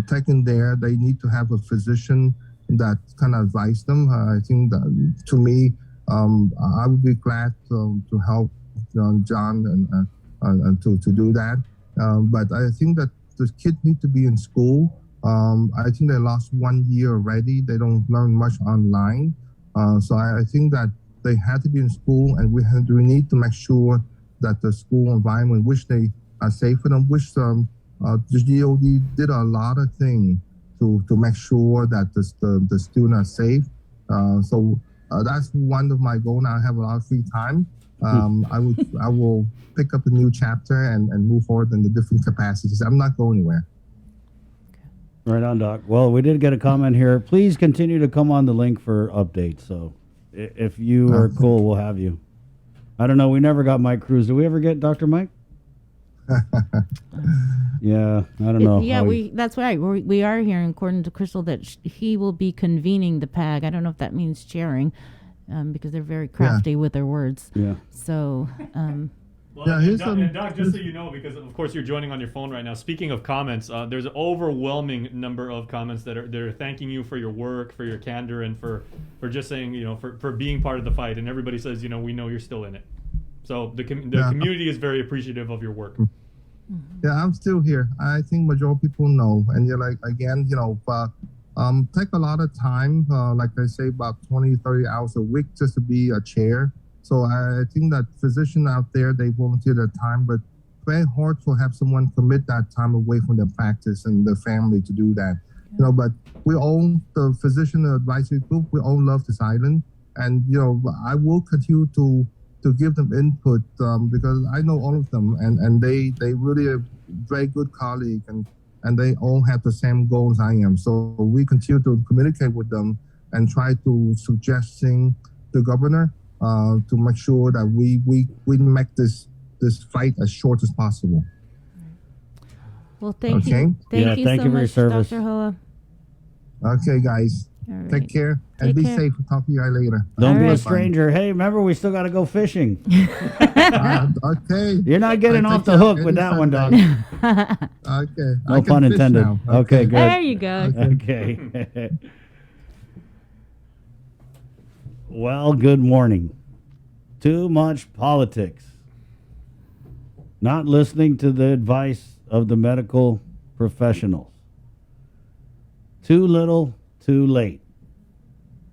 Speaker 18: take in there. They need to have a physician that kind of advise them. I think that, to me, I would be glad to help John and to do that. But I think that the kids need to be in school. I think they lost 1 year already. They don't learn much online. So I think that they had to be in school, and we need to make sure that the school environment, which they are safe for them, which the DOD did a lot of things to make sure that the students are safe. So that's one of my goals. Now I have a lot of free time. I will pick up a new chapter and move forward in the different capacities. I'm not going anywhere.
Speaker 9: Right on, Doc. Well, we did get a comment here. Please continue to come on the link for updates. So if you are cool, we'll have you. I don't know. We never got Mike Cruz. Did we ever get Dr. Mike? Yeah, I don't know.
Speaker 2: Yeah, that's right. We are hearing, according to Crystal, that he will be convening the PAG. I don't know if that means chairing, because they're very crafty with their words.
Speaker 9: Yeah.
Speaker 2: So.
Speaker 14: And Doc, just so you know, because of course you're joining on your phone right now. Speaking of comments, there's an overwhelming number of comments that are thanking you for your work, for your candor, and for just saying, for being part of the fight. And everybody says, we know you're still in it. So the community is very appreciative of your work.
Speaker 18: Yeah, I'm still here. I think majority of people know, and take a lot of time, like I say, about 20, 30 hours a week just to be a chair. So I think that physicians out there, they volunteer their time, but very hard to have someone commit that time away from their practice and their family to do that. But we all, the physician advisory group, we all love this island, and I will continue to give them input because I know all of them, and they really are very good colleagues, and they all have the same goals I am. So we continue to communicate with them and try to suggest things to the governor to make sure that we make this this fight as short as possible.
Speaker 2: Well, thank
Speaker 18: Okay.
Speaker 2: you. Thank you
Speaker 9: thank
Speaker 2: so
Speaker 9: you for your
Speaker 2: much,
Speaker 9: service.
Speaker 2: Dr. Hoa.
Speaker 18: Okay, guys.
Speaker 2: All right.
Speaker 18: Take care and
Speaker 2: Take
Speaker 18: be
Speaker 2: care.
Speaker 18: safe. Talk to you guys later.
Speaker 9: Don't be a
Speaker 18: Bye.
Speaker 9: stranger. Hey, remember, we still got to go fishing.
Speaker 18: Okay.
Speaker 9: You're not getting
Speaker 18: I
Speaker 9: off
Speaker 18: take
Speaker 9: the
Speaker 18: you out
Speaker 9: hook with that
Speaker 18: any
Speaker 9: one, Doc.
Speaker 18: Sunday. Okay.
Speaker 9: No
Speaker 18: I can
Speaker 9: pun
Speaker 18: fish
Speaker 9: intended.
Speaker 18: now.
Speaker 9: Okay, good.
Speaker 2: There you go.
Speaker 9: Okay. Well, good morning. Too much politics. Not listening to the advice of the medical professionals. Too little, too late.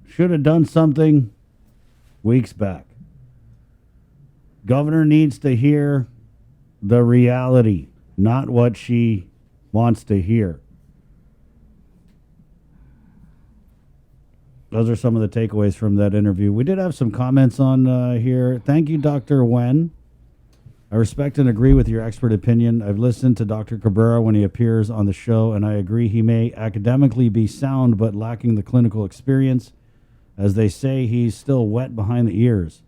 Speaker 9: Should have done something weeks back. Governor needs to hear the reality, not what she wants to hear. Those are some of the takeaways from that interview. We did have some comments on here. Thank you, Dr. Wen. I respect and agree with your expert opinion. I've listened to Dr. Cabrera when he appears on the show, and I agree he may academically be sound but lacking the clinical experience. As they say, he's still wet behind the ears.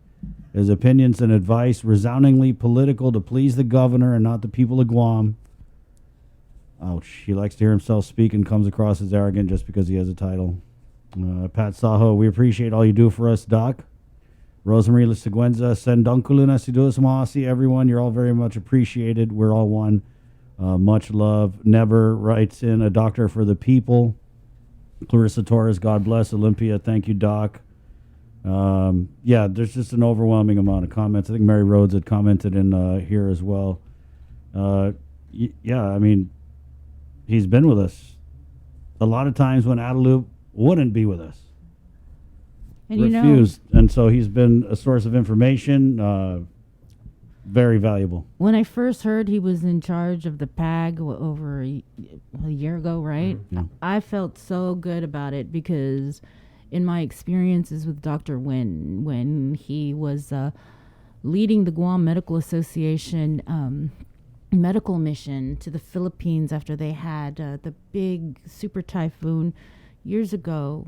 Speaker 9: His opinions and advice resoundingly political to please the governor and not the people of Guam. Ouch. He likes to hear himself speak and comes across as arrogant just because he has a title. Pat Saho, we appreciate all you do for us, Doc. Rosemarie Seguenza, Sendonkuluna Sidus Maasi, everyone, you're all very much appreciated. We're all one. Much love. Never writes in a doctor for the people. Clarissa Torres, God bless. Olympia, thank you, Doc. Yeah, there's just an overwhelming amount of comments. I think Mary Rhodes had commented in here as well. Yeah, I mean, he's been with us a lot of times when Adelup wouldn't be with us.
Speaker 2: And
Speaker 9: Refused. And so he's been a source of information, very valuable.
Speaker 2: When I first heard he was in charge of the PAG over a year ago, right?
Speaker 9: Yeah.
Speaker 2: I felt so good about it because in my experiences with Dr. Wen, when he was leading the Guam Medical Association medical mission to the Philippines after they had the big super typhoon years ago,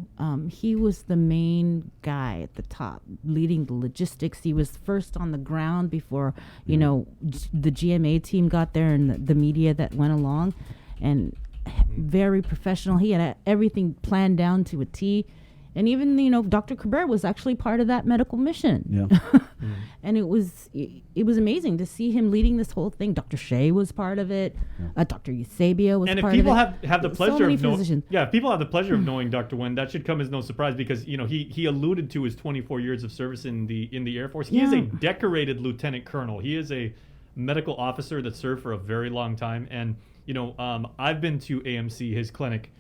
Speaker 2: he was the main guy at the top leading the logistics. He was first on the ground before, you know, the GMA team got there and the media that went along, and very professional. He had everything planned down to a T. And even, you know, Dr. Cabrera was actually part of that medical mission.
Speaker 9: Yeah.
Speaker 2: And it was amazing to see him leading this whole thing. Dr. Shea was part of it. Dr. Eusebio was
Speaker 14: and
Speaker 2: part of it.
Speaker 14: And if people have the pleasure of
Speaker 2: physicians.
Speaker 14: if people have the pleasure of knowing Dr. Wen, that should come as no surprise because, you know, he alluded to his 24 years of service in the Air Force. He is a decorated lieutenant colonel. He is a medical officer that served for a very long time. And, you know, I've been to AMC, his clinic,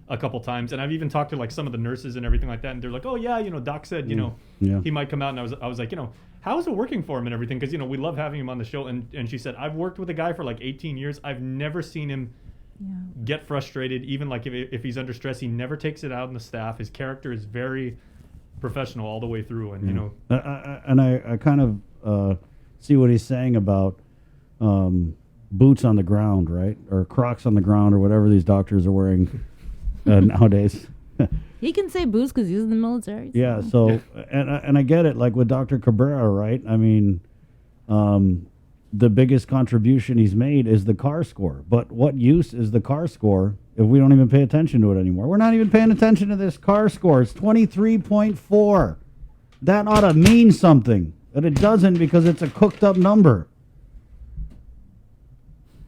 Speaker 14: a couple times, and I've even talked to like some of the nurses and everything like that, and they're like, oh yeah, you know, Doc said, you know, he might come out, and I was like, you know, how is it working for him and everything, because, you know, we love having him on the show, and she said, I've worked with a guy for like 18 years, I've never seen him get frustrated, even like if he's under stress, he never takes it out on the staff. His character is very professional all the way through, and you know,
Speaker 9: I kind of see what he's saying about boots on the ground, right, or Crocs on the ground, or whatever these doctors are wearing nowadays.
Speaker 2: He can say booze because he's in the military. So.
Speaker 9: Yeah, so and I get it, like with Dr. Cabrera, right? I mean, the biggest contribution he's made is the CAR score. But what use is the CAR score if we don't even pay attention to it anymore? We're not even paying attention to this CAR score. It's 23.4. That ought to mean something, but it doesn't because it's a cooked up number.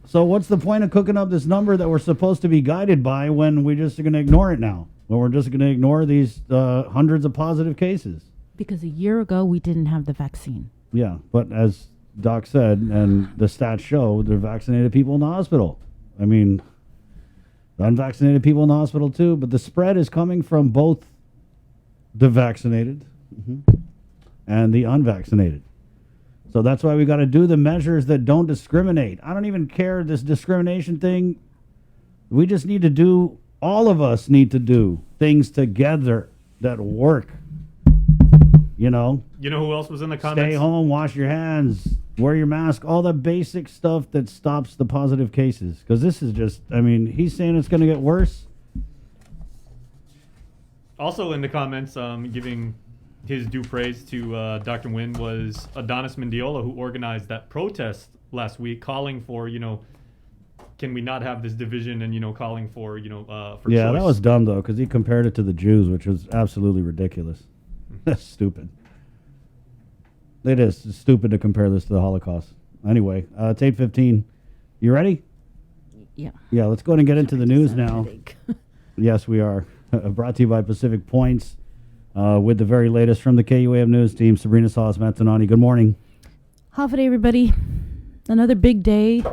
Speaker 9: So what's the point of cooking up this number that we're supposed to be guided by when we're just going to ignore it now? When we're just going to ignore these hundreds of positive cases?
Speaker 2: Because a year ago, we didn't have the vaccine.
Speaker 9: Yeah, but as Doc said, and the stats show, they're vaccinated people in the hospital. I mean, the unvaccinated people in the hospital too, but the spread is coming from both the vaccinated and the unvaccinated. So that's why we got to do the measures that don't discriminate. I don't even care this discrimination thing. We just need to do, all of us need to do things together that work. You know?
Speaker 14: You know who else was in the comments?
Speaker 9: Stay home, wash your hands, wear your mask, all the basic stuff that stops the positive cases. Because this is just, I mean, he's saying it's going to get worse.
Speaker 14: Also in the comments, giving his due praise to Dr. Nguyen was Adonis Mendiola, who organized that protest last week, calling for, can we not have this division, and calling for, for
Speaker 9: Yeah,
Speaker 14: choice.
Speaker 9: that was dumb though, because he compared it to the Jews, which was absolutely ridiculous. That's stupid. It is. It's stupid to compare this to the Holocaust. Anyway, it's 8:15. You ready?
Speaker 2: Yeah.
Speaker 9: Yeah, let's go ahead and get into the news now. Yes, we are. Brought to you by Pacific Points with the very latest from the KUAM News team. Sabrina Salas-Matanani, good morning.
Speaker 2: Half a day, everybody. Another big day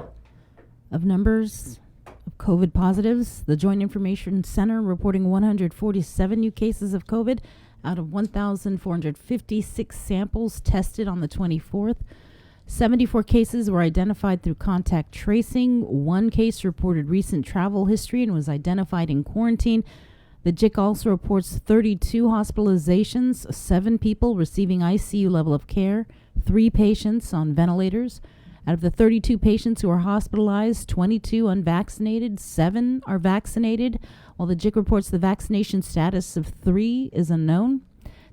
Speaker 2: of numbers of COVID positives. The Joint Information Center reporting 147 new cases of COVID out of 1,456 samples tested on the 24th. 74 cases were identified through contact tracing. 1 case reported recent travel history and was identified in quarantine. The JIC also reports 32 hospitalizations, 7 people receiving ICU level of care, 3 patients on ventilators. Out of the 32 patients who are hospitalized, 22 unvaccinated, 7 are vaccinated, while the JIC reports the vaccination status of 3 is unknown.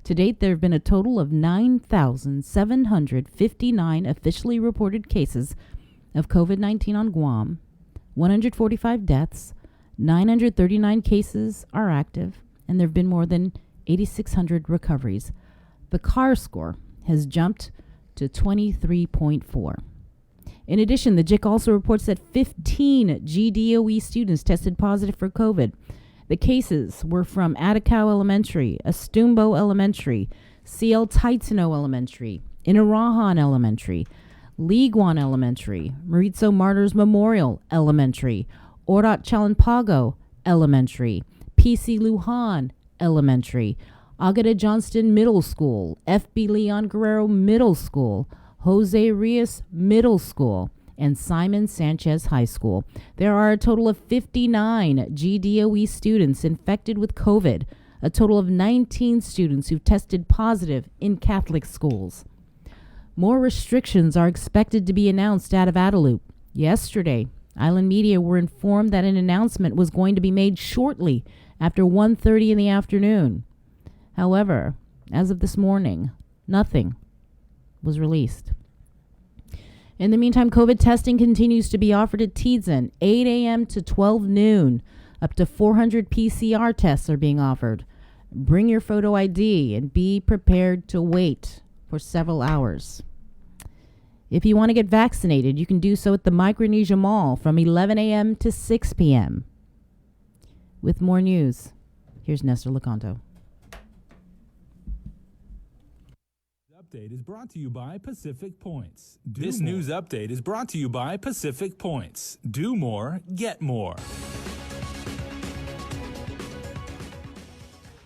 Speaker 2: To date, there have been a total of 9,759 officially reported cases of COVID-19 on Guam, 145 deaths, 939 cases are active, and there have been more than 8,600 recoveries. The CAR score has jumped to 23.4. In addition, the JIC also reports that 15 GDOE students tested positive for COVID. The cases were from Atacao Elementary, Astumbo Elementary, CL Taitano Elementary, Inarahan Elementary, Liguan Elementary, Maritzo Martyrs Memorial Elementary, Orat Chalanpago Elementary, PC Lujan Elementary, Agata Johnston Middle School, FB Leon Guerrero Middle School, Jose Rios Middle School, and Simon Sanchez High School. There are a total of 59 GDOE students infected with COVID, a total of 19 students who've tested positive in Catholic schools. More restrictions are expected to be announced out of Adelup. Yesterday, Island media were informed that an announcement was going to be made shortly after 1:30 in the afternoon. However, as of this morning, nothing was released. In the meantime, COVID testing continues to be offered at Tiedzin, 8 a.m. to 12 noon. Up to 400 PCR tests are being offered. Bring your photo ID and be prepared to wait for several hours. If you want to get vaccinated, you can do so at the Micronesia Mall from 11 a.m. to 6 p.m. With more news, here's Nestor Lecanto.
Speaker 8: Update is brought to you by Pacific Points. This news update is brought to you by Pacific Points. Do more, get more.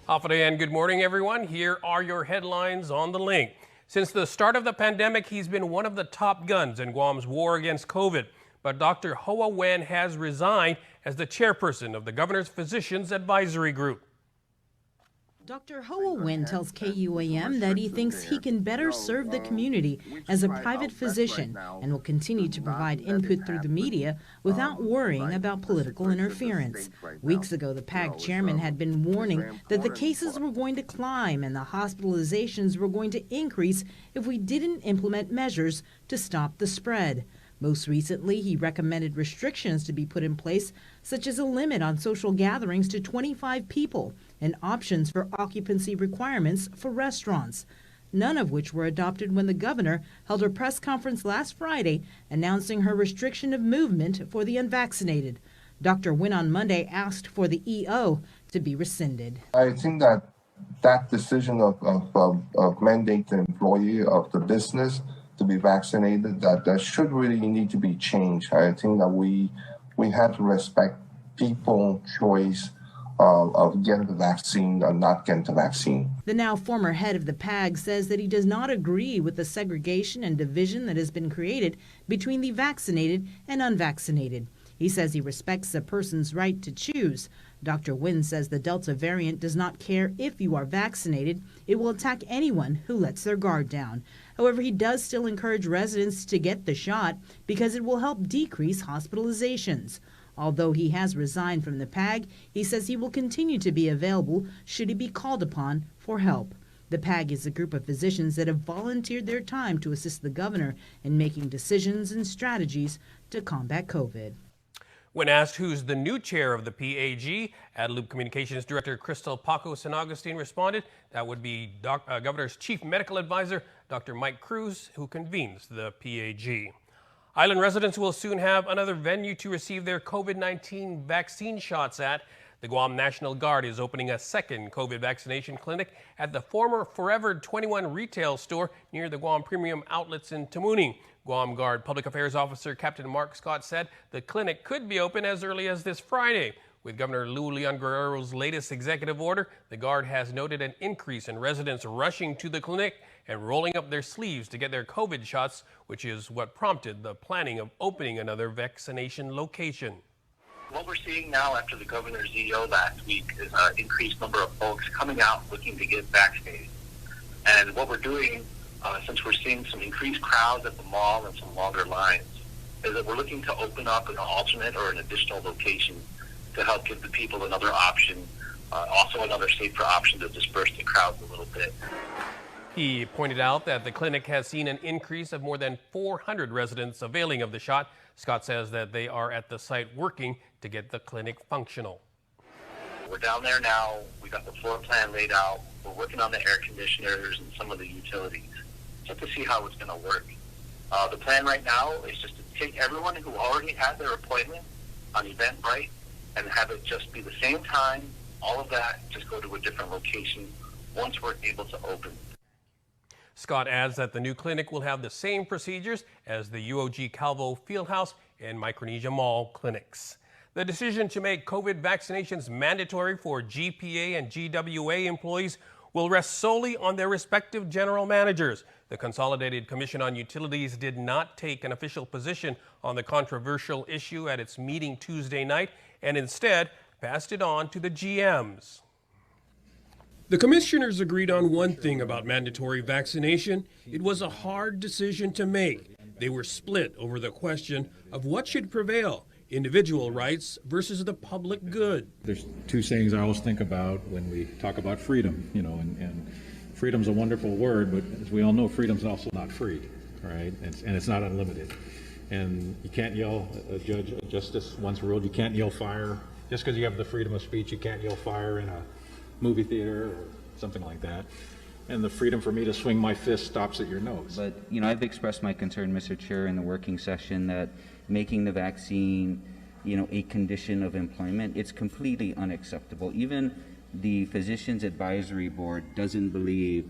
Speaker 6: Hafade and good morning, everyone. Here are your headlines on the link. Since the start of the pandemic, he's been one of the top guns in Guam's war against COVID. But Dr. Hoa Nguyen has resigned as the chairperson of the Governor's Physicians Advisory Group.
Speaker 10: Dr. Hoa Nguyen tells KUAM that he thinks he can better serve the community as a private physician and will continue to provide input through the media without worrying about political interference. Weeks ago, the PAG chairman had been warning that the cases were going to climb and the hospitalizations were going to increase if we didn't implement measures to stop the spread. Most recently, he recommended restrictions to be put in place, such as a limit on social gatherings to 25 people and options for occupancy requirements for restaurants, none of which were adopted when the governor held her press conference last Friday announcing her restriction of movement for the unvaccinated. Dr. Nguyen on Monday asked for the EO to be rescinded.
Speaker 18: I think that decision of mandating the employee of the business to be vaccinated, that should really need to be changed. I think that we have to respect people's choice of getting the vaccine or not getting the vaccine.
Speaker 10: The now former head of the PAG says that he does not agree with the segregation and division that has been created between the vaccinated and unvaccinated. He says he respects a person's right to choose. Dr. Nguyen says the Delta variant does not care if you are vaccinated. It will attack anyone who lets their guard down. However, he does still encourage residents to get the shot because it will help decrease hospitalizations. Although he has resigned from the PAG, he says he will continue to be available should he be called upon for help. The PAG is a group of physicians that have volunteered their time to assist the governor in making decisions and strategies to combat COVID.
Speaker 6: When asked who's the new chair of the PAG, Adelup Communications Director Crystal Paco San Agustin responded that would be Governor's Chief Medical Advisor, Dr. Mike Cruz, who convenes the PAG. Island residents will soon have another venue to receive their COVID-19 vaccine shots at. The Guam National Guard is opening a second COVID vaccination clinic at the former Forever 21 retail store near the Guam Premium Outlets in Tamuning. Guam Guard Public Affairs Officer Captain Mark Scott said the clinic could be open as early as this Friday. With Governor Lou Leon Guerrero's latest executive order, the Guard has noted an increase in residents rushing to the clinic and rolling up their sleeves to get their COVID shots, which is what prompted the planning of opening another vaccination location.
Speaker 4: What we're seeing now after the governor's EO last week is an increased number of folks coming out looking to get vaccinated. And what we're doing, since we're seeing some increased crowds at the mall and some longer lines, is that we're looking to open up an alternate or an additional location to help give the people another option, also another safer option to disperse the crowds a little bit.
Speaker 6: He pointed out that the clinic has seen an increase of more than 400 residents availing of the shot. Scott says that they are at the site working to get the clinic functional.
Speaker 4: We're down there now. We got the floor plan laid out. We're working on the air conditioners and some of the utilities just to see how it's going to work. The plan right now is just to take everyone who already had their appointment on Eventbrite and have it just be the same time, all of that, just go to a different location once we're able to open.
Speaker 6: Scott adds that the new clinic will have the same procedures as the UOG Calvo Fieldhouse and Micronesia Mall clinics. The decision to make COVID vaccinations mandatory for GPA and GWA employees will rest solely on their respective general managers. The Consolidated Commission on Utilities did not take an official position on the controversial issue at its meeting Tuesday night and instead passed it on to the GMs. The commissioners agreed on one thing about mandatory vaccination. It was a hard decision to make. They were split over the question of what should prevail, individual rights versus the public good.
Speaker 19: There's two sayings I always think about when we talk about freedom, and freedom's a wonderful word, but as we all know, freedom's also not free, right? And it's not unlimited. And you can't yell, a judge, a justice once ruled, you can't yell fire. Just because you have the freedom of speech, you can't yell fire in a movie theater or something like that. And the freedom for me to swing my fist stops at your nose.
Speaker 20: But, I've expressed my concern, Mr. Chair, in the working session that making the vaccine, a condition of employment, it's completely unacceptable. Even the Physicians Advisory Board doesn't believe,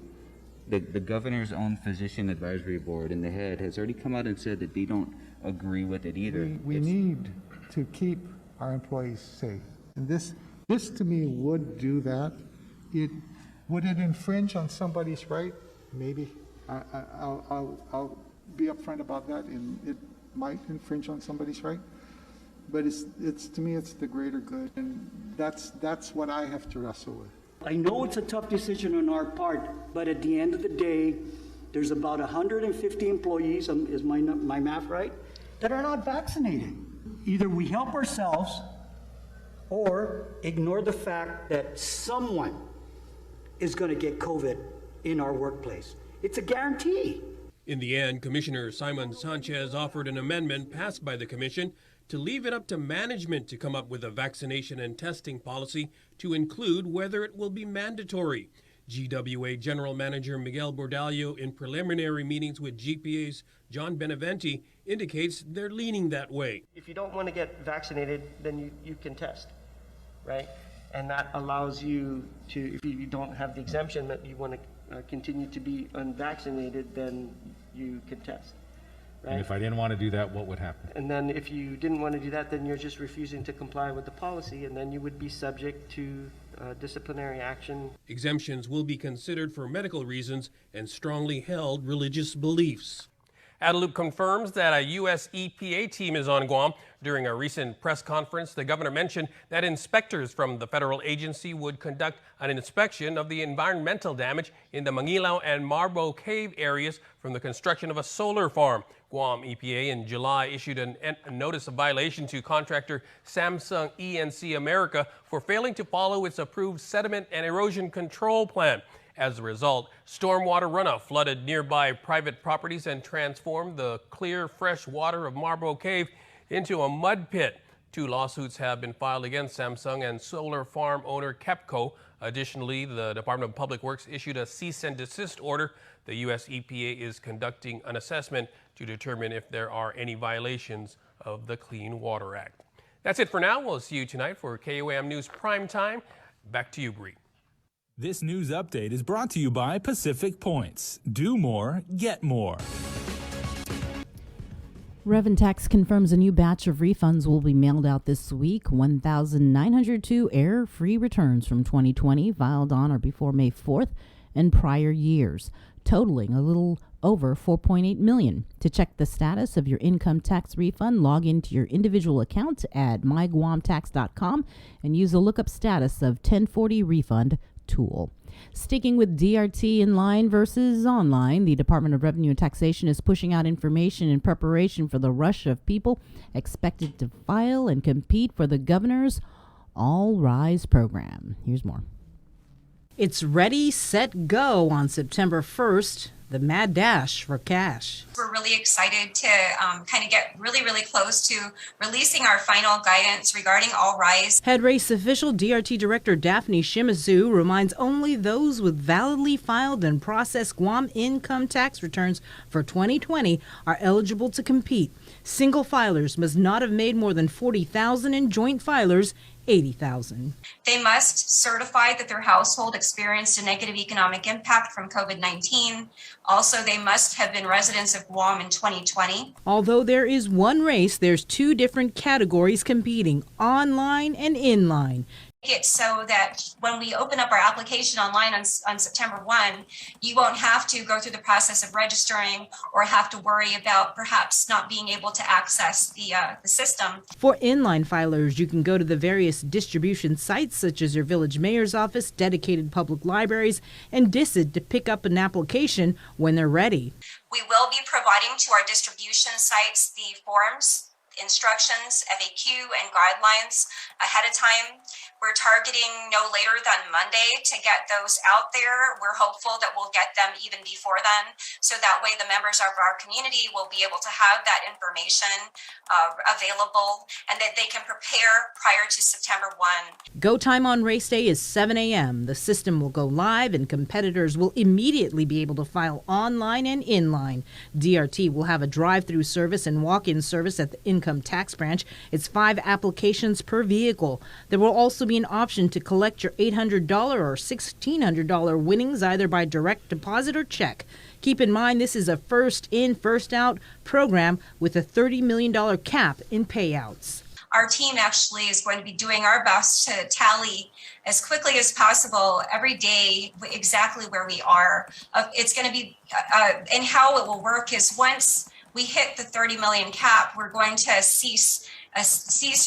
Speaker 20: the governor's own Physician Advisory Board and the head has already come out and said that they don't agree with it either.
Speaker 21: We need to keep our employees safe. And this to me would do that. Would it infringe on somebody's right? Maybe. I'll be upfront about that, and it might infringe on somebody's right. But it's to me, it's the greater good, and that's what I have to wrestle with.
Speaker 22: I know it's a tough decision on our part, but at the end of the day, there's about 150 employees, is my math right, that are not vaccinated. Either we help ourselves or ignore the fact that someone is going to get COVID in our workplace. It's a guarantee.
Speaker 6: In the end, Commissioner Simon Sanchez offered an amendment passed by the commission to leave it up to management to come up with a vaccination and testing policy to include whether it will be mandatory. GWA General Manager Miguel Bordallo, in preliminary meetings with GPA's John Beneventi, indicates they're leaning that way.
Speaker 23: If you don't want to get vaccinated, then you can test, right? And that allows you to, if you don't have the exemption that you want to continue to be unvaccinated, then you can test, right?
Speaker 19: And if I didn't want to do that, what would happen?
Speaker 23: And then if you didn't want to do that, then you're just refusing to comply with the policy, and then you would be subject to disciplinary action.
Speaker 6: Exemptions will be considered for medical reasons and strongly held religious beliefs. Adelup confirms that a U.S. EPA team is on Guam. During a recent press conference, the governor mentioned that inspectors from the federal agency would conduct an inspection of the environmental damage in the Mangilao and Marbo Cave areas from the construction of a solar farm. Guam EPA in July issued a notice of violation to contractor Samsung ENC America for failing to follow its approved sediment and erosion control plan. As a result, stormwater runoff flooded nearby private properties and transformed the clear, fresh water of Marlborough Cave into a mud pit. 2 lawsuits have been filed against Samsung and solar farm owner KEPCO. Additionally, the Department of Public Works issued a cease and desist order. The U.S. EPA is conducting an assessment to determine if there are any violations of the Clean Water Act. That's it for now. We'll see you tonight for KUAM News Prime Time. Back to you, Bree.
Speaker 8: This news update is brought to you by Pacific Points. Do more, get more.
Speaker 2: Reventax confirms a new batch of refunds will be mailed out this week. 1,902 error-free returns from 2020 filed on or before May 4th and prior years, totaling a little over 4.8 million. To check the status of your income tax refund, log into your individual account at myguamtax.com and use the lookup status of 1040 refund tool. Sticking with DRT in line versus online, the Department of Revenue and Taxation is pushing out information in preparation for the rush of people expected to file and compete for the governor's All Rise program. Here's more.
Speaker 10: It's ready, set, go on September 1st, the Mad Dash for Cash.
Speaker 1: We're really excited to kind of get really close to releasing our final guidance regarding All Rise.
Speaker 10: Head race official DRT Director Daphne Shimizu reminds only those with validly filed and processed Guam income tax returns for 2020 are eligible to compete. Single filers must not have made more than $40,000 and joint filers $80,000.
Speaker 1: They must certify that their household experienced a negative economic impact from COVID-19. Also, they must have been residents of Guam in 2020.
Speaker 10: Although there is one race, there's 2 different categories competing, online and inline.
Speaker 1: It so that when we open up our application online on September 1, you won't have to go through the process of registering or have to worry about perhaps not being able to access the system.
Speaker 10: For inline filers, you can go to the various distribution sites such as your village mayor's office, dedicated public libraries, and DISID to pick up an application when they're ready.
Speaker 1: We will be providing to our distribution sites the forms, instructions, FAQ, and guidelines ahead of time. We're targeting no later than Monday to get those out there. We're hopeful that we'll get them even before then, so that way the members of our community will be able to have that information available and that they can prepare prior to September 1.
Speaker 10: Go time on race day is 7 a.m. The system will go live and competitors will immediately be able to file online and inline. DRT will have a drive-through service and walk-in service at the income tax branch. It's 5 applications per vehicle. There will also be an option to collect your $800 or $1,600 winnings either by direct deposit or check. Keep in mind this is a first in, first out program with a $30 million cap in payouts.
Speaker 1: Our team actually is going to be doing our best to tally as quickly as possible every day exactly where we are. It's going to be, and how it will work is once we hit the 30 million cap, we're going to cease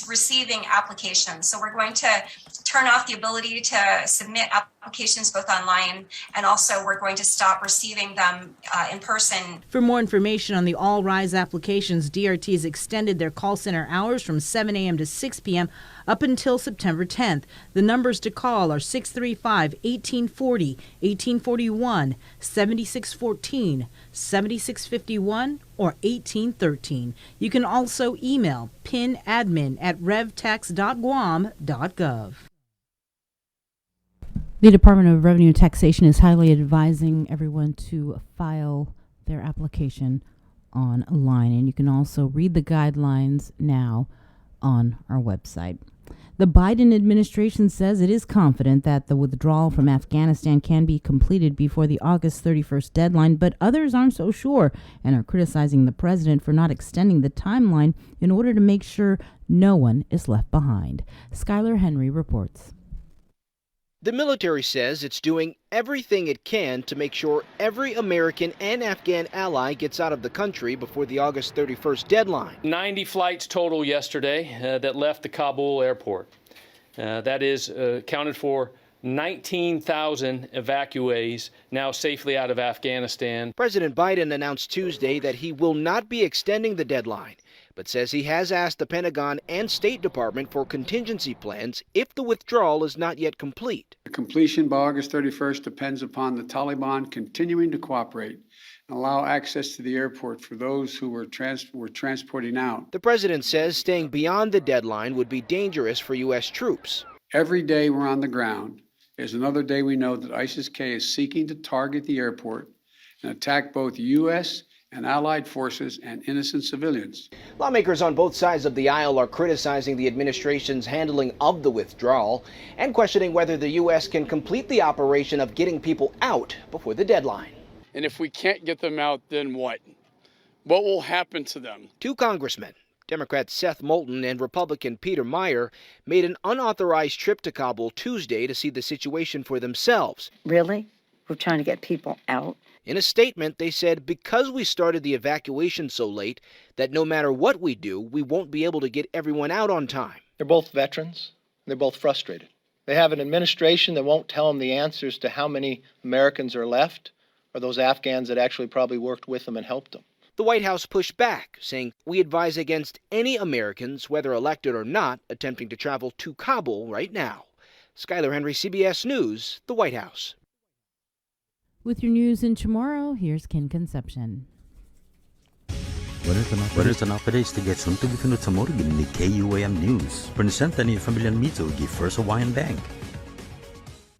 Speaker 1: receiving applications. So we're going to turn off the ability to submit applications both online, and also we're going to stop receiving them in person.
Speaker 10: For more information on the All Rise applications, DRT has extended their call center hours from 7 a.m. to 6 p.m. up until September 10th. The numbers to call are 635-1840, 1841, 7614, 7651, or 1813. You can also email pinadmin@revtax.guam.gov.
Speaker 2: The Department of Revenue and Taxation is highly advising everyone to file their application online, and you can also read the guidelines now on our website. The Biden administration says it is confident that the withdrawal from Afghanistan can be completed before the August 31st deadline, but others aren't so sure and are criticizing the president for not extending the timeline in order to make sure no one is left behind. Skylar Henry reports.
Speaker 5: The military says it's doing everything it can to make sure every American and Afghan ally gets out of the country before the August 31st deadline.
Speaker 7: 90 flights total yesterday that left the Kabul airport. That is accounted for
Speaker 3: 19,000 evacuees now safely out of Afghanistan.
Speaker 5: President Biden announced Tuesday that he will not be extending the deadline, but says he has asked the Pentagon and State Department for contingency plans if the withdrawal is not yet complete.
Speaker 7: The completion by August 31st depends upon the Taliban continuing to cooperate and allow access to the airport for those who were transporting out.
Speaker 5: The president says staying beyond the deadline would be dangerous for U.S. troops.
Speaker 7: Every day we're on the ground is another day we know that ISIS-K is seeking to target the airport and attack both U.S. and allied forces and innocent civilians.
Speaker 5: Lawmakers on both sides of the aisle are criticizing the administration's handling of the withdrawal and questioning whether the U.S. can complete the operation of getting people out before the deadline.
Speaker 12: And if we can't get them out, then what? What will happen to them?
Speaker 5: Two congressmen, Democrat Seth Moulton and Republican Peter Meyer, made an unauthorized trip to Kabul Tuesday to see the situation for themselves.
Speaker 13: Really? We're trying to get people out?
Speaker 5: In a statement, they said because we started the evacuation so late that no matter what we do, we won't be able to get everyone out on time.
Speaker 15: They're both veterans. They're both frustrated. They have an administration that won't tell them the answers to how many Americans are left, or those Afghans that actually probably worked with them and helped them.
Speaker 5: The White House pushed back, saying, "We advise against any Americans, whether elected or not, attempting to travel to Kabul right now." Skylar Henry, CBS News, the White House.
Speaker 2: With your news in Chamorro, here's Ken Conception.
Speaker 26: Waras na updates to get some to be finut sa morgan ni KUAM News. Presenta ni Familian Mizo gi First Hawaiian Bank.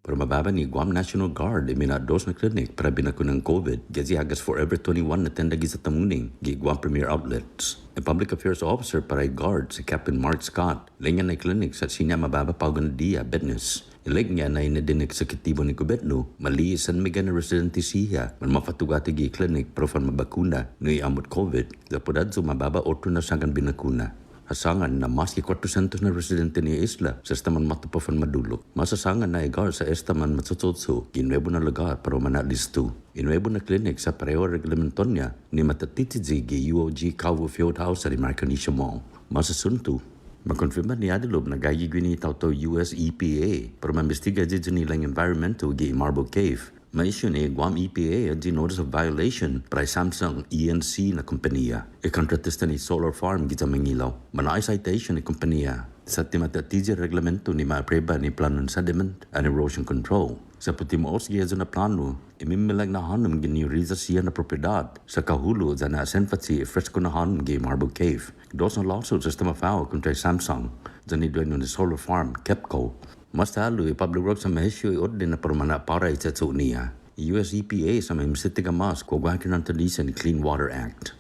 Speaker 26: Pero mababa ni Guam National Guard minados na clinic para binakunang COVID gazi hagas Forever 21 na tenda gi sa tamuning gi Guam Premier Outlets. A public affairs officer para guard si Captain Mark Scott lengan na clinic sa sinya mababa paugandia business. Ileg niya na inadinig sa kitibo ni gobyerno, maliisan may gana residente siya, man mafatugati gi clinic pero fan mabakuna no iamot COVID, zapodad so mababa otro na sangan binakuna. Hasangan na mas ki 400 na residente ni isla sa estaman matupafan madulok. Masasangan na igar sa estaman matsotso, ginwebo na lugar pero manalisto. Inwebo na clinic sa pareho reglamenton niya ni matatitidzi gi UOG Calvo Field House sa Marcanisha Mall. Masasunto, makonfirma ni Adelob na gagi gwini tauto US EPA pero mambestiga dito nilang environmental gi Marble Cave. Ma-issue ni Guam EPA at di notice of violation para Samsung ENC na kompanya. Kontratista ni solar farm kita Mangilaw. Manay citation ni kompanya sa timatatidya reglamento ni maapreba ni planon sediment and erosion control. Sa putimoos giyazo na plano, imimilag na hanum giniuriza siya na propiedad sa kahulo za na asenfatsi fresco na hanum gi Marble Cave. Dos na lawsuit sa stamafao kontra Samsung za ni dueño ni solar farm, KEPCO. Mas talo Public Works sa mahisyo iordin na permana para itatso niya. US EPA sa may misitiga mas kogwakin ng talisa ni Clean Water Act.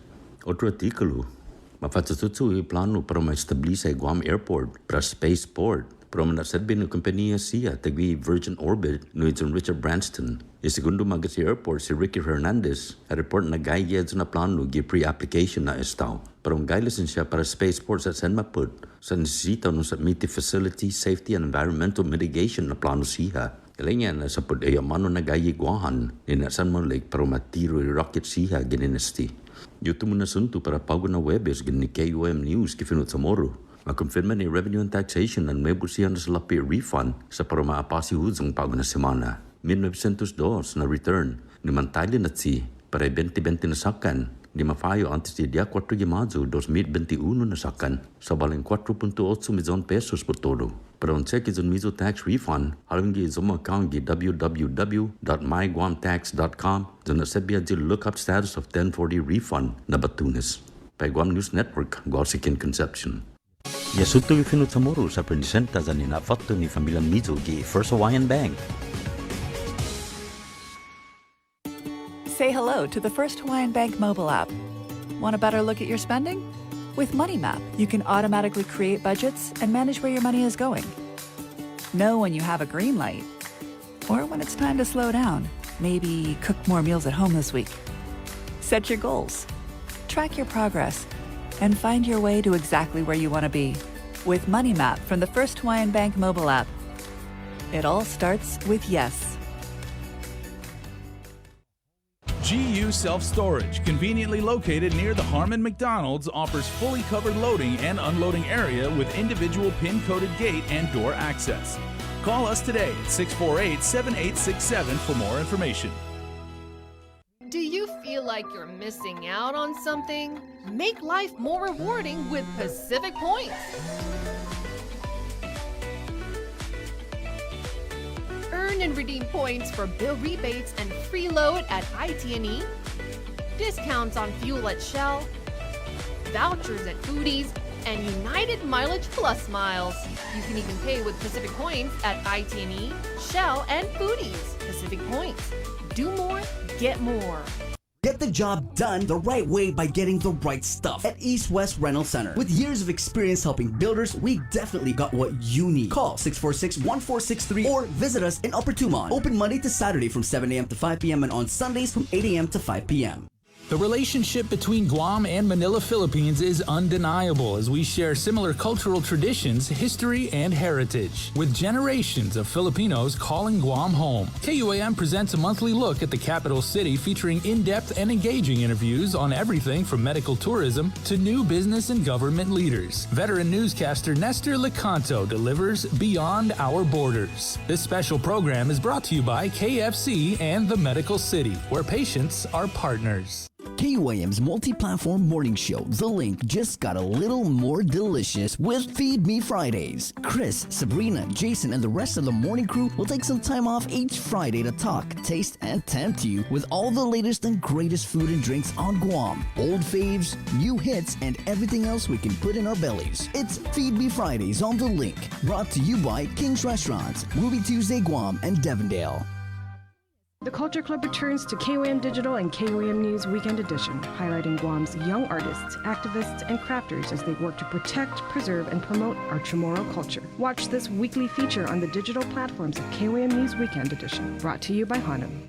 Speaker 26: Otro artikulo, mafatsutsu plano para ma-establisa Guam Airport para spaceport. Pero manasadbi ng kompanya siya tagwi Virgin Orbit no itong Richard Branson. Segundo magat si airport si Ricky Hernandez a report na gayed na plano gi pre-application na estaw. Pero ang gaylasin siya para spaceport sa San Maput sa nisita no submiti facility, safety and environmental mitigation na plano siya. Kailangan na sa pud-ay mano na gayigwahan ni na San Malik para matiro rocket siya gininesti. Yuto mo na sunto para pago na webes gini KUAM News kifinut sa moro. Makonfirma ni Revenue and Taxation ang may busiyan na salapi refund sa para maapasi hudzong pago na semana. 1902 na return ni Mantali na si para 2020 na sakan ni mafayo antes di dia 4 de mayo 2021 na sakan sa baling 4.8 milyon pesos por todo. Pero ang check is on mizo tax refund halang gi zoma account gi www.myguamtax.com dyan na sabiya di lookup status of 1040 refund na batunes. By Guam News Network, Gorsikin Conception. Yasuto ifinut sa moro sa presenta za ni nafatto ni Familian Mizo gi First Hawaiian Bank.
Speaker 24: Say hello to the First Hawaiian Bank mobile app. Want a better look at your spending? With Money Map, you can automatically create budgets and manage where your money is going. Know when you have a green light or when it's time to slow down. Maybe cook more meals at home this week. Set your goals, track your progress, and find your way to exactly where you want to be. With Money Map from the First Hawaiian Bank mobile app. It all starts with yes.
Speaker 27: GU Self-Storage, conveniently located near the Harmon McDonald's, offers fully covered loading and unloading area with individual pin-coded gate and door access. Call us today at 648-7867 for more information.
Speaker 9: Do you feel like you're missing out on something? Make life more rewarding with Pacific Points. Earn and redeem points for bill rebates and free load at IT&E, discounts on fuel at Shell, vouchers at Foodies, and United Mileage Plus miles. You can even pay with Pacific Points at IT&E, Shell, and Foodies. Pacific Points. Do more, get more.
Speaker 11: Get the job done the right way by getting the right stuff at East West Rental Center. With years of experience helping builders, we definitely got what you need. Call 646-1463 or visit us in Upper Tumon. Open Monday to Saturday from 7 a.m. to 5 p.m. and on Sundays from 8 a.m. to 5 p.m.
Speaker 8: The relationship between Guam and Manila, Philippines is undeniable as we share similar cultural traditions, history, and heritage. With generations of Filipinos calling Guam home, KUAM presents a monthly look at the capital city featuring in-depth and engaging interviews on everything from medical tourism to new business and government leaders. Veteran newscaster Nestor Lecanto delivers Beyond Our Borders. This special program is brought to you by KFC and the Medical City, where patients are partners.
Speaker 11: KUAM's multi-platform morning show, The Link, just got a little more delicious with Feed Me Fridays. Chris, Sabrina, Jason, and the rest of the morning crew will take some time off each Friday to talk, taste, and tempt you with all the latest and greatest food and drinks on Guam. Old faves, new hits, and everything else we can put in our bellies. It's Feed Me Fridays on The Link, brought to you by King's Restaurants, Ruby Tuesday Guam, and Devondale.
Speaker 14: The Culture Club returns to KUAM Digital and KUAM News Weekend Edition, highlighting Guam's young artists, activists, and crafters as they work to protect, preserve, and promote our Chamorro culture. Watch this weekly feature on the digital platforms of KUAM News Weekend Edition, brought to you by Hanum.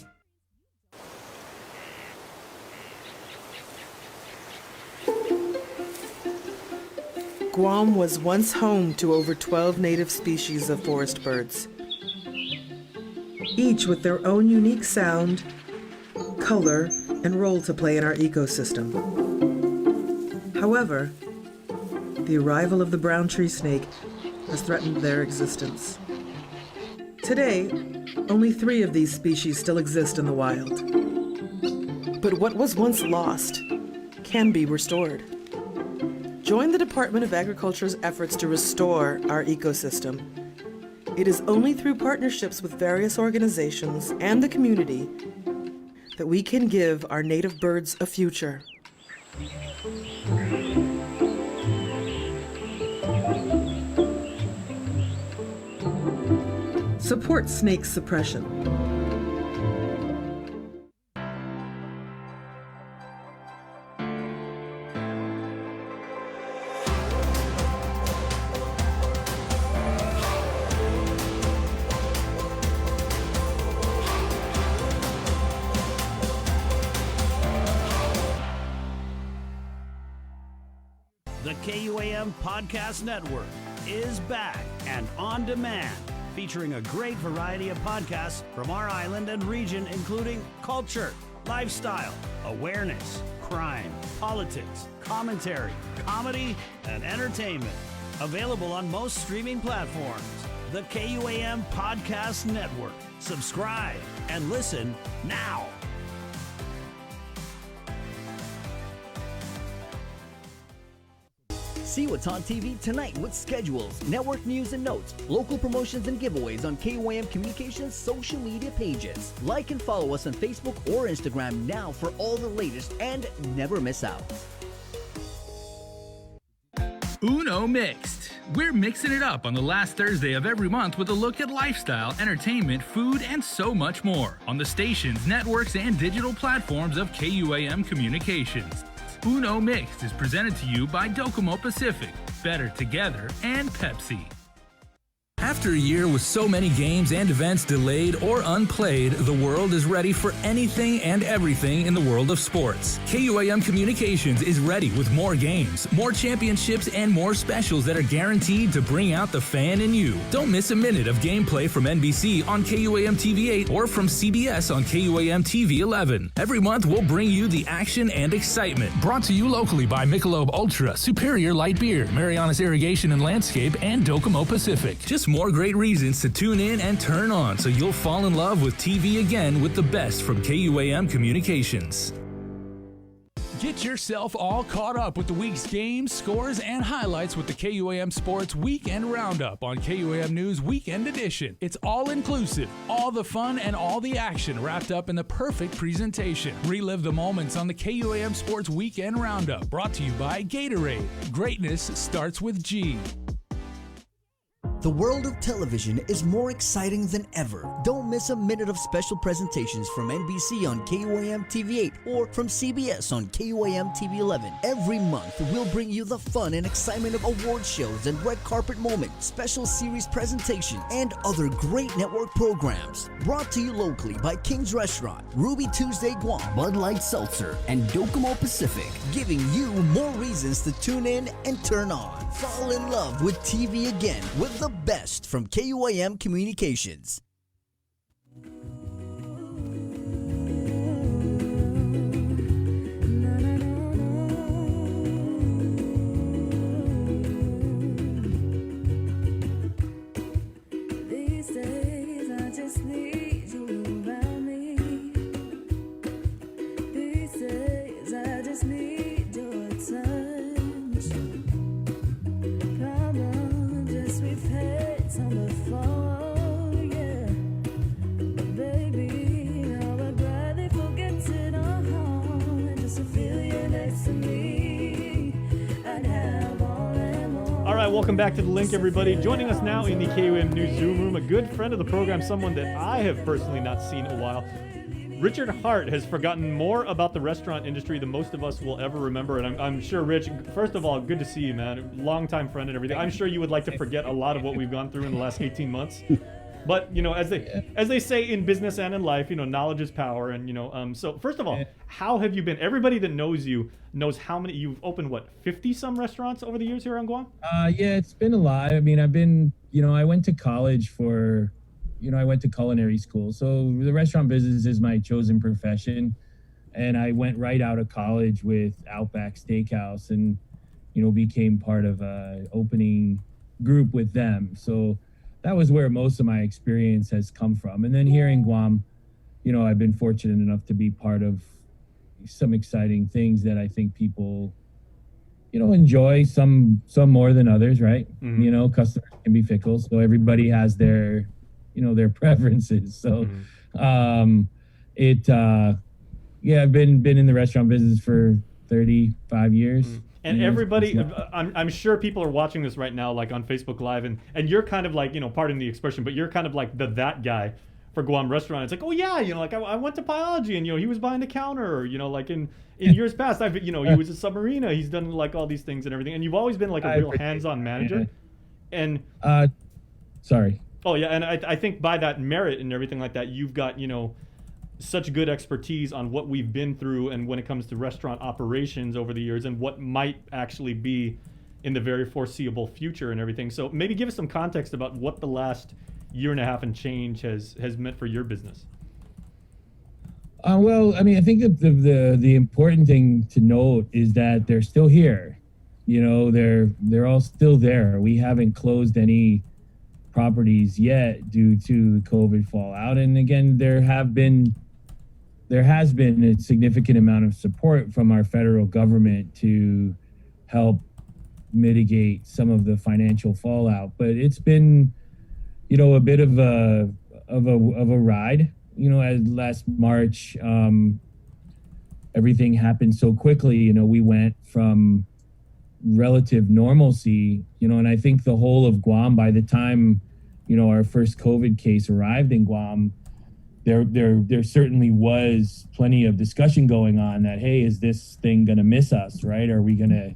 Speaker 16: Guam was once home to over 12 native species of forest birds, each with their own unique sound, color, and role to play in our ecosystem. However, the arrival of the brown tree snake has threatened their existence. Today, only 3 of these species still exist in the wild. But what was once lost can be restored. Join the Department of Agriculture's efforts to restore our ecosystem. It is only through partnerships with various organizations and the community that we can give our native birds a future. Support snake suppression.
Speaker 17: The KUAM Podcast Network is back and on demand, featuring a great variety of podcasts from our island and region, including culture, lifestyle, awareness, crime, politics, commentary, comedy, and entertainment. Available on most streaming platforms. The KUAM Podcast Network. Subscribe and listen now.
Speaker 11: See what's on TV tonight with schedules, network news and notes, local promotions and giveaways on KUAM Communications social media pages. Like and follow us on Facebook or Instagram now for all the latest and never miss out.
Speaker 8: Uno Mixed. We're mixing it up on the last Thursday of every month with a look at lifestyle, entertainment, food, and so much more on the stations, networks, and digital platforms of KUAM Communications. Uno Mixed is presented to you by Docomo Pacific, Better Together, and Pepsi. After a year with so many games and events delayed or unplayed, the world is ready for anything and everything in the world of sports. KUAM Communications is ready with more games, more championships, and more specials that are guaranteed to bring out the fan in you. Don't miss a minute of gameplay from NBC on KUAM TV 8 or from CBS on KUAM TV 11. Every month, we'll bring you the action and excitement. Brought to you locally by Michelob Ultra, Superior Light Beer, Marianas Irrigation and Landscape, and Docomo Pacific. Just more great reasons to tune in and turn on so you'll fall in love with TV again with the best from KUAM Communications. Get yourself all caught up with the week's games, scores, and highlights with the KUAM Sports Weekend Roundup on KUAM News Weekend Edition. It's all inclusive, all the fun and all the action wrapped up in the perfect presentation. Relive the moments on the KUAM Sports Weekend Roundup, brought to you by Gatorade. Greatness starts with G.
Speaker 11: The world of television is more exciting than ever. Don't miss a minute of special presentations from NBC on KUAM TV 8 or from CBS on KUAM TV 11. Every month, we'll bring you the fun and excitement of award shows and red carpet moments, special series presentation, and other great network programs. Brought to you locally by King's Restaurant, Ruby Tuesday Guam, Bud Light Seltzer, and Docomo Pacific, giving you more reasons to tune in and turn on. Fall in love with TV again with the best from KUAM Communications.
Speaker 4: These days I just need you around me. These days I just need your touch. Come on, just we've had some before, yeah. But baby, I would rather forget it all. Just to feel you next to me. I'd have all and more.
Speaker 18: All right, welcome back to The Link, everybody. Joining us now in the KUAM News Zoom room, a good friend of the program, someone that I have personally not seen in a while. Richard Hart has forgotten more about the restaurant industry than most of us will ever remember. And I'm sure, Rich, first of all, good to see you, man. Longtime friend and everything. I'm sure you would like to forget a lot of what we've gone through in the last 18 months. But, you know, as they say in business and in life, you know, knowledge is power. And, you know, so first of all, how have you been? Everybody that knows you knows how many, you've opened, what, 50-some restaurants over the years here on Guam?
Speaker 19: Yeah, it's been a lot. I mean, I've been, you know, I went to college for, you know, I went to culinary school. So the restaurant business is my chosen profession. And I went right out of college with Outback Steakhouse and, you know, became part of a opening group with them. So that was where most of my experience has come from. And then here in Guam, you know, I've been fortunate enough to be part of some exciting things that I think people, you know, enjoy, some more than others, right?
Speaker 18: Mm-hmm.
Speaker 19: You know, customers can be fickle. So everybody has their, you know, their preferences. So, yeah, I've been in the restaurant business for 35 years.
Speaker 18: And everybody, I'm sure people are watching this right now, like on Facebook Live, and you're kind of like, you know, pardon the expression, but you're kind of like that guy for Guam Restaurant. It's like, oh yeah, you know, like I went to biology and, you know, he was behind the counter, or, you know, like in years past, you know, he was a submariner. He's done like all these things and everything. And you've always been like a real hands-on manager. And
Speaker 19: sorry.
Speaker 18: Oh yeah, and I think by that merit and everything like that, you've got, you know, such good expertise on what we've been through and when it comes to restaurant operations over the years and what might actually be in the very foreseeable future and everything. So maybe give us some context about what the last year and a half and change has meant for your business.
Speaker 19: Well, I mean, I think that the important thing to note is that they're still here. You know, they're all still there. We haven't closed any properties yet due to the COVID fallout. And again, there has been a significant amount of support from our federal government to help mitigate some of the financial fallout. But it's been, you know, a bit of a ride. You know, as last March, everything happened so quickly. You know, we went from relative normalcy, you know, and I think the whole of Guam, by the time, you know, our first COVID case arrived in Guam, there certainly was plenty of discussion going on that, hey, is this thing gonna miss us, right? Are we gonna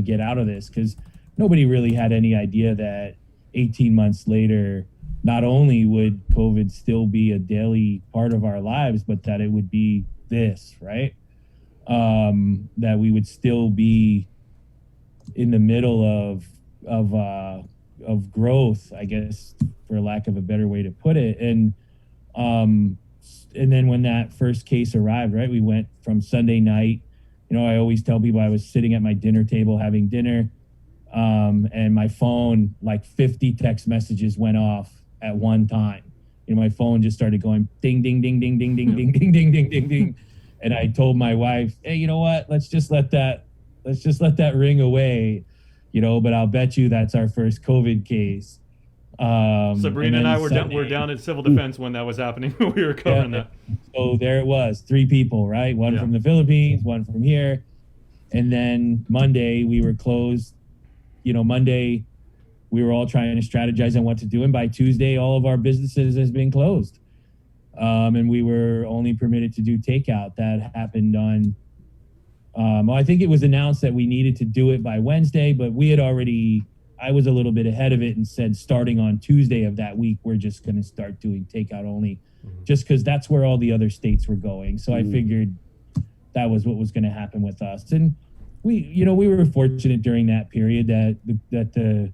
Speaker 19: get out of this? Because nobody really had any idea that 18 months later, not only would COVID still be a daily part of our lives, but that it would be this, right? That we would still be in the middle of growth, I guess, for lack of a better way to put it. And then when that first case arrived, right, we went from Sunday night, you know, I always tell people I was sitting at my dinner table having dinner. and my phone, like 50 text messages went off at one time. My phone just started going ding, ding, ding, ding, ding, ding, ding, ding, ding, ding, ding, ding. And I told my wife, hey, you know what? Let's just let that ring away, but I'll bet you that's our first COVID case.
Speaker 18: Sabrina and I were down at Civil Defense when that was happening. We were covering that.
Speaker 19: So there it was, 3 people, right? One from the Philippines, one from here. And then Monday we were closed. Monday we were all trying to strategize on what to do. And by Tuesday, all of our businesses has been closed. And we were only permitted to do takeout. That happened on, I think it was announced that we needed to do it by Wednesday, but I was a little bit ahead of it and said, starting on Tuesday of that week, we're just going to start doing takeout only, just because that's where all the other states were going. So I figured that was what was going to happen with us. And we were fortunate during that period that the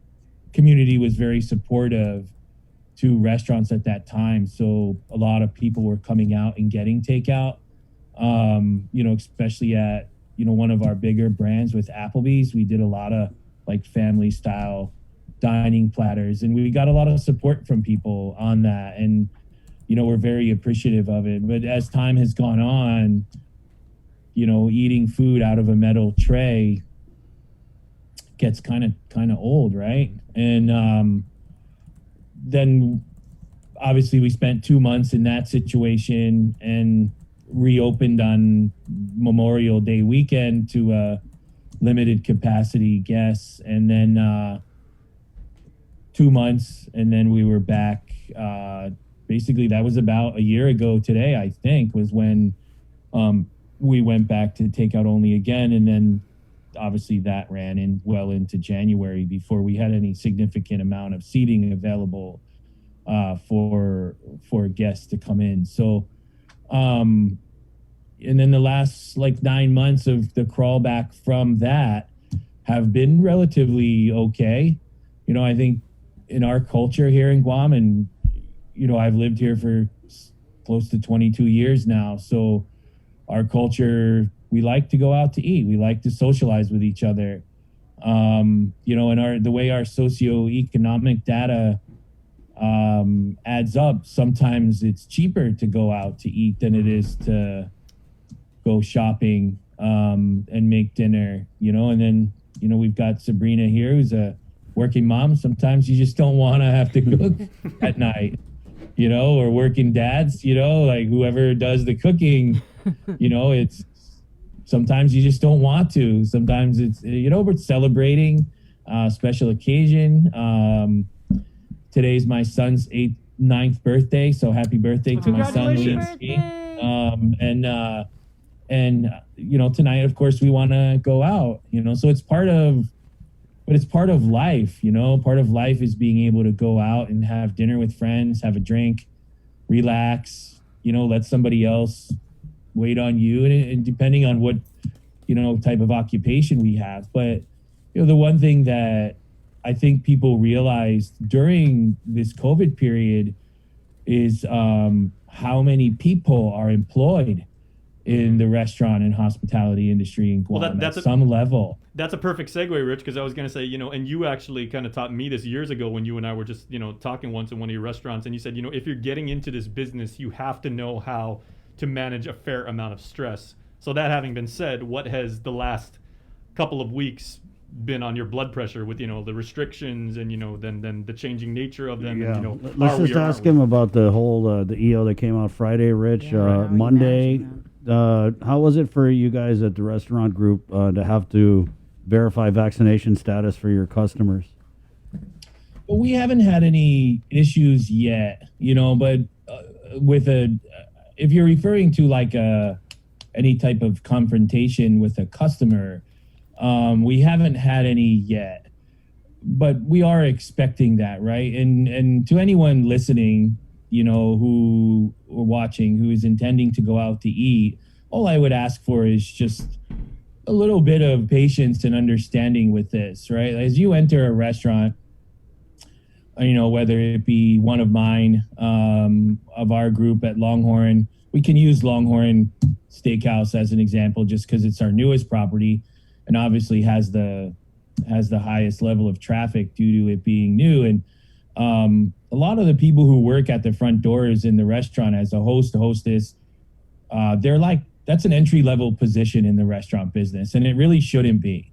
Speaker 19: community was very supportive to restaurants at that time. So a lot of people were coming out and getting takeout, especially at, one of our bigger brands with Applebee's. We did a lot of like family style dining platters, and we got a lot of support from people on that. And, we're very appreciative of it. But as time has gone on, eating food out of a metal tray gets kind of old, right? And then obviously we spent 2 months in that situation and reopened on Memorial Day weekend to limited capacity guests, and then 2 months, and then we were back. Basically, that was about a year ago today, I think, was when we went back to takeout only again, and then obviously that ran in well into January before we had any significant amount of seating available for guests to come in. So, and then the last 9 months of the crawl back from that have been relatively okay. I think in our culture here in Guam, and, I've lived here for close to 22 years now. So our culture, we like to go out to eat. We like to socialize with each other. And the way our socioeconomic data adds up, sometimes it's cheaper to go out to eat than it is to go shopping and make dinner, and then, we've got Sabrina here, who's a working mom. Sometimes you just don't want to have to cook at night, or working dads, like whoever does the cooking, it's sometimes you just don't want to. Sometimes it's, we're celebrating a special occasion. Today's my son's 9th birthday, so happy birthday to my son, Leansky. And tonight, of course, we want to go out, so it's part of life. Part of life is being able to go out and have dinner with friends, have a drink, relax, let somebody else wait on you, and depending on what type of occupation we have. But the one thing that I think people realized during this COVID period is how many people are employed in the restaurant and hospitality industry in Guam at some level.
Speaker 18: That's a perfect segue, Rich, because I was going to say, and you actually kind of taught me this years ago when you and I were just, talking once in one of your restaurants, and you said, if you're getting into this business, you have to know how to manage a fair amount of stress. So that having been said, what has the last couple of weeks been on your blood pressure with, the restrictions and, then the changing nature of them?
Speaker 1: Yeah.
Speaker 18: And,
Speaker 1: let's just ask him about the whole, the EO that came out Friday, Rich, Monday. How was it for you guys at the restaurant group to have to verify vaccination status for your customers?
Speaker 19: Well, we haven't had any issues yet, but with if you're referring to any type of confrontation with a customer, we haven't had any yet, but we are expecting that, right? And to anyone listening, who or watching, who is intending to go out to eat, all I would ask for is just a little bit of patience and understanding with this, right? As you enter a restaurant, whether it be one of mine, of our group at Longhorn, we can use Longhorn Steakhouse as an example just because it's our newest property and obviously has the has the highest level of traffic due to it being new. And a lot of the people who work at the front doors in the restaurant as a host, a hostess, they're like, that's an entry level position in the restaurant business, and it really shouldn't be.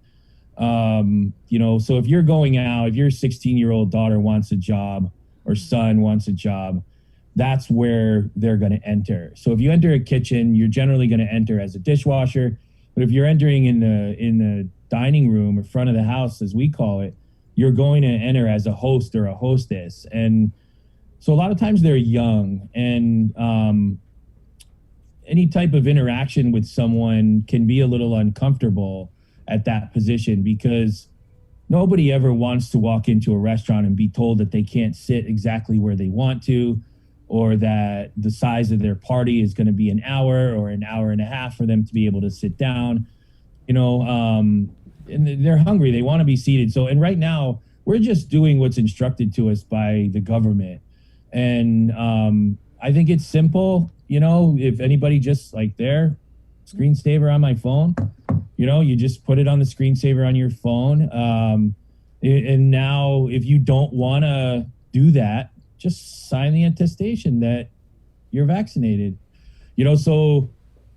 Speaker 19: You know, so if you're going out, if your 16-year-old daughter wants a job or son wants a job, that's where they're going to enter. So if you enter a kitchen, you're generally going to enter as a dishwasher. But if you're entering in the dining room or front of the house, as we call it, you're going to enter as a host or a hostess. And so a lot of times they're young, and any type of interaction with someone can be a little uncomfortable at that position, because nobody ever wants to walk into a restaurant and be told that they can't sit exactly where they want to, or that the size of their party is going to be an hour or an hour and a half for them to be able to sit down. You know, and they're hungry, they want to be seated. So, and right now we're just doing what's instructed to us by the government. And I think it's simple. You know, if anybody just like their screensaver on my phone, you know, you just put it on the screensaver on your phone. And now if you don't want to do that, just sign the attestation that you're vaccinated. You know, so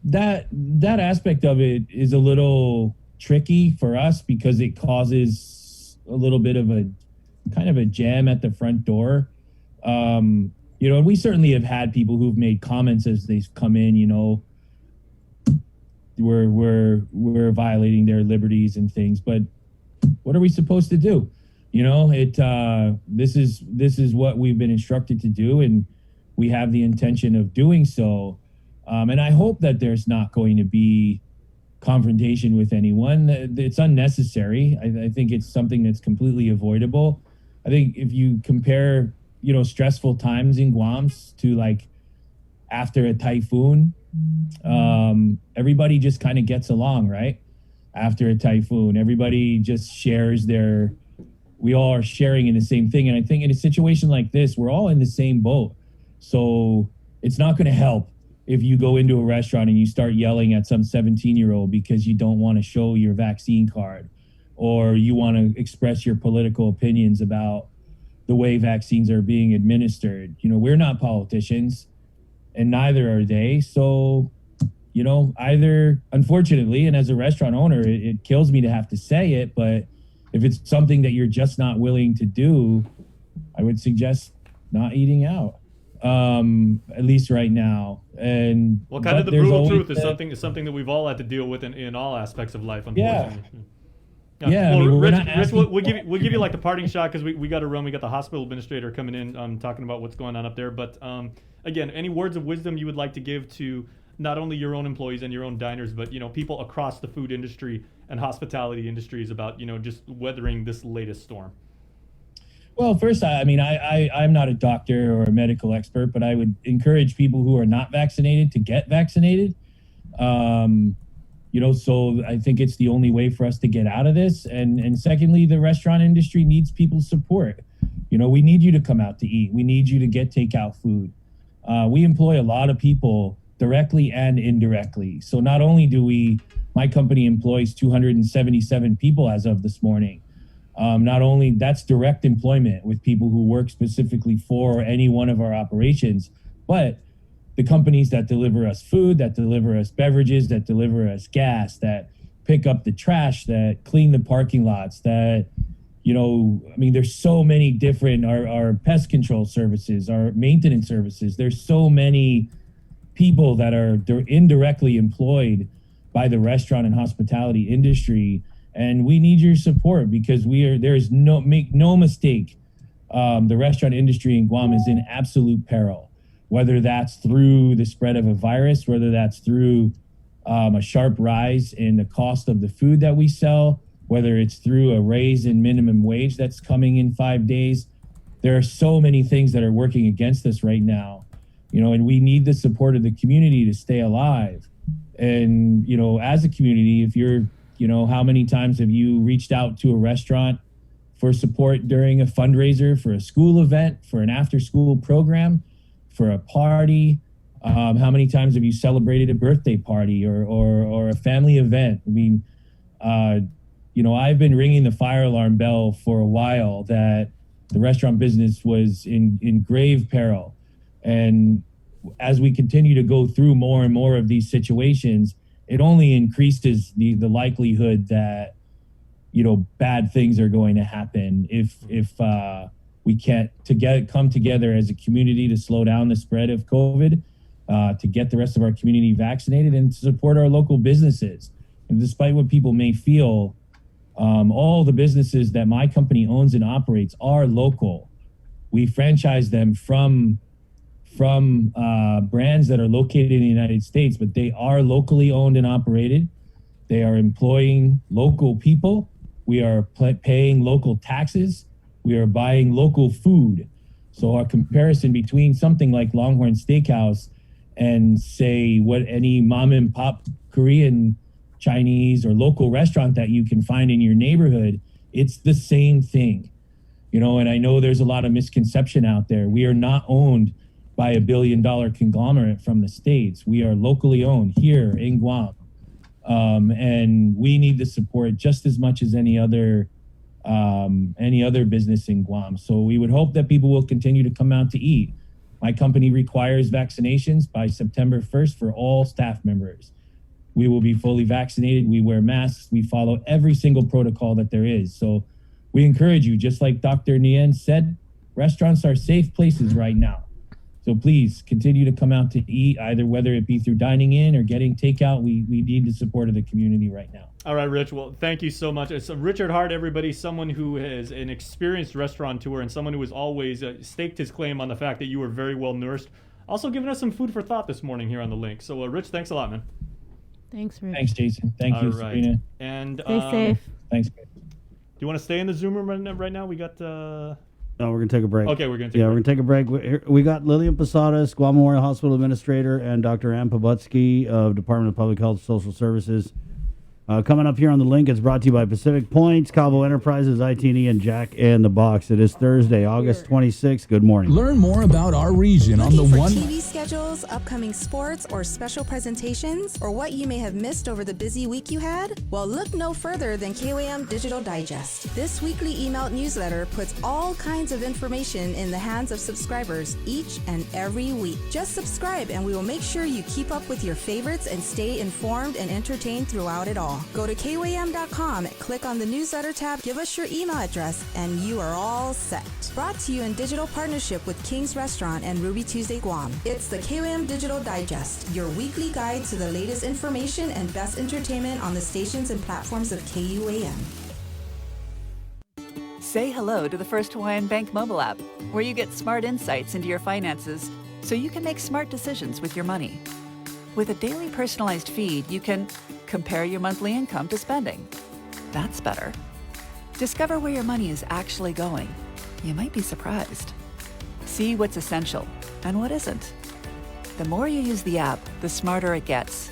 Speaker 19: that aspect of it is a little tricky for us, because it causes a little bit of a kind of a jam at the front door. You know, and we certainly have had people who've made comments as they've come in, you know, we're violating their liberties and things, but what are we supposed to do? You know, this is what we've been instructed to do, and we have the intention of doing so. And I hope that there's not going to be confrontation with anyone. It's unnecessary. I think it's something that's completely avoidable. I think if you compare, you know, stressful times in Guam to like after a typhoon, everybody just kind of gets along, right? After a typhoon, everybody just shares we all are sharing in the same thing. And I think in a situation like this, we're all in the same boat. So it's not going to help if you go into a restaurant and you start yelling at some 17-year-old because you don't want to show your vaccine card, or you want to express your political opinions about the way vaccines are being administered. You know, we're not politicians, and neither are they. So, you know, either, unfortunately, and as a restaurant owner, it kills me to have to say it, but if it's something that you're just not willing to do, I would suggest not eating out, at least right now. And
Speaker 18: well, kind of the brutal truth is something that we've all had to deal with in all aspects of life, unfortunately.
Speaker 19: Yeah.
Speaker 18: Well,
Speaker 19: I mean,
Speaker 18: Rich, we'll give you like the parting shot, because we got to run. We got the hospital administrator coming in, talking about what's going on up there. But again, any words of wisdom you would like to give to not only your own employees and your own diners, but, you know, people across the food industry and hospitality industries about, you know, just weathering this latest storm?
Speaker 19: Well, first, I mean, I'm not a doctor or a medical expert, but I would encourage people who are not vaccinated to get vaccinated. You know, so I think it's the only way for us to get out of this. And secondly, the restaurant industry needs people's support. You know, we need you to come out to eat. We need you to get takeout food. We employ a lot of people directly and indirectly. So not only do my company employs 277 people as of this morning. Not only that's direct employment with people who work specifically for any one of our operations, but the companies that deliver us food, that deliver us beverages, that deliver us gas, that pick up the trash, that clean the parking lots, that, you know, I mean, there's so many different, our pest control services, our maintenance services. There's so many people that are indirectly employed by the restaurant and hospitality industry. And we need your support, because make no mistake, the restaurant industry in Guam is in absolute peril, whether that's through the spread of a virus, whether that's through a sharp rise in the cost of the food that we sell, whether it's through a raise in minimum wage that's coming in 5 days. There are so many things that are working against us right now, you know, and we need the support of the community to stay alive. And, you know, as a community, if you're, you know, how many times have you reached out to a restaurant for support during a fundraiser, for a school event, for an after-school program, for a party? How many times have you celebrated a birthday party or a family event? I mean, I've been ringing the fire alarm bell for a while that the restaurant business was in grave peril. And as we continue to go through more and more of these situations, it only increases the likelihood that, bad things are going to happen if we can't come together as a community to slow down the spread of COVID, to get the rest of our community vaccinated and to support our local businesses. And despite what people may feel, all the businesses that my company owns and operates are local. We franchise them from brands that are located in the United States, but they are locally owned and operated. They are employing local people. We are paying local taxes. We are buying local food. So our comparison between something like Longhorn Steakhouse and say what any mom and pop Korean, Chinese, or local restaurant that you can find in your neighborhood, it's the same thing. And I know there's a lot of misconception out there. We are not owned by a $1 billion conglomerate from the States. We are locally owned here in Guam. And we need the support just as much as any other business in Guam. So we would hope that people will continue to come out to eat. My company requires vaccinations by September 1st for all staff members. We will be fully vaccinated. We wear masks. We follow every single protocol that there is. So we encourage you, just like Dr. Nguyen said, restaurants are safe places right now. So please continue to come out to eat, either whether it be through dining in or getting takeout. We need the support of the community right now.
Speaker 18: All right, Rich. Well, thank you so much. It's Richard Hart, everybody, someone who is an experienced restaurateur and someone who has always staked his claim on the fact that you were very well nourished. Also giving us some food for thought this morning here on the link. So, Rich, thanks a lot, man.
Speaker 2: Thanks, Rich.
Speaker 19: Thanks, Jason. Thank you, Sabrina.
Speaker 18: And
Speaker 2: stay safe.
Speaker 19: Thanks.
Speaker 18: Do you want to stay in the Zoom room right now? We got.
Speaker 1: No, we're going to take a break.
Speaker 18: Okay, we're going to
Speaker 1: we're going to take a break. We got Lillian Posadas, Guam Memorial Hospital Administrator, and Dr. Ann Pabutsky of Department of Public Health and Social Services. Coming up here on the link, it's brought to you by Pacific Points, Cabo Enterprises, IT&E, and Jack in the Box. It is Thursday, August 26th. Good morning.
Speaker 8: Learn more about our region on the
Speaker 6: Looking for
Speaker 8: one.
Speaker 6: TV schedules, upcoming sports, or special presentations, or what you may have missed over the busy week you had? Well, look no further than KOAM Digital Digest. This weekly emailed newsletter puts all kinds of information in the hands of subscribers each and every week. Just subscribe and we will make sure you keep up with your favorites and stay informed and entertained throughout it all. Go to KOAM.com, click on the newsletter tab, give us your email address, and you are all set. Brought to you in digital partnership with King's Restaurant and Ruby Tuesday Guam. It's the KOAM Digital Digest, your weekly guide to the latest information and best entertainment on the stations and platforms of KUAM.
Speaker 24: Say hello to the First Hawaiian Bank mobile app, where you get smart insights into your finances so you can make smart decisions with your money. With a daily personalized feed, you can compare your monthly income to spending. That's better. Discover where your money is actually going. You might be surprised. See what's essential and what isn't. The more you use the app, the smarter it gets.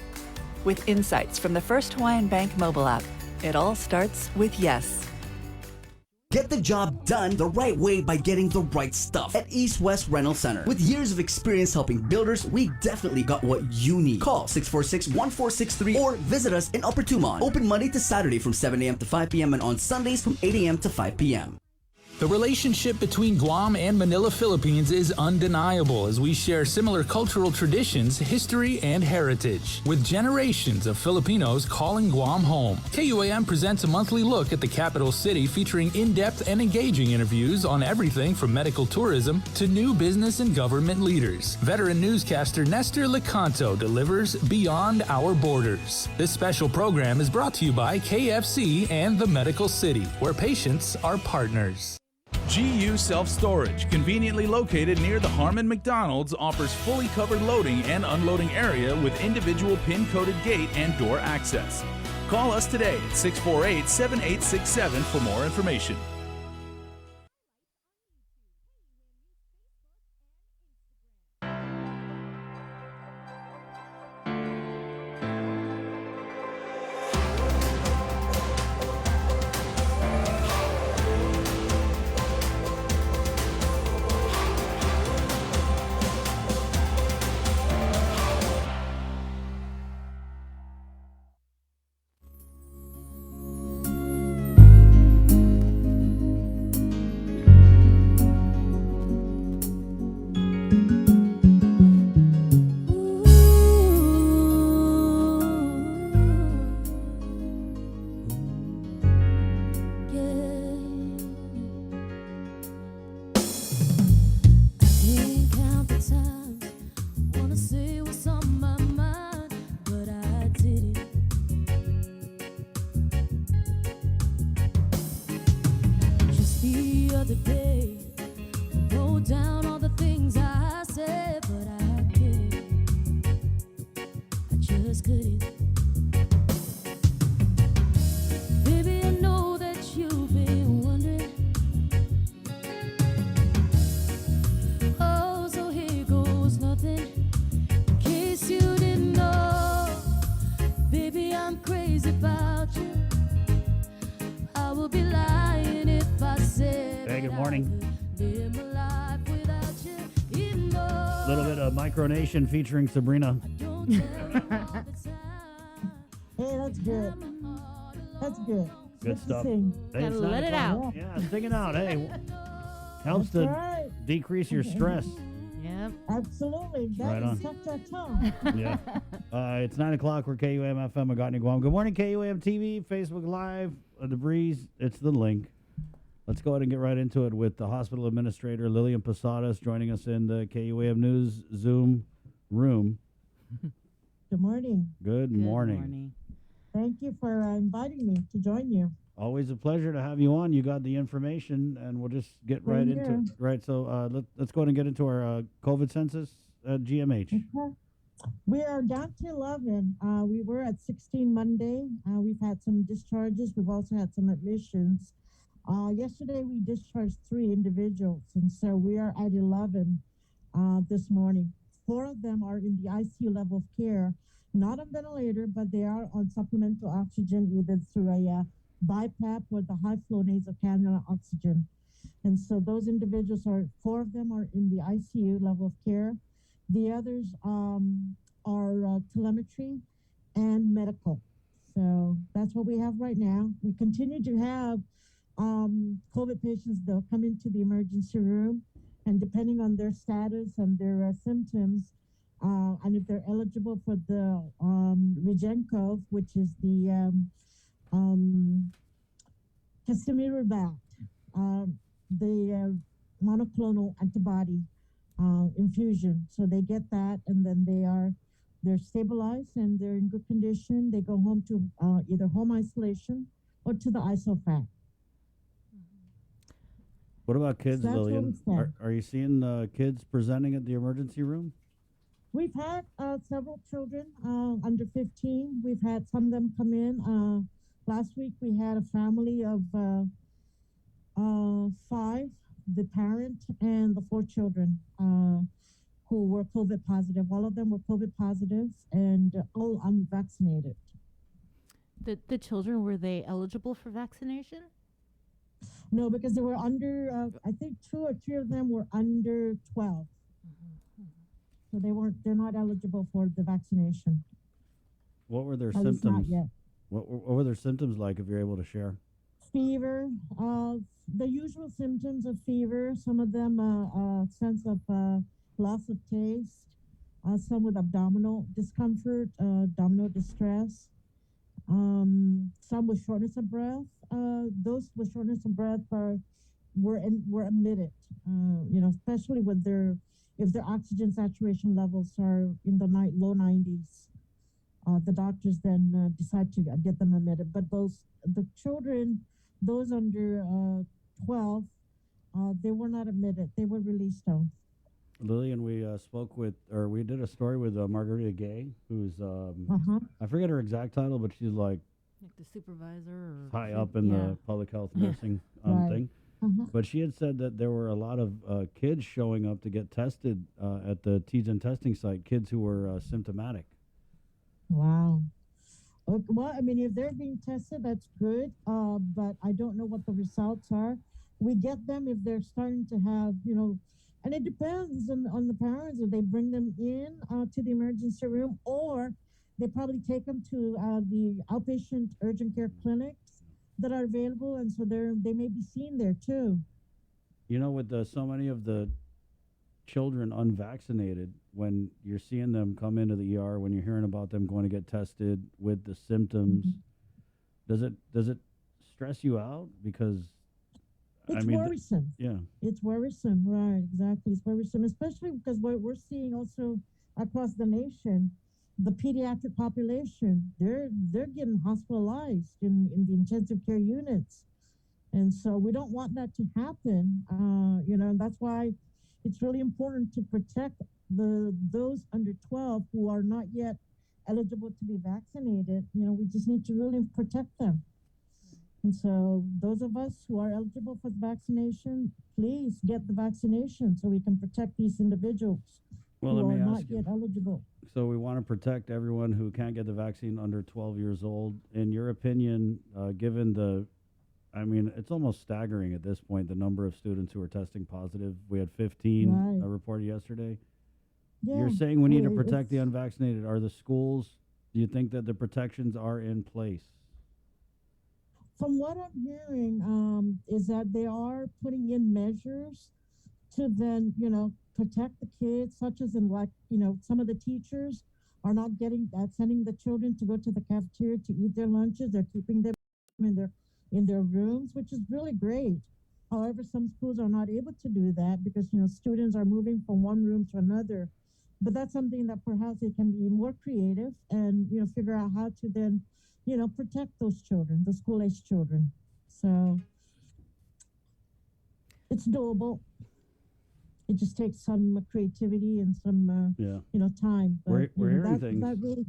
Speaker 24: With insights from the First Hawaiian Bank mobile app, it all starts with yes.
Speaker 11: Get the job done the right way by getting the right stuff at East West Rental Center. With years of experience helping builders, we definitely got what you need. Call 646-1463 or visit us in Upper Tumon. Open Monday to Saturday from 7 a.m. to 5 p.m. and on Sundays from 8 a.m. to 5 p.m.
Speaker 8: The relationship between Guam and Manila, Philippines is undeniable as we share similar cultural traditions, history, and heritage. With generations of Filipinos calling Guam home, KUAM presents a monthly look at the capital city featuring in-depth and engaging interviews on everything from medical tourism to new business and government leaders. Veteran newscaster Nestor Lecanto delivers Beyond Our Borders. This special program is brought to you by KFC and the Medical City, where patients are partners.
Speaker 27: GU Self-Storage, conveniently located near the Harmon McDonald's, offers fully covered loading and unloading area with individual pin-coded gate and door access. Call us today at 648-7867 for more information.
Speaker 4: other day. Wrote down all the things I said, but I can't. I just couldn't. Baby, I know that you've been wondering. Oh, so here goes nothing. In case you didn't know, baby, I'm crazy about you. I would be lying if I said.
Speaker 1: Hey, good morning.
Speaker 4: Live my life without you. Even though
Speaker 1: A little bit of Micronation featuring Sabrina.
Speaker 3: Hey, that's good. That's good.
Speaker 1: Good
Speaker 3: to
Speaker 1: stuff.
Speaker 3: sing.
Speaker 1: Hey, it's
Speaker 2: Gotta let
Speaker 1: 9
Speaker 2: it
Speaker 1: o'clock.
Speaker 2: out.
Speaker 1: Yeah, sing it out. Hey, helps
Speaker 3: That's
Speaker 1: to
Speaker 3: right.
Speaker 1: decrease your stress.
Speaker 2: Yep.
Speaker 3: Absolutely. That
Speaker 1: Right on.
Speaker 3: is ta-ta-ta.
Speaker 1: Yeah. It's 9 o'clock. We're KUAM FM, Agotni, Guam. Good morning, KUAM TV, Facebook Live, The Breeze. It's the link. Let's go ahead and get right into it with the hospital administrator, Lillian Posadas, joining us in the KUAM News Zoom room.
Speaker 3: Good morning.
Speaker 1: Good morning.
Speaker 3: Thank you for inviting me to join you.
Speaker 1: Always a pleasure to have you on. You got the information, and we'll just get right
Speaker 3: Same
Speaker 1: into
Speaker 3: here.
Speaker 1: it. Right, so let's go ahead and get into our COVID census at GMH.
Speaker 3: Okay. We are down to 11. We were at 16 Monday. We've had some discharges. We've also had some admissions. Yesterday, we discharged 3 individuals, and so we are at 11 this morning. 4 of them are in the ICU level of care, not on ventilator, but they are on supplemental oxygen, either through a BiPAP or the high flow nasal cannula oxygen. And so those individuals 4 of them are in the ICU level of care. The others are telemetry and medical. So that's what we have right now. We continue to have COVID patients. They'll come into the emergency room, and depending on their status and their symptoms, and if they're eligible for the REGEN-COV, which is the Casimirovir, the monoclonal antibody infusion. So they get that, and then they're stabilized and they're in good condition. They go home to either home isolation or to the ISOFAC.
Speaker 1: What about kids,
Speaker 3: That's what
Speaker 1: Lillian?
Speaker 3: we said.
Speaker 1: Are you seeing kids presenting at the emergency room?
Speaker 3: We've had several children under 15. We've had some of them come in. Last week we had a family of 5, the parent and the 4 children who were COVID positive. All of them were COVID positive and all unvaccinated.
Speaker 2: The children, were they eligible for vaccination?
Speaker 3: No, because they were under, I think 2 or 3 of them were under 12. So they're not eligible for the vaccination.
Speaker 1: What were their
Speaker 3: At least not
Speaker 1: symptoms?
Speaker 3: yet.
Speaker 1: What were their symptoms like, if you're able to share?
Speaker 3: Fever, the usual symptoms of fever. Some of them a sense of loss of taste. Some with abdominal discomfort, abdominal distress. Some with shortness of breath. Those with shortness of breath were admitted. Especially with if their oxygen saturation levels are in the low 90s. The doctors then decide to get them admitted. But the children, those under 12, they were not admitted. They were released though.
Speaker 1: Lillian, we we did a story with Margarita Gay, who's I forget her exact title, but she's like
Speaker 2: the supervisor or
Speaker 1: high up in the public health nursing
Speaker 3: Right.
Speaker 1: thing. But she had said that there were a lot of kids showing up to get tested at the Tejan testing site, kids who were symptomatic.
Speaker 3: Wow. Okay, well, I mean, if they're being tested, that's good. But I don't know what the results are. We get them if they're starting to have, and it depends on the parents if they bring them in to the emergency room, or they probably take them to the outpatient urgent care clinics that are available, and so they may be seen there too.
Speaker 1: With so many of the children unvaccinated, when you're seeing them come into the ER, when you're hearing about them going to get tested with the symptoms, does it stress you out? Because
Speaker 3: It's worrisome.
Speaker 1: Yeah.
Speaker 3: It's worrisome, right? Exactly. It's worrisome, especially because what we're seeing also across the nation, the pediatric population, they're getting hospitalized in the intensive care units. And so we don't want that to happen. And that's why it's really important to protect those under 12 who are not yet eligible to be vaccinated. We just need to really protect them. And so those of us who are eligible for the vaccination, please get the vaccination so we can protect these individuals
Speaker 1: Well,
Speaker 3: who
Speaker 1: let
Speaker 3: are
Speaker 1: me
Speaker 3: not
Speaker 1: ask you.
Speaker 3: yet eligible.
Speaker 1: So we want to protect everyone who can't get the vaccine under 12 years old. In your opinion, given it's almost staggering at this point, the number of students who are testing positive. We had 15 reported yesterday.
Speaker 3: Yeah,
Speaker 1: You're saying we need to
Speaker 3: it-
Speaker 1: protect the
Speaker 3: it's-
Speaker 1: unvaccinated. Are the schools, do you think that the protections are in place?
Speaker 3: From what I'm hearing, is that they are putting in measures to then, protect the kids, such as some of the teachers are not sending the children to go to the cafeteria to eat their lunches. They're keeping them in their rooms, which is really great. However, some schools are not able to do that because, students are moving from one room to another. But that's something that perhaps they can be more creative and, figure out how to then, protect those children, the school-age children. So it's doable. It just takes some creativity and some, time. But,
Speaker 1: We're hearing things.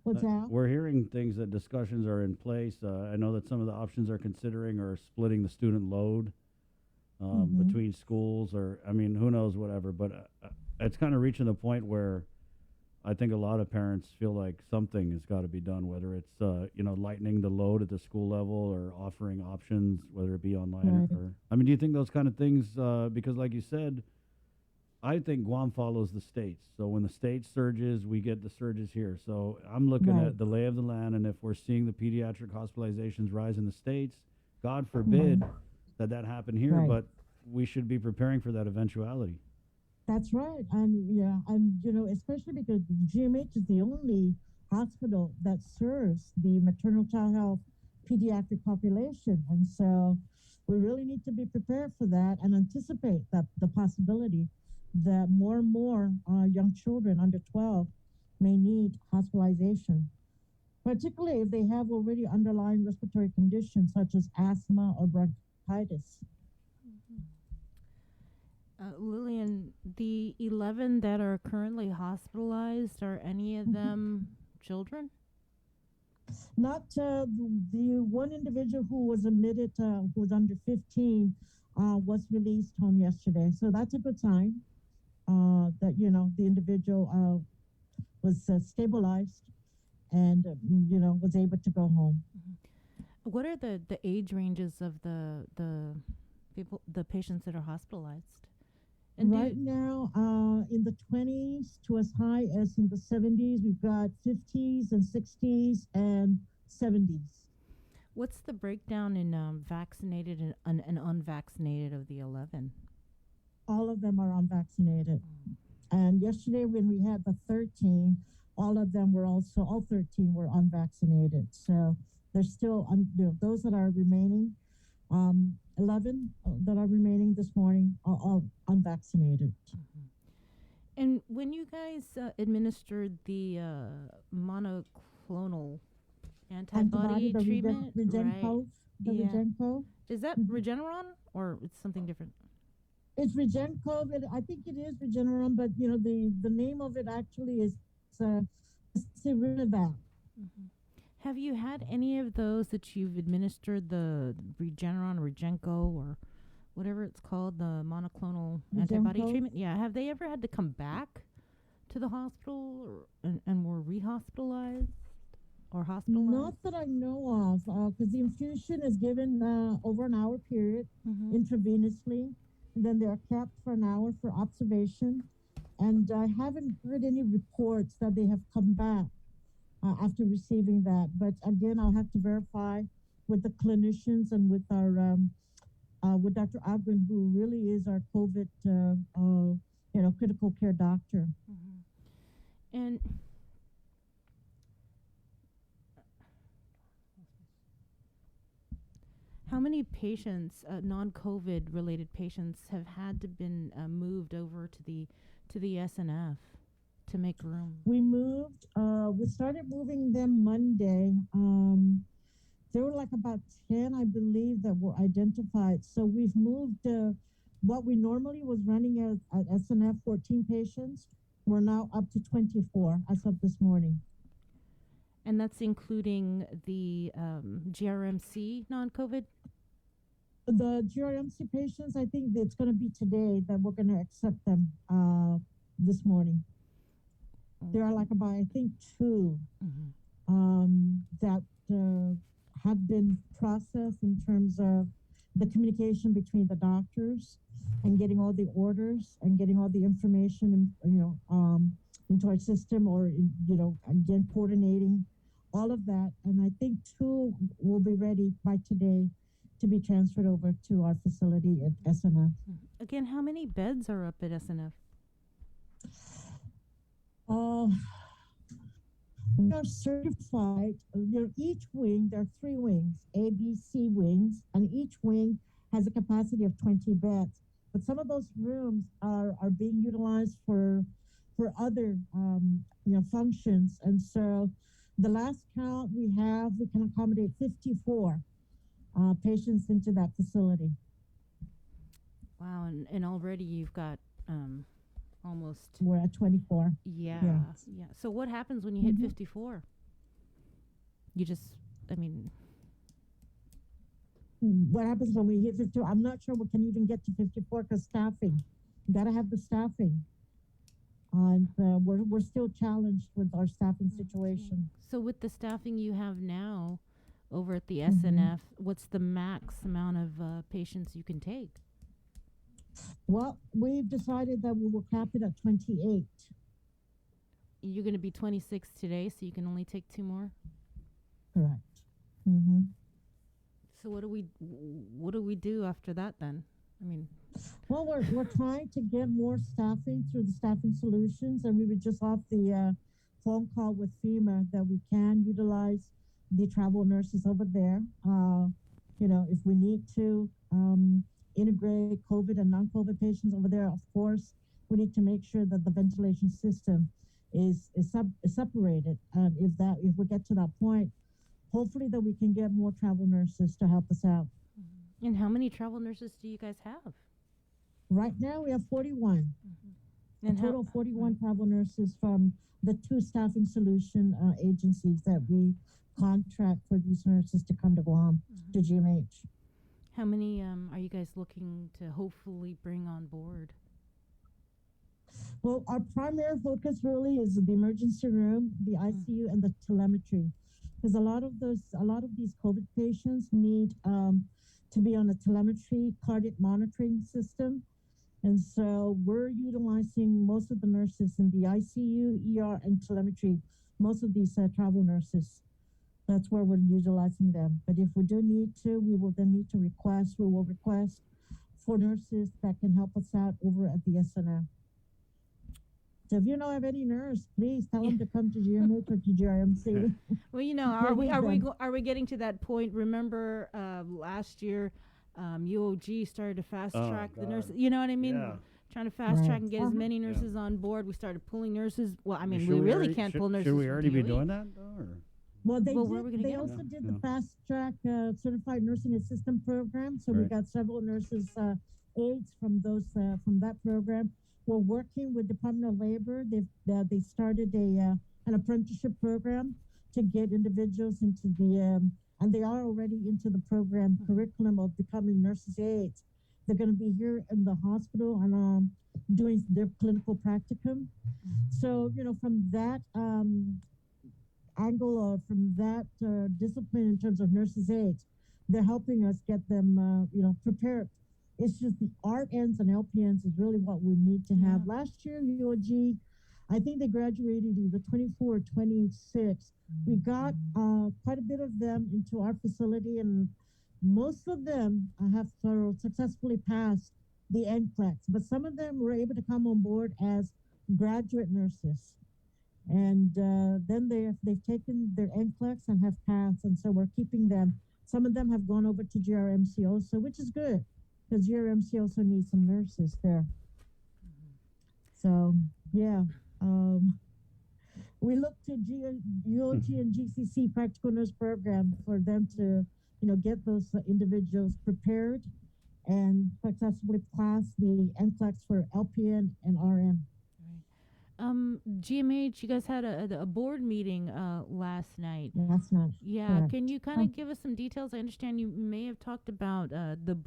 Speaker 3: What's that?
Speaker 1: We're hearing things that discussions are in place. I know that some of the options are considering are splitting the student load between schools, or who knows, whatever. But it's kind of reaching the point where I think a lot of parents feel like something has got to be done, whether it's lightening the load at the school level or offering options, whether it be online or. Do you think those kind of things? Because, like you said, I think Guam follows the states. So when the state surges, we get the surges here. So I'm looking at the lay of the land, and if we're seeing the pediatric hospitalizations rise in the states, God forbid that happen here, but we should be preparing for that eventuality.
Speaker 3: That's right. Especially because GMH is the only hospital that serves the maternal child health pediatric population. And so we really need to be prepared for that and anticipate that the possibility that more and more young children under 12 may need hospitalization, particularly if they have already underlying respiratory conditions such as asthma or bronchitis.
Speaker 2: Lillian, the 11 that are currently hospitalized, are any of them children?
Speaker 3: Not the one individual who was admitted, who was under 15, was released home yesterday. So that's a good sign that, the individual was stabilized and, was able to go home.
Speaker 2: What are the age ranges of the patients that are hospitalized? And
Speaker 3: right now, in the 20s to as high as in the 70s, we've got 50s and 60s and 70s.
Speaker 2: What's the breakdown in vaccinated and unvaccinated of the 11?
Speaker 3: All of them are unvaccinated. And yesterday when we had the 13, all 13 were unvaccinated. So there's still, those that are remaining, 11 that are remaining this morning are all unvaccinated.
Speaker 2: And when you guys administered the monoclonal antibody treatment,
Speaker 3: Regencov, Regencov.
Speaker 2: Is that Regeneron or it's something different?
Speaker 3: It's Regencov. I think it is Regeneron, but the name of it actually is Cerinovac.
Speaker 2: Have you had any of those that you've administered, the Regeneron, Regenco, or whatever it's called, the monoclonal antibody treatment? Yeah. Have they ever had to come back to the hospital and were rehospitalized or hospitalized?
Speaker 3: Not that I know of, because the infusion is given over an hour period intravenously, and then they are kept for an hour for observation. And I haven't heard any reports that they have come back after receiving that. But again, I'll have to verify with the clinicians and with our with Dr. Agrin, who really is our COVID critical care doctor.
Speaker 2: And how many patients, non-COVID related patients, have had to been moved over to the SNF to make room?
Speaker 3: We started moving them Monday. There were like about 10, I believe, that were identified. So we've moved what we normally was running at SNF 14 patients. We're now up to 24 as of this morning.
Speaker 2: And that's including the GRMC non-COVID?
Speaker 3: The GRMC patients, I think it's going to be today that we're going to accept them this morning. There are like about, I think, 2 that have been processed in terms of the communication between the doctors and getting all the orders and getting all the information, into our system, or, again, coordinating all of that. And I think 2 will be ready by today to be transferred over to our facility at SNF.
Speaker 2: Again, how many beds are up at SNF?
Speaker 3: We are certified. Each wing, there are 3 wings, A, B, C wings, and each wing has a capacity of 20 beds. But some of those rooms are being utilized for other functions. And so the last count we can accommodate 54 patients into that facility.
Speaker 2: Wow, and already you've got almost...
Speaker 3: We're at 24.
Speaker 2: Yeah.
Speaker 3: Yes.
Speaker 2: Yeah. So what happens when you hit 54? You just,
Speaker 3: What happens when we hit 54? I'm not sure we can even get to 54 because staffing. You got to have the staffing. And we're still challenged with our staffing situation.
Speaker 2: So with the staffing you have now over at the SNF, what's the max amount of patients you can take?
Speaker 3: Well, we've decided that we will cap it at 28.
Speaker 2: You're going to be 26 today, so you can only take 2 more?
Speaker 3: Correct.
Speaker 2: So what do we do after that then?
Speaker 3: Well, we're trying to get more staffing through the staffing solutions, and we were just off the phone call with FEMA that we can utilize the travel nurses over there. If we need to integrate COVID and non-COVID patients over there, of course, we need to make sure that the ventilation system is separated. And if we get to that point, hopefully that we can get more travel nurses to help us out.
Speaker 2: And how many travel nurses do you guys have?
Speaker 3: Right now we have 41.
Speaker 2: And
Speaker 3: a total of 41 travel nurses from the 2 staffing solution agencies that we contract for these nurses to come to Guam, to GMH.
Speaker 2: How many are you guys looking to hopefully bring on board?
Speaker 3: Well, our primary focus really is the emergency room, the ICU, and the telemetry, because a lot of these COVID patients need to be on a telemetry cardiac monitoring system, and so we're utilizing most of the nurses in the ICU, ER, and telemetry. Most of these travel nurses. That's where we're utilizing them. But if we do need to, we will request for nurses that can help us out over at the SNF. So if you know of any nurse, please tell them to come to GMH or to GRMC.
Speaker 2: Well, are we getting to that point? Remember last year, UOG started to fast track the nurses. You know what I mean?
Speaker 1: Yeah.
Speaker 2: Trying to fast track and get as many nurses on board. We started pulling nurses. Well, we really can't pull nurses.
Speaker 1: Should we
Speaker 2: from
Speaker 1: already be
Speaker 2: DOE.
Speaker 1: doing that, though? Or?
Speaker 3: Well, they
Speaker 2: get
Speaker 3: also
Speaker 2: them?
Speaker 3: did the fast track certified nursing assistant program. So we got several nurses aides from that program. We're working with Department of Labor. They started an apprenticeship program to get individuals into and they are already into the program curriculum of becoming nurses aides. They're going to be here in the hospital and doing their clinical practicum. So, from that angle or from that discipline in terms of nurses aides, they're helping us get them, prepared. It's just the RNs and LPNs is really what we need to have. Last year, UOG, I think they graduated either 24 or 26. We got quite a bit of them into our facility, and most of them have successfully passed the NCLEX, but some of them were able to come on board as graduate nurses. And then they've taken their NCLEX and have passed, and so we're keeping them. Some of them have gone over to GRMC also, which is good, because GRMC also needs some nurses there. So, yeah. we look to UOT and GCC practical nurse program for them to, get those individuals prepared and successfully pass the NCLEX for LPN and RN.
Speaker 2: GMH, you guys had a board meeting last night.
Speaker 3: Last night.
Speaker 2: Yeah,
Speaker 3: correct.
Speaker 2: can you kind of give us some details? I understand you may have talked about the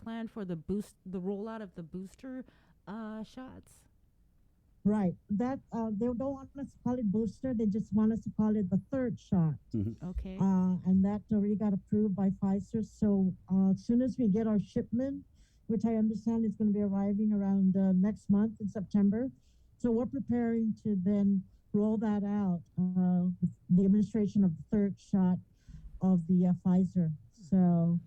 Speaker 2: plan for the rollout of the booster shots.
Speaker 3: Right. That they don't want us to call it booster. They just want us to call it the third shot.
Speaker 2: Okay.
Speaker 3: And that already got approved by Pfizer. So as soon as we get our shipment, which I understand is going to be arriving around next month in September, so we're preparing to then roll that out, with the administration of the third shot of the Pfizer. So,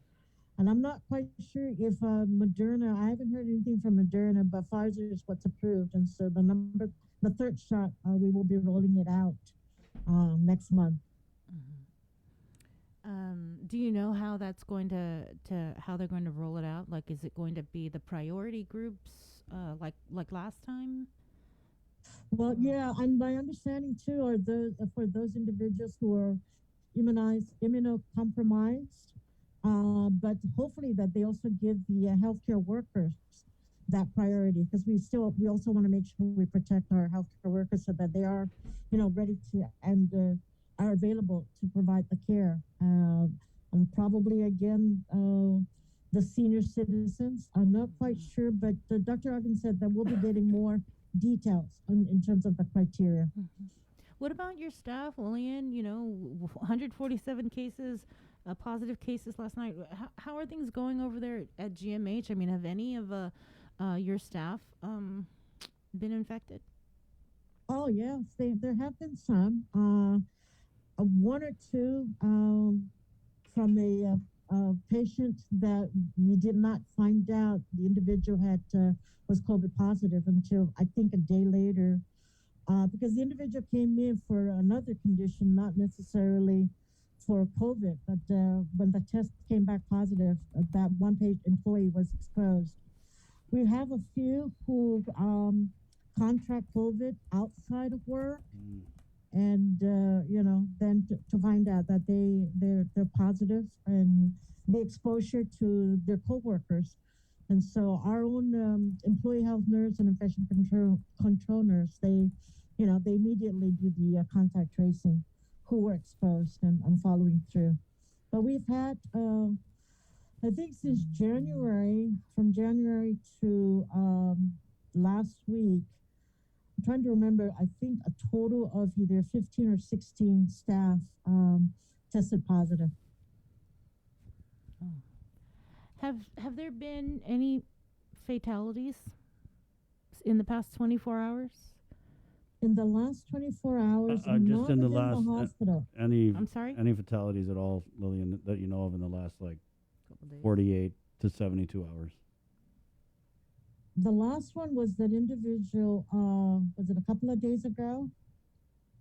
Speaker 3: and I'm not quite sure if Moderna, I haven't heard anything from Moderna, but Pfizer is what's approved. And so the third shot, we will be rolling it out next month.
Speaker 2: Do you know how that's going to how they're going to roll it out? Like, is it going to be the priority groups, like last time?
Speaker 3: Well, yeah, and my understanding too are those for those individuals who are immunocompromised, but hopefully that they also give the healthcare workers that priority, because we also want to make sure we protect our healthcare workers so that they are, ready to and are available to provide the care. And probably again, the senior citizens. I'm not quite sure, but Dr. Ogden said that we'll be getting more details in terms of the criteria.
Speaker 2: What about your staff, Lillian? 147 cases, positive cases last night. How are things going over there at GMH? I mean, have any of your staff been infected?
Speaker 3: Oh yes, there have been some. One or two from a patient that we did not find out the individual had was COVID positive until I think a day later, because the individual came in for another condition, not necessarily for COVID, but when the test came back positive, that one employee was exposed. We have a few who contract COVID outside of work. And then to find out that they're positive, and the exposure to their coworkers, and so our own employee health nurse and infection control nurse, they immediately do the contact tracing, who were exposed, and following through. But we've had I think since from January to last week. I'm trying to remember, I think a total of either 15 or 16 staff tested positive.
Speaker 2: Have there been any fatalities in the past 24 hours?
Speaker 3: In the last 24 hours,
Speaker 1: just
Speaker 3: not
Speaker 1: in the
Speaker 3: within
Speaker 1: last
Speaker 3: the hospital.
Speaker 2: I'm sorry?
Speaker 1: Any fatalities at all, Lillian, that you know of in the last 48 to 72 hours?
Speaker 3: The last one was that individual, was it a couple of days ago?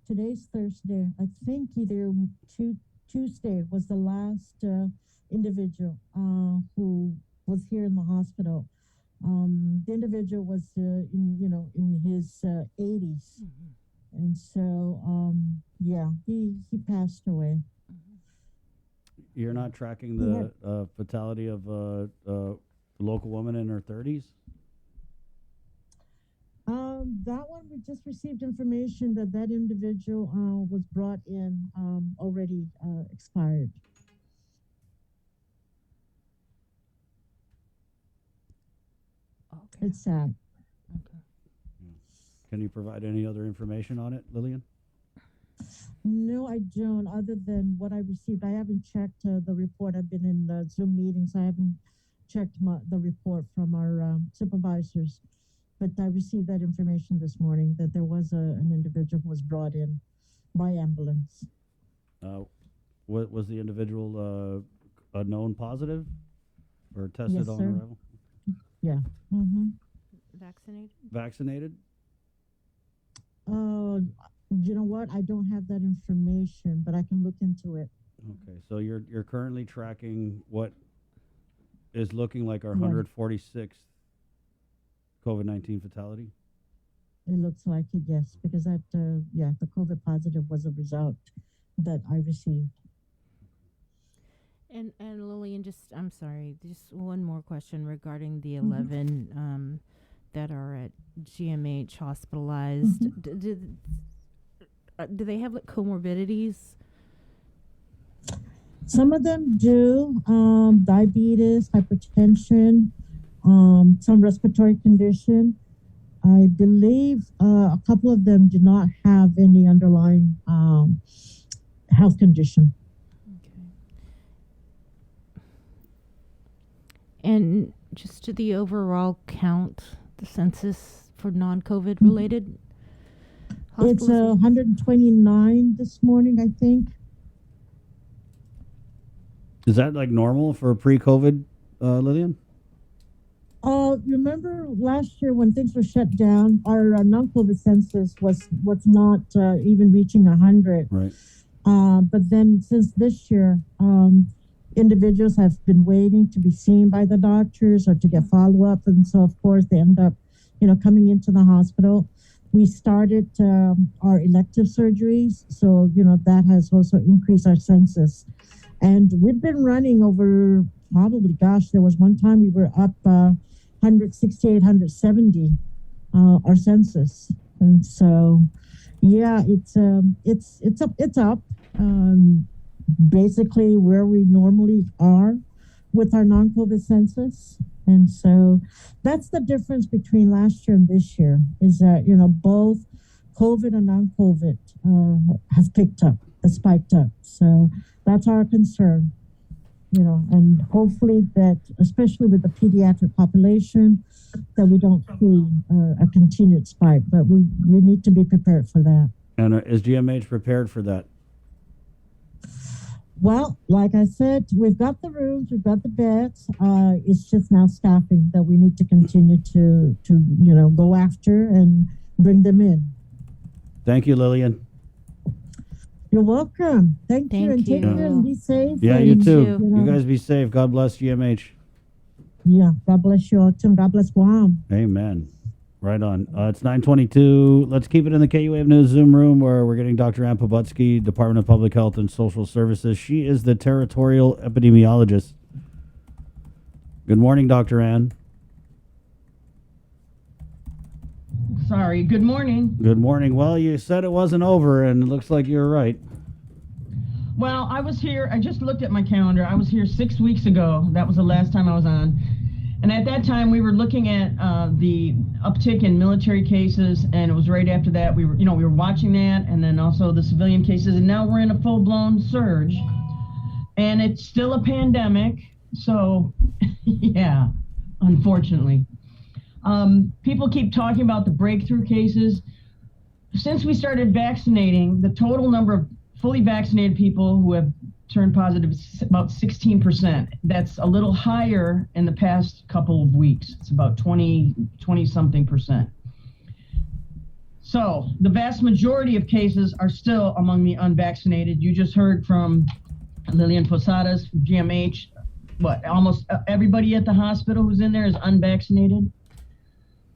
Speaker 3: Today's Thursday. I think either Tuesday was the last individual who was here in the hospital. The individual was, in his 80s. And so, he passed away.
Speaker 1: You're not tracking the fatality of a local woman in her 30s?
Speaker 3: That one, we just received information that individual was brought in already expired.
Speaker 2: Okay.
Speaker 3: It's sad.
Speaker 2: Okay.
Speaker 1: Can you provide any other information on it, Lillian?
Speaker 3: No, I don't, other than what I received. I haven't checked the report. I've been in the Zoom meetings. I haven't checked the report from our supervisors. But I received that information this morning that there was an individual who was brought in by ambulance.
Speaker 1: What was the individual a known positive or tested on arrival?
Speaker 3: Yeah. Mm-hmm.
Speaker 2: Vaccinated?
Speaker 3: You know what? I don't have that information, but I can look into it.
Speaker 1: Okay, so you're currently tracking what is looking like our 146th COVID-19 fatality?
Speaker 3: It looks like it, yes, because that, the COVID positive was a result that I received.
Speaker 2: And Lillian, I'm sorry, just one more question regarding the
Speaker 3: Mm-hmm.
Speaker 2: 11 that are at GMH hospitalized.
Speaker 3: Mm-hmm.
Speaker 2: Do they have like comorbidities?
Speaker 3: Some of them do, diabetes, hypertension, some respiratory condition. I believe a couple of them do not have any underlying health condition.
Speaker 2: And just to the overall count, the census for non-COVID related
Speaker 3: It's 129 this morning, I think.
Speaker 1: Is that like normal for pre-COVID, Lillian?
Speaker 3: Remember last year when things were shut down, our non-COVID census was not even reaching 100.
Speaker 1: Right.
Speaker 3: But then since this year, individuals have been waiting to be seen by the doctors or to get follow-up, and so of course they end up, coming into the hospital. We started our elective surgeries, so that has also increased our census, and we've been running over probably, there was one time we were up 168, 170 our census, and so it's up. Basically where we normally are with our non-COVID census. And so that's the difference between last year and this year, is that, both COVID and non-COVID have picked up, have spiked up. So that's our concern, and hopefully that, especially with the pediatric population, that we don't see a continued spike, but we need to be prepared for that.
Speaker 1: And is GMH prepared for that?
Speaker 3: Well, like I said, we've got the rooms, we've got the beds. It's just now staffing that we need to continue to go after and bring them in.
Speaker 1: Thank you, Lillian.
Speaker 3: You're welcome. Thank you, and take care and be safe.
Speaker 1: Yeah,
Speaker 3: and,
Speaker 1: you too. You guys be safe. God bless GMH.
Speaker 3: Yeah, God bless you all too. God bless Guam.
Speaker 1: Amen. Right on. It's 9:22. Let's keep it in the KUAM News Zoom room where we're getting Dr. Ann Pobutsky, Department of Public Health and Social Services. She is the territorial epidemiologist. Good morning, Dr. Ann.
Speaker 7: Sorry. Good morning.
Speaker 1: Good morning. Well, you said it wasn't over, and it looks like you're right.
Speaker 7: Well, I was here. I just looked at my calendar. I was here 6 weeks ago. That was the last time I was on. And at that time, we were looking at the uptick in military cases, and it was right after that we were watching that, and then also the civilian cases, and now we're in a full-blown surge, and it's still a pandemic. So, yeah, unfortunately, people keep talking about the breakthrough cases. Since we started vaccinating, the total number of fully vaccinated people who have turned positive is about 16%. That's a little higher in the past couple of weeks. It's about 20 something percent. So the vast majority of cases are still among the unvaccinated. You just heard from Lillian Posadas, GMH. Almost everybody at the hospital who's in there is unvaccinated.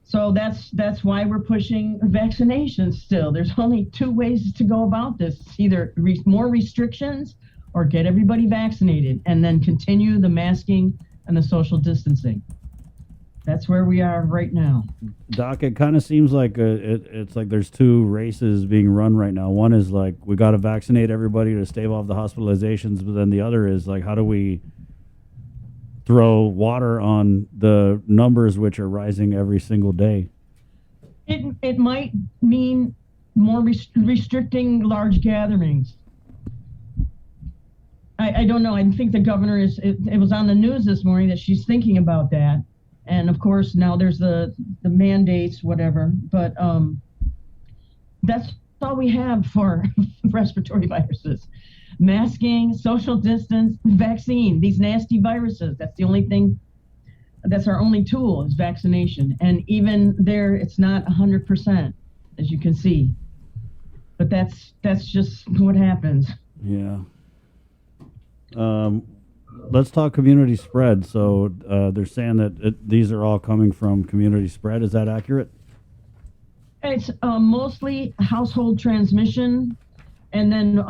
Speaker 7: So that's why we're pushing vaccinations still. There's only two ways to go about this. It's either more restrictions or get everybody vaccinated and then continue the masking and the social distancing. That's where we are right now.
Speaker 1: Doc, it kind of seems like it's like there's two races being run right now. One is like, we got to vaccinate everybody to stave off the hospitalizations, but then the other is like, how do we throw water on the numbers which are rising every single day?
Speaker 7: It might mean more restricting large gatherings. I don't know. I think the governor it was on the news this morning that she's thinking about that. And of course, now there's the mandates, whatever. But that's all we have for respiratory viruses. Masking, social distance, vaccine, these nasty viruses. That's the only thing, that's our only tool is vaccination. And even there, it's not 100%, as you can see. But that's just what happens.
Speaker 1: Yeah. Let's talk community spread. So they're saying that these are all coming from community spread. Is that accurate?
Speaker 7: It's mostly household transmission, and then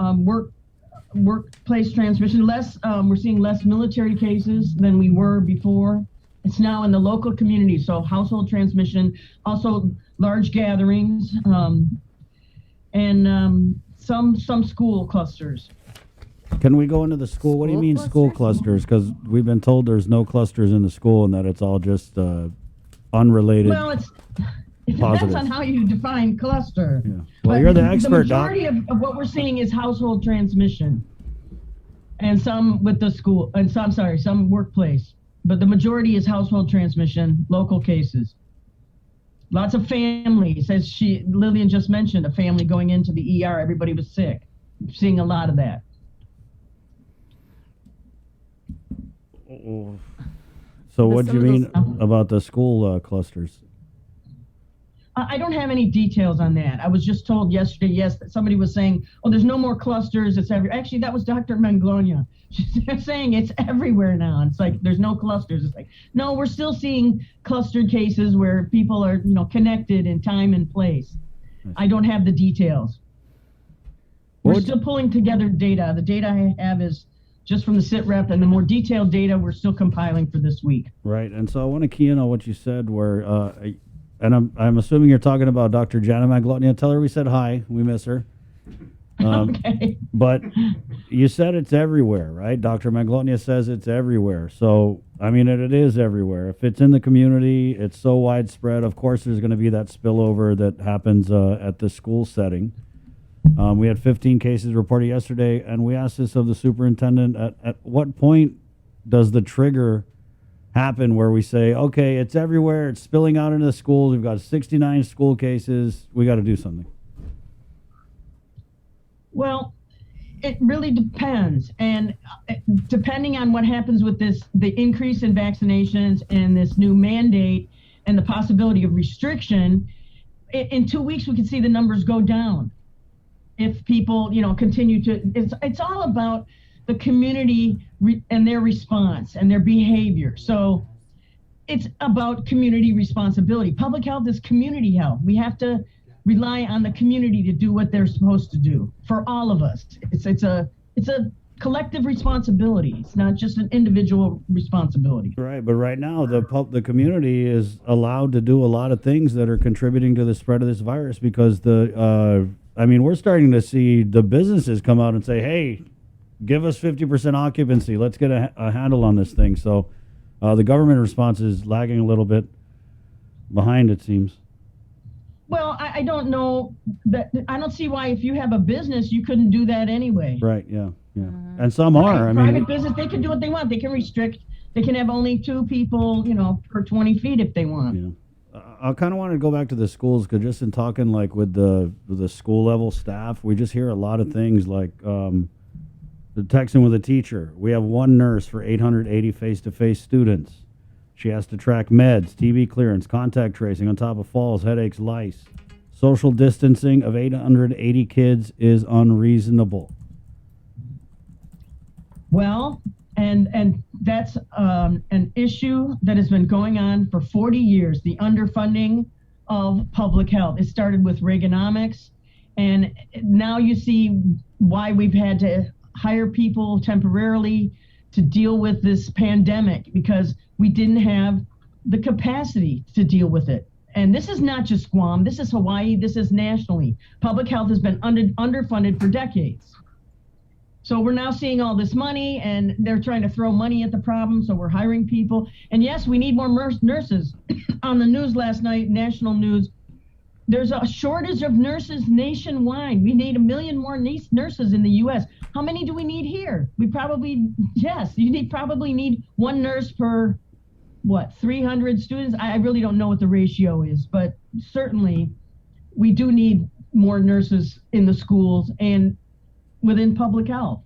Speaker 7: workplace transmission. We're seeing less military cases than we were before. It's now in the local community, so household transmission, also large gatherings, and some school clusters.
Speaker 1: Can we go into the school? What do you mean school clusters? Because we've been told there's no clusters in the school and that it's all just unrelated.
Speaker 7: Well, it depends on how you define cluster.
Speaker 1: Yeah. Well, you're the expert,
Speaker 7: The
Speaker 1: Doc.
Speaker 7: majority of what we're seeing is household transmission, and some with the school, and some workplace. But the majority is household transmission, local cases. Lots of families, as Lillian just mentioned, a family going into the ER, everybody was sick. Seeing a lot of that.
Speaker 1: So what do you mean about the school clusters?
Speaker 7: I don't have any details on that. I was just told yesterday, yes, that somebody was saying, oh, there's no more clusters. It's actually, that was Dr. Manglonia. She's saying it's everywhere now. It's like, there's no clusters. It's like, no, we're still seeing clustered cases where people are, connected in time and place. I don't have the details. We're still pulling together data. The data I have is just from the SITREP, and the more detailed data we're still compiling for this week.
Speaker 1: Right, and so I want to key in on what you said where, and I'm assuming you're talking about Dr. Janet Manglonia. Tell her we said hi. We miss her.
Speaker 7: Okay.
Speaker 1: But you said it's everywhere, right? Dr. Manglonia says it's everywhere. So, I mean, it is everywhere. If it's in the community, it's so widespread. Of course, there's going to be that spillover that happens at the school setting. We had 15 cases reported yesterday, and we asked this of the superintendent, at what point does the trigger happen where we say, okay, it's everywhere, it's spilling out into the schools, we've got 69 school cases, we got to do something?
Speaker 7: Well, it really depends. And depending on what happens with the increase in vaccinations and this new mandate and the possibility of restriction, in 2 weeks we could see the numbers go down. If people, continue to, it's all about the community and their response and their behavior. So it's about community responsibility. Public health is community health. We have to rely on the community to do what they're supposed to do for all of us. It's a collective responsibility. It's not just an individual responsibility.
Speaker 1: Right, but right now the community is allowed to do a lot of things that are contributing to the spread of this virus because we're starting to see the businesses come out and say, hey, give us 50% occupancy. Let's get a handle on this thing. So the government response is lagging a little bit behind, it seems.
Speaker 7: Well, I don't know that. I don't see why if you have a business, you couldn't do that anyway.
Speaker 1: Right, yeah. And some are.
Speaker 7: Private business, they can do what they want. They can restrict. They can have only 2 people, per 20 feet if they want.
Speaker 1: Yeah. I kind of want to go back to the schools because just in talking like with the school level staff, we just hear a lot of things like the texting with a teacher. We have 1 nurse for 880 face-to-face students. She has to track meds, TB clearance, contact tracing on top of falls, headaches, lice. Social distancing of 880 kids is unreasonable.
Speaker 7: Well, and that's an issue that has been going on for 40 years, the underfunding of public health. It started with Reaganomics, and now you see why we've had to hire people temporarily to deal with this pandemic because we didn't have the capacity to deal with it. And this is not just Guam, this is Hawaii, this is nationally. Public health has been underfunded for decades. So we're now seeing all this money and they're trying to throw money at the problem. So we're hiring people. And yes, we need more nurses. On the news last night, national news, there's a shortage of nurses nationwide. We need 1 million more nurses in the U.S. How many do we need here? You probably need 1 nurse per, 300 students? I really don't know what the ratio is, but certainly we do need more nurses in the schools and within public health.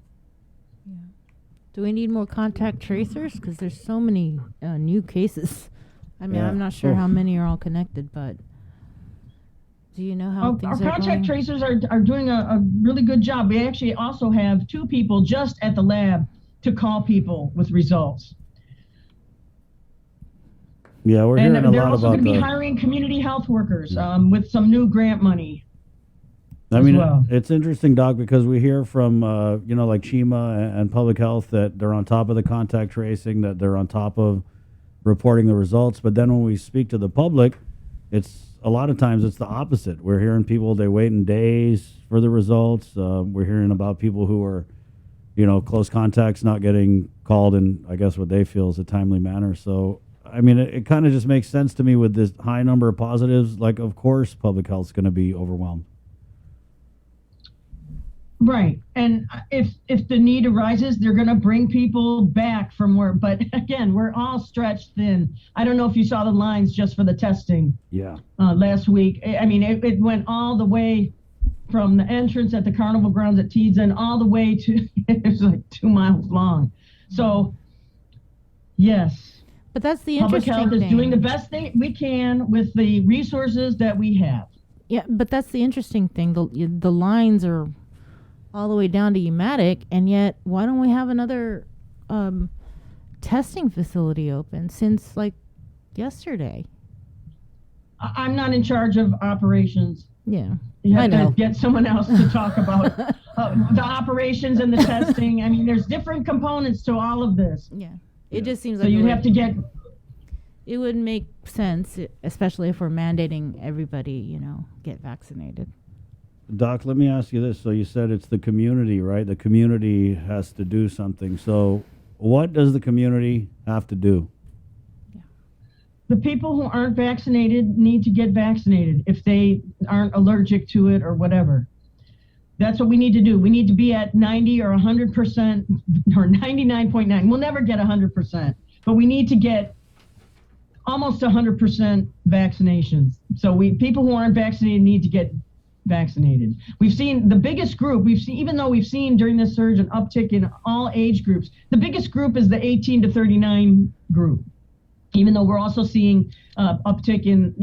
Speaker 2: Do we need more contact tracers? Because there's so many new cases. I'm not sure how many are all connected, but do you know how things are going?
Speaker 7: Our contact tracers are doing a really good job. We actually also have 2 people just at the lab to call people with results.
Speaker 1: Yeah, we're
Speaker 7: And
Speaker 1: hearing a
Speaker 7: they're
Speaker 1: lot
Speaker 7: also
Speaker 1: about
Speaker 7: going to be
Speaker 1: the.
Speaker 7: hiring community health workers with some new grant money.
Speaker 1: I mean,
Speaker 7: well.
Speaker 1: it's interesting, Doc, because we hear from, like Chima and Public Health that they're on top of the contact tracing, that they're on top of reporting the results. But then when we speak to the public, it's a lot of times it's the opposite. We're hearing people, they wait in days for the results. We're hearing about people who are, close contacts not getting called in, I guess, what they feel is a timely manner. So, I mean, it kind of just makes sense to me with this high number of positives. Like, of course, public health's going to be overwhelmed.
Speaker 7: Right. And if the need arises, they're going to bring people back from where. But again, we're all stretched thin. I don't know if you saw the lines just for the testing.
Speaker 1: Yeah.
Speaker 7: Last week. I mean, it went all the way from the entrance at the carnival grounds at Teeds and all the way to, it was like 2 miles long. So, yes.
Speaker 2: But that's the
Speaker 7: Public
Speaker 2: interesting
Speaker 7: health is
Speaker 2: thing.
Speaker 7: doing the best we can with the resources that we have.
Speaker 2: Yeah, but that's the interesting thing. The lines are all the way down to Umatic, and yet why don't we have another testing facility open since like yesterday?
Speaker 7: I'm not in charge of operations.
Speaker 2: Yeah,
Speaker 7: You
Speaker 2: I
Speaker 7: have
Speaker 2: know.
Speaker 7: to get someone else to talk about the operations and the testing. I mean, there's different components to all of this.
Speaker 2: Yeah, it just seems
Speaker 7: So
Speaker 2: like
Speaker 7: you have to get.
Speaker 2: It would make sense, especially if we're mandating everybody, get vaccinated.
Speaker 1: Doc, let me ask you this. So you said it's the community, right? The community has to do something. So what does the community have to do?
Speaker 7: The people who aren't vaccinated need to get vaccinated if they aren't allergic to it or whatever. That's what we need to do. We need to be at 90 or 100% or 99.9. We'll never get 100%, but we need to get almost 100% vaccinations. So people who aren't vaccinated need to get vaccinated. We've seen the biggest group, even though we've seen during this surge an uptick in all age groups, the biggest group is the 18 to 39 group. Even though we're also seeing uptick in,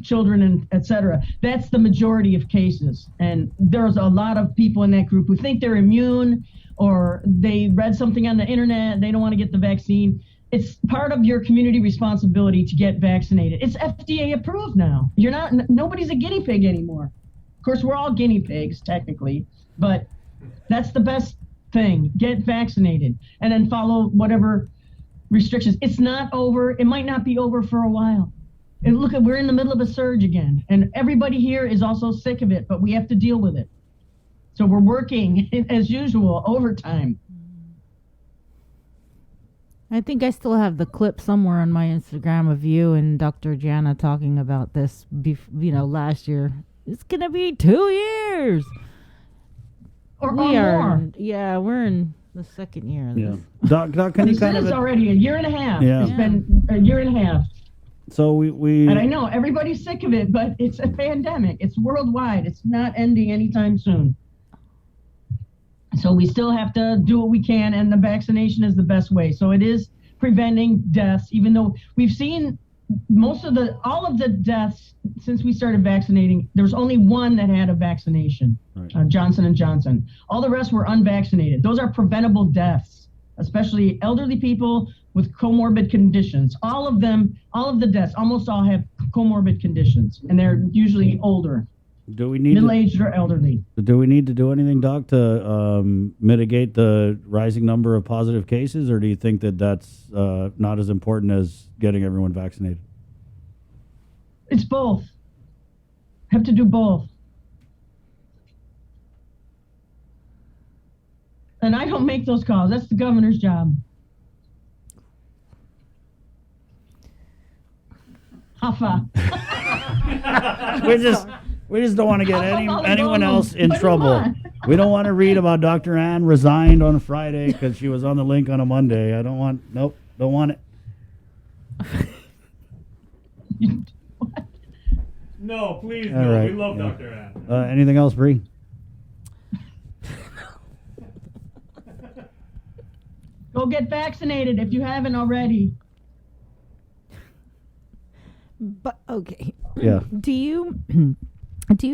Speaker 7: children and et cetera. That's the majority of cases. And there's a lot of people in that group who think they're immune or they read something on the internet, they don't want to get the vaccine. It's part of your community responsibility to get vaccinated. It's FDA approved now. Nobody's a guinea pig anymore. Of course, we're all guinea pigs technically, but that's the best thing. Get vaccinated and then follow whatever restrictions. It's not over. It might not be over for a while. And look, we're in the middle of a surge again, and everybody here is also sick of it, but we have to deal with it. So we're working as usual overtime.
Speaker 2: I think I still have the clip somewhere on my Instagram of you and Dr. Jana talking about this, last year. It's going to be 2 years.
Speaker 7: Or more.
Speaker 2: We're in the second year of
Speaker 1: Yeah.
Speaker 2: this.
Speaker 1: Doc, can you kind of...
Speaker 7: It's already a year and a half.
Speaker 1: Yeah.
Speaker 7: It's been a year and a half.
Speaker 1: So we
Speaker 7: And I know everybody's sick of it, but it's a pandemic. It's worldwide. It's not ending anytime soon. So we still have to do what we can, and the vaccination is the best way. So it is preventing deaths, even though we've seen all of the deaths since we started vaccinating. There was only one that had a vaccination, Johnson & Johnson. All the rest were unvaccinated. Those are preventable deaths, especially elderly people with comorbid conditions. All of the deaths, almost all have comorbid conditions, and they're usually older.
Speaker 1: Do we need
Speaker 7: middle-aged or elderly?
Speaker 1: Do we need to do anything, Doc, to mitigate the rising number of positive cases, or do you think that that's not as important as getting everyone vaccinated?
Speaker 7: It's both. Have to do both. And I don't make those calls. That's the governor's job. Hafa.
Speaker 1: We just don't want to get anyone else in
Speaker 7: What do you
Speaker 1: trouble.
Speaker 7: want?
Speaker 1: We don't want to read about Dr. Ann resigned on a Friday because she was on the link on a Monday. Don't want it.
Speaker 18: No, please,
Speaker 1: All
Speaker 18: no.
Speaker 1: right,
Speaker 18: We love
Speaker 1: yeah.
Speaker 18: Dr. Ann.
Speaker 1: Anything else, Bree?
Speaker 7: Go get vaccinated if you haven't already.
Speaker 2: But okay.
Speaker 1: Yeah.
Speaker 2: Do you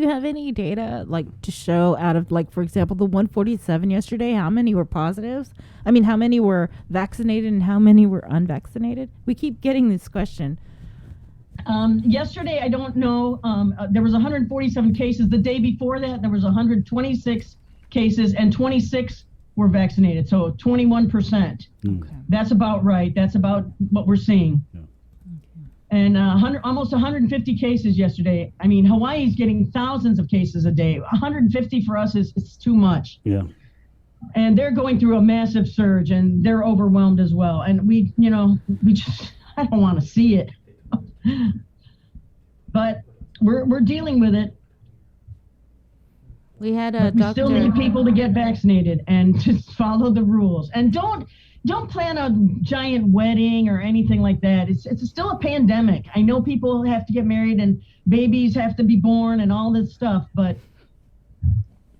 Speaker 2: have any data to show out of for example the 147 yesterday, how many were positives? I mean, how many were vaccinated and how many were unvaccinated? We keep getting this question.
Speaker 7: Yesterday, I don't know. There was 147 cases. The day before that, there was 126 cases, and 26 were vaccinated. So 21%.
Speaker 2: Okay.
Speaker 7: That's about right. That's about what we're seeing.
Speaker 1: Yeah.
Speaker 7: And almost 150 cases yesterday. I mean, Hawaii's getting thousands of cases a day. 150 for us is too much.
Speaker 1: Yeah.
Speaker 7: And they're going through a massive surge, and they're overwhelmed as well. And we just, I don't want to see it. But we're dealing with it.
Speaker 2: We had a
Speaker 7: We
Speaker 2: doctor.
Speaker 7: still need people to get vaccinated and to follow the rules. And don't plan a giant wedding or anything like that. It's still a pandemic. I know people have to get married and babies have to be born and all this stuff, but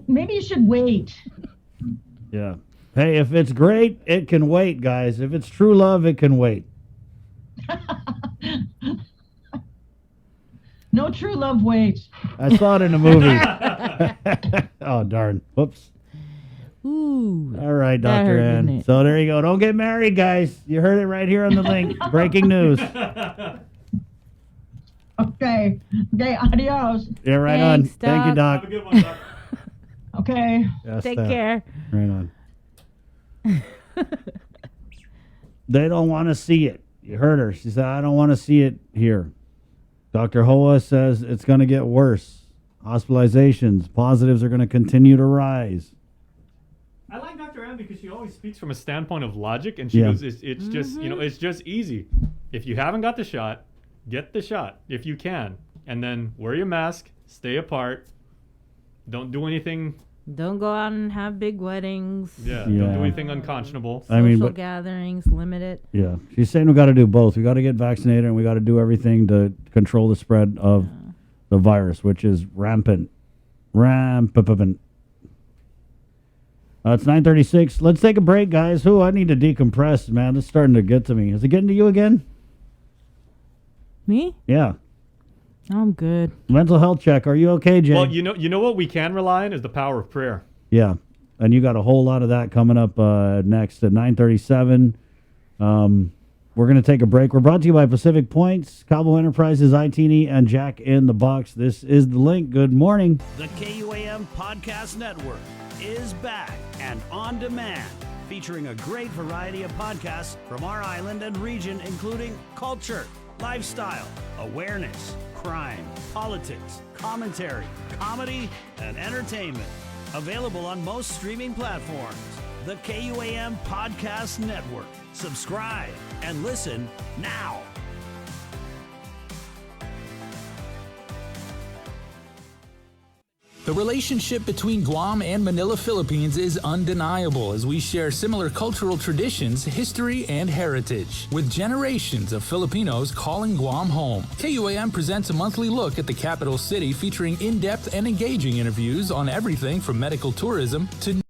Speaker 7: maybe you should wait.
Speaker 1: Yeah. Hey, if it's great, it can wait, guys. If it's true love, it can wait.
Speaker 7: No true love waits.
Speaker 1: I saw it in a movie. Oh, darn. Whoops.
Speaker 2: Ooh.
Speaker 1: All right,
Speaker 2: that
Speaker 1: Dr.
Speaker 2: hurt,
Speaker 1: Ann.
Speaker 2: didn't it?
Speaker 1: So there you go. Don't get married, guys. You heard it right here on the link. Breaking news.
Speaker 7: Okay, adios.
Speaker 1: Yeah, right
Speaker 2: Thanks,
Speaker 1: on. Thank you,
Speaker 2: Doc.
Speaker 1: Doc.
Speaker 18: Have a good one, Doc.
Speaker 7: Okay.
Speaker 1: Yes,
Speaker 2: Take
Speaker 1: Doc.
Speaker 2: care.
Speaker 1: Right on. They don't want to see it. You heard her. She said, I don't want to see it here. Dr. Hoa says it's going to get worse. Hospitalizations, positives are going to continue to rise.
Speaker 18: I like Dr. Ann because she always speaks from a standpoint of logic, and she
Speaker 1: Yeah.
Speaker 18: goes, it's just, it's just easy. If you haven't got the shot, get the shot if you can. And then wear your mask, stay apart, don't do anything.
Speaker 2: Don't go out and have big weddings.
Speaker 18: Don't do anything unconscionable.
Speaker 1: I mean,
Speaker 2: Social
Speaker 1: but
Speaker 2: gatherings, limit it.
Speaker 1: yeah, she's saying we got to do both. We got to get vaccinated and we got to do everything to control the spread of the virus, which is rampant. Rampant. It's 9:36. Let's take a break, guys. I need to decompress, man. It's starting to get to me. Is it getting to you again?
Speaker 2: Me?
Speaker 1: Yeah.
Speaker 2: I'm good.
Speaker 1: Mental health check. Are you okay, Jay?
Speaker 18: Well, you know what we can rely on is the power of prayer.
Speaker 1: Yeah, and you got a whole lot of that coming up next at 9:37. We're going to take a break. We're brought to you by Pacific Points, Cabo Enterprises, ITNE, and Jack in the Box. This is The Link. Good morning.
Speaker 17: The KUAM Podcast Network is back and on demand, featuring a great variety of podcasts from our island and region, including culture, lifestyle, awareness, crime, politics, commentary, comedy, and entertainment. Available on most streaming platforms. The KUAM Podcast Network. Subscribe and listen now.
Speaker 8: The relationship between Guam and Manila, Philippines is undeniable as we share similar cultural traditions, history, and heritage. With generations of Filipinos calling Guam home, KUAM presents a monthly look at the capital city featuring in-depth and engaging interviews on everything from medical tourism to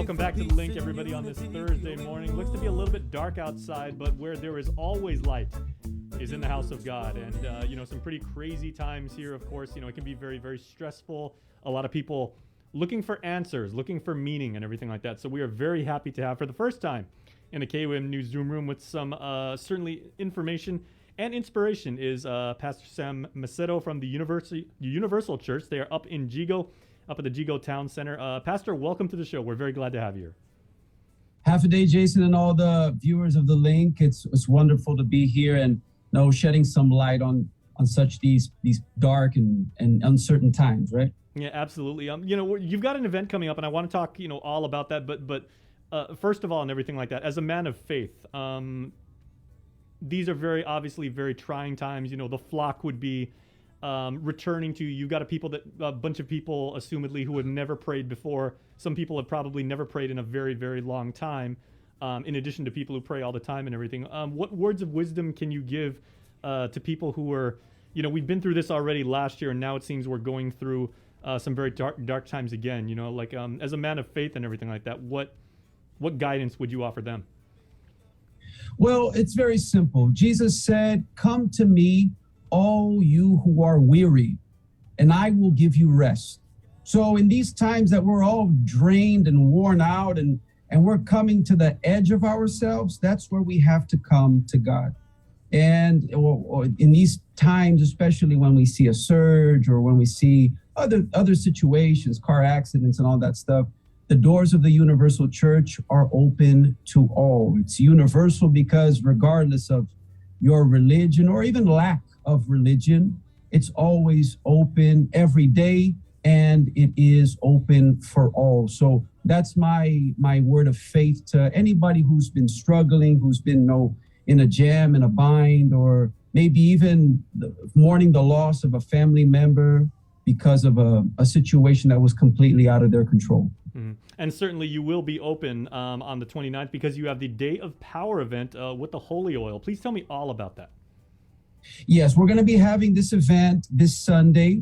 Speaker 18: Welcome back to The Link, everybody, on this Thursday morning. Looks to be a little bit dark outside, but where there is always light is in the house of God. And, some pretty crazy times here, of course. It can be very, very stressful. A lot of people looking for answers, looking for meaning and everything like that. So we are very happy to have, for the first time in the KUM News Zoom room with some certainly information and inspiration, is Pastor Sam Macedo from the Universal Church. They are up in Jigo, up at the Jigo Town Center. Pastor, welcome to the show. We're very glad to have you here.
Speaker 10: Half a day, Jason, and all the viewers of The Link. It's wonderful to be here and shedding some light on such these dark and uncertain times, right?
Speaker 18: Yeah, absolutely. You've got an event coming up, and I want to talk, all about that. But first of all, and everything like that, as a man of faith, these are very obviously very trying times. The flock would be returning to you. Got a bunch of people, assumedly, who had never prayed before. Some people have probably never prayed in a very, very long time. In addition to people who pray all the time and everything, what words of wisdom can you give to people who are, we've been through this already last year, and now it seems we're going through some very dark times again. As a man of faith and everything like that, what guidance would you offer them?
Speaker 10: Well, it's very simple. Jesus said, "Come to me, all you who are weary, and I will give you rest." So in these times that we're all drained and worn out and we're coming to the edge of ourselves, that's where we have to come to God. And or in these times, especially when we see a surge or when we see other situations, car accidents and all that stuff, the doors of the Universal Church are open to all. It's universal because regardless of your religion or even lack of religion, it's always open every day, and it is open for all. So that's my word of faith to anybody who's been struggling, who's been in a jam, in a bind, or maybe even mourning the loss of a family member because of a situation that was completely out of their control.
Speaker 18: Mm-hmm. And certainly you will be open on the 29th because you have the Day of Power event with the Holy Oil. Please tell me all about that.
Speaker 10: Yes, we're going to be having this event this Sunday.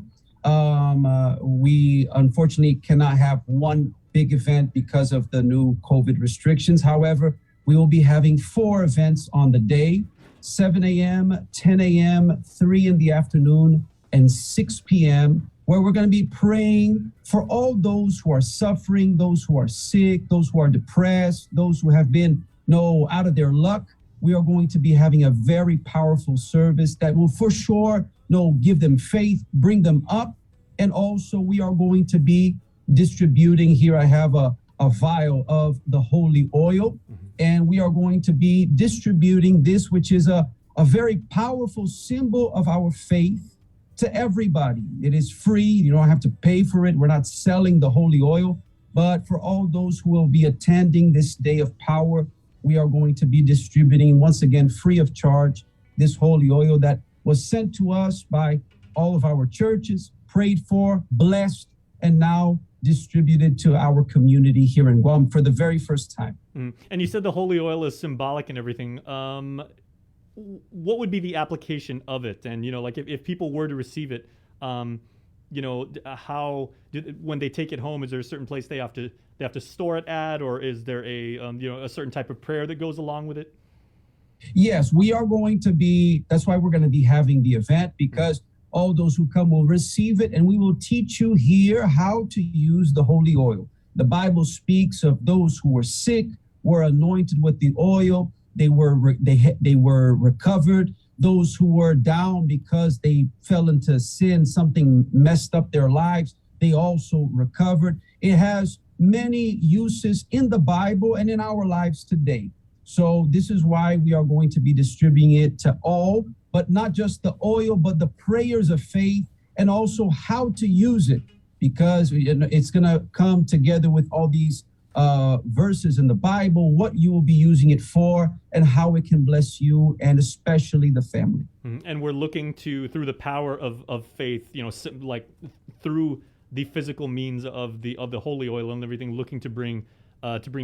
Speaker 10: We unfortunately cannot have one big event because of the new COVID restrictions. However, we will be having 4 events on the day: 7 a.m., 10 a.m., 3 in the afternoon, and 6 p.m., where we're going to be praying for all those who are suffering, those who are sick, those who are depressed, those who have been out of their luck. We are going to be having a very powerful service that will for sure give them faith, bring them up. And also we are going to be distributing, here I have a vial of the holy oil, and we are going to be distributing this, which is a very powerful symbol of our faith, to everybody. It is free. You don't have to pay for it. We're not selling the holy oil, but for all those who will be attending this Day of Power, we are going to be distributing, once again, free of charge, this holy oil that was sent to us by all of our churches, prayed for, blessed, and now distributed to our community here in Guam for the very first time.
Speaker 18: And you said the holy oil is symbolic and everything. What would be the application of it? And, if people were to receive it, when they take it home, is there a certain place they have to store it at, or is there a certain type of prayer that goes along with it?
Speaker 10: Yes, we are going to be, that's why we're going to be having the event, because all those who come will receive it, and we will teach you here how to use the holy oil. The Bible speaks of those who were sick, were anointed with the oil, they were recovered. Those who were down because they fell into sin, something messed up their lives, they also recovered. It has many uses in the Bible and in our lives today. So this is why we are going to be distributing it to all, but not just the oil, but the prayers of faith, and also how to use it, because it's going to come together with all these verses in the Bible, what you will be using it for, and how it can bless you and especially the family.
Speaker 18: And we're looking through the power of faith, like through the physical means of the holy oil and everything, looking to bring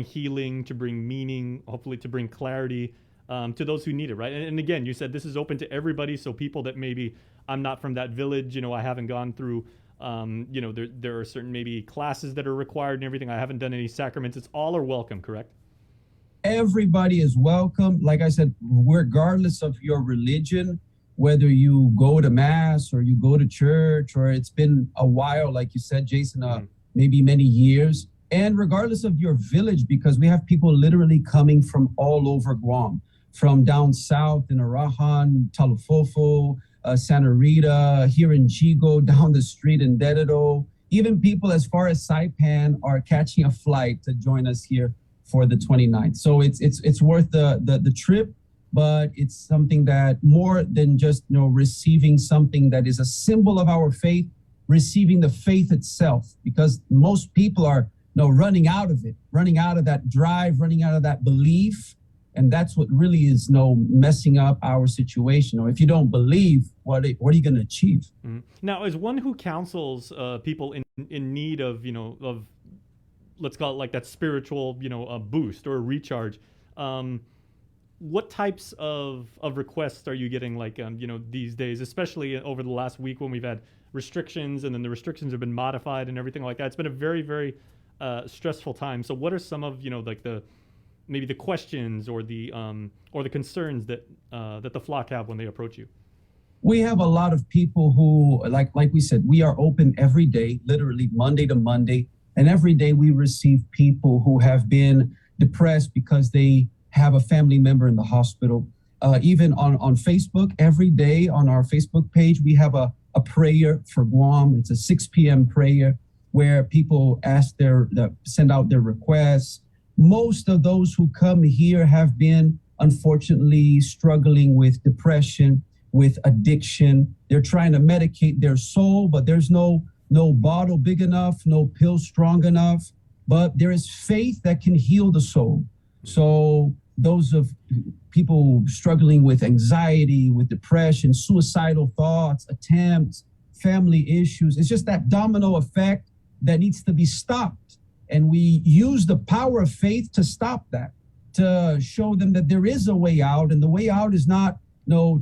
Speaker 18: healing, to bring meaning, hopefully to bring clarity to those who need it, right? And again, you said this is open to everybody, so people that maybe, I'm not from that village, I haven't gone through You know, there are certain maybe classes that are required and everything. I haven't done any sacraments. It's all are welcome, correct?
Speaker 10: Everybody is welcome. Like I said, regardless of your religion, whether you go to mass or you go to church, or it's been a while, like you said, Jason, maybe many years, and regardless of your village, because we have people literally coming from all over Guam, from down south in Arahan, Talufofo, Santa Rita, here in Chigo, down the street in Dededo. Even people as far as Saipan are catching a flight to join us here for the 29th. So it's worth the trip, but it's something that more than just receiving something that is a symbol of our faith, receiving the faith itself, because most people are running out of it, running out of that drive, running out of that belief. And that's what really is messing up our situation. Or if you don't believe, what are you going to achieve?
Speaker 18: Mm-hmm. Now, as one who counsels people in need of, of, let's call it like that spiritual, a boost or a recharge, what types of requests are you getting these days, especially over the last week when we've had restrictions and then the restrictions have been modified and everything like that? It's been a very, very stressful time. So what are some of, maybe the questions or the concerns that the flock have when they approach you?
Speaker 10: We have a lot of people who, like we said, we are open every day, literally Monday to Monday. And every day we receive people who have been depressed because they have a family member in the hospital. Even on Facebook, every day on our Facebook page, we have a prayer for Guam. It's a 6 p.m. prayer where people send out their requests. Most of those who come here have been, unfortunately, struggling with depression, with addiction. They're trying to medicate their soul, but there's no bottle big enough, no pill strong enough. But there is faith that can heal the soul. So those of people struggling with anxiety, with depression, suicidal thoughts, attempts, family issues, it's just that domino effect that needs to be stopped. And we use the power of faith to stop that, to show them that there is a way out. And the way out is not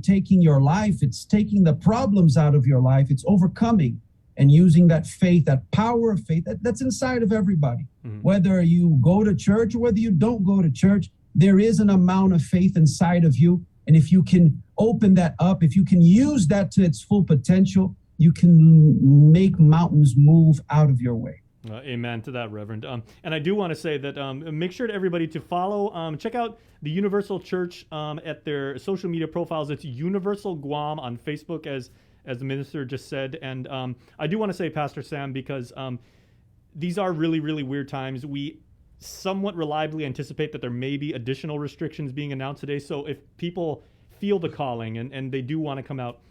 Speaker 10: taking your life. It's taking the problems out of your life. It's overcoming and using that faith, that power of faith that's inside of everybody. Mm-hmm. Whether you go to church or whether you don't go to church, there is an amount of faith inside of you. And if you can open that up, if you can use that to its full potential, you can make mountains move out of your way.
Speaker 18: Amen to that, Reverend. And I do want to say that make sure to everybody to follow, check out the Universal Church at their social media profiles. It's Universal Guam on Facebook, as the minister just said. And I do want to say, Pastor Sam, because these are really, really weird times. We somewhat reliably anticipate that there may be additional restrictions being announced today. So if people feel the calling and they do want to come out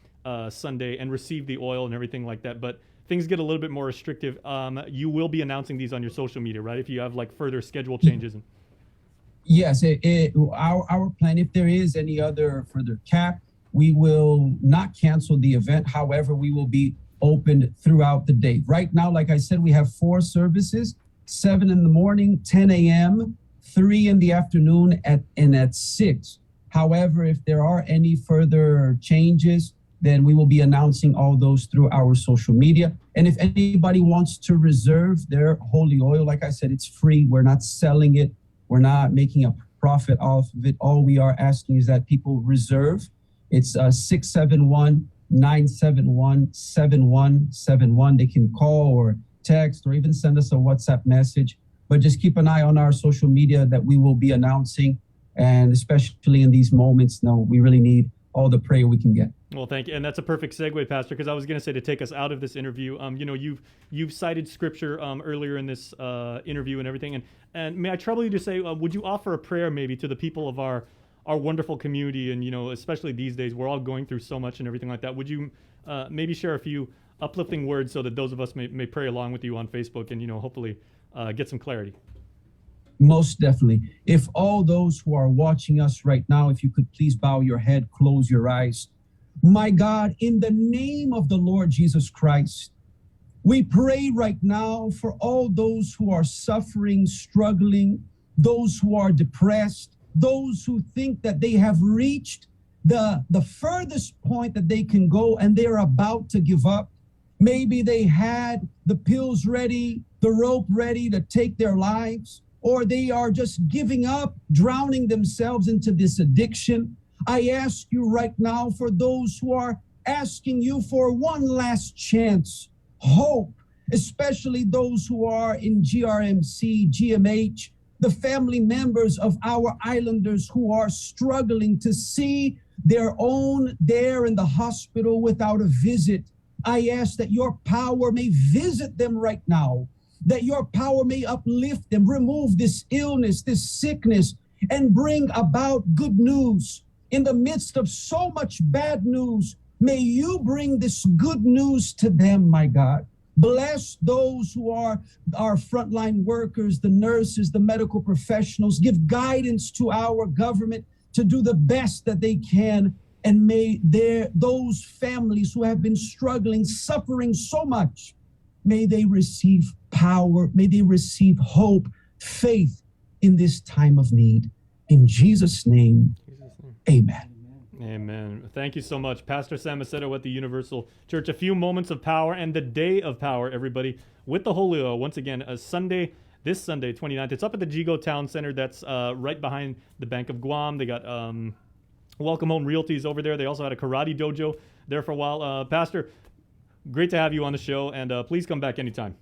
Speaker 18: Sunday and receive the oil and everything like that, but things get a little bit more restrictive, you will be announcing these on your social media, right? If you have further schedule changes.
Speaker 10: Yes, our plan, if there is any other further cap, we will not cancel the event. However, we will be open throughout the day. Right now, like I said, we have 4 services, 7 in the morning, 10 a.m., 3 in the afternoon, and at 6. However, if there are any further changes, then we will be announcing all those through our social media. And if anybody wants to reserve their holy oil, like I said, it's free. We're not selling it. We're not making a profit off of it. All we are asking is that people reserve. It's 671-971-7171. They can call or text or even send us a WhatsApp message. But just keep an eye on our social media that we will be announcing. And especially in these moments, we really need all the prayer we can get.
Speaker 18: Well, thank you. And that's a perfect segue, Pastor, because I was going to say, to take us out of this interview, you've cited scripture earlier in this interview and everything. And may I trouble you to say, would you offer a prayer maybe to the people of our wonderful community? And, especially these days, we're all going through so much and everything like that. Would you maybe share a few uplifting words so that those of us may pray along with you on Facebook and, hopefully get some clarity?
Speaker 10: Most definitely. If all those who are watching us right now, if you could please bow your head, close your eyes. My God, in the name of the Lord Jesus Christ, we pray right now for all those who are suffering, struggling, those who are depressed, those who think that they have reached the furthest point that they can go and they're about to give up. Maybe they had the pills ready, the rope ready to take their lives, or they are just giving up, drowning themselves into this addiction. I ask you right now, for those who are asking you for one last chance, hope, especially those who are in GRMC, GMH, the family members of our islanders who are struggling to see their own there in the hospital without a visit. I ask that your power may visit them right now, that your power may uplift them, remove this illness, this sickness, and bring about good news. In the midst of so much bad news, may you bring this good news to them, my God. Bless those who are our frontline workers, the nurses, the medical professionals. Give guidance to our government to do the best that they can. And may those families who have been struggling, suffering so much, may they receive power, may they receive hope, faith in this time of need. In Jesus' name, amen.
Speaker 18: Amen. Thank you so much, Pastor Sam Macedo at the Universal Church. A few moments of power and the day of power, everybody, with the Holio. Once again, this Sunday, 29th. It's up at the Jigo Town Center. That's right behind the Bank of Guam. They got Welcome Home Realties over there. They also had a karate dojo there for a while. Pastor, great to have you on the show, and please come back anytime.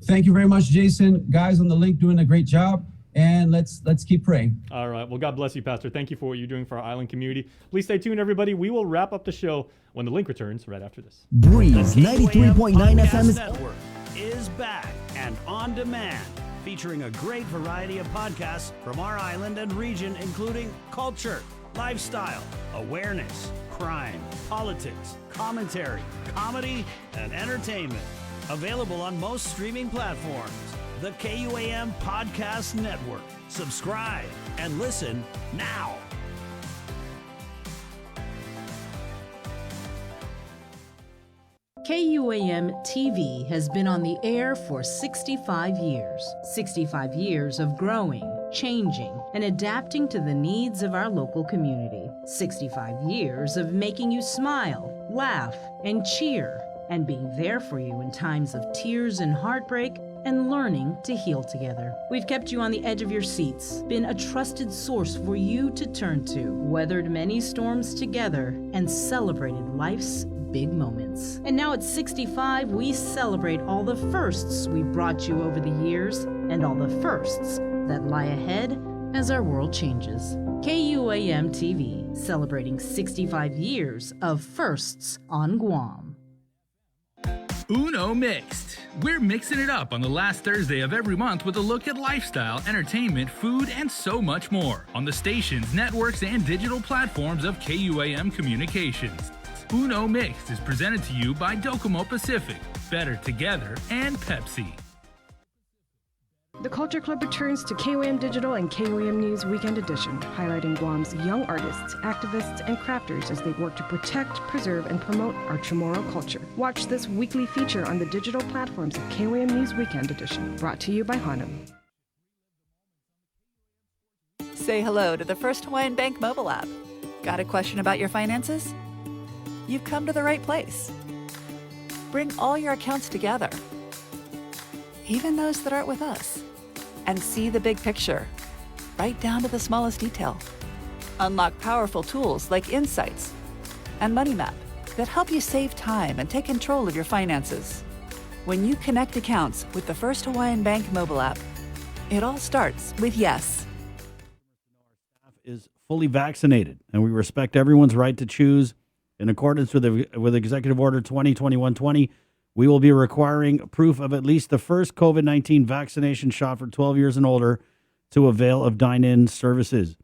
Speaker 10: Thank you very much, Jason. Guys on the link doing a great job. And let's keep praying.
Speaker 18: All right. Well, God bless you, Pastor. Thank you for what you're doing for our island community. Please stay tuned, everybody. We will wrap up the show when the link returns right after this.
Speaker 11: Breeze 93.9 FM
Speaker 17: Network is back and on demand, featuring a great variety of podcasts from our island and region, including culture, lifestyle, awareness, crime, politics, commentary, comedy, and entertainment. Available on most streaming platforms. The KUAM Podcast Network. Subscribe and listen now.
Speaker 12: KUAM TV has been on the air for 65 years. 65 years of growing, changing, and adapting to the needs of our local community. 65 years of making you smile, laugh, and cheer, and being there for you in times of tears and heartbreak, and learning to heal together. We've kept you on the edge of your seats, been a trusted source for you to turn to, weathered many storms together, and celebrated life's big moments. And now at 65, we celebrate all the firsts we brought you over the years, and all the firsts that lie ahead as our world changes. KUAM TV, celebrating 65 years of firsts on Guam.
Speaker 8: Uno Mixed. We're mixing it up on the last Thursday of every month with a look at lifestyle, entertainment, food, and so much more on the stations, networks, and digital platforms of KUAM Communications. Uno Mixed is presented to you by Docomo Pacific, Better Together, and Pepsi.
Speaker 14: The Culture Club returns to KUAM Digital and KUAM News Weekend Edition, highlighting Guam's young artists, activists, and crafters as they work to protect, preserve, and promote our Chamorro culture. Watch this weekly feature on the digital platforms of KUAM News Weekend Edition, brought to you by Hanum.
Speaker 24: Say hello to the First Hawaiian Bank mobile app. Got a question about your finances? You've come to the right place. Bring all your accounts together, even those that aren't with us, and see the big picture, right down to the smallest detail. Unlock powerful tools like Insights and Money Map that help you save time and take control of your finances. When you connect accounts with the First Hawaiian Bank mobile app, it all starts with yes.
Speaker 1: Is fully vaccinated, and we respect everyone's right to choose. In accordance with Executive Order 2021-20, we will be requiring proof of at least the first COVID-19 vaccination shot for 12 years and older to avail of dine-in services.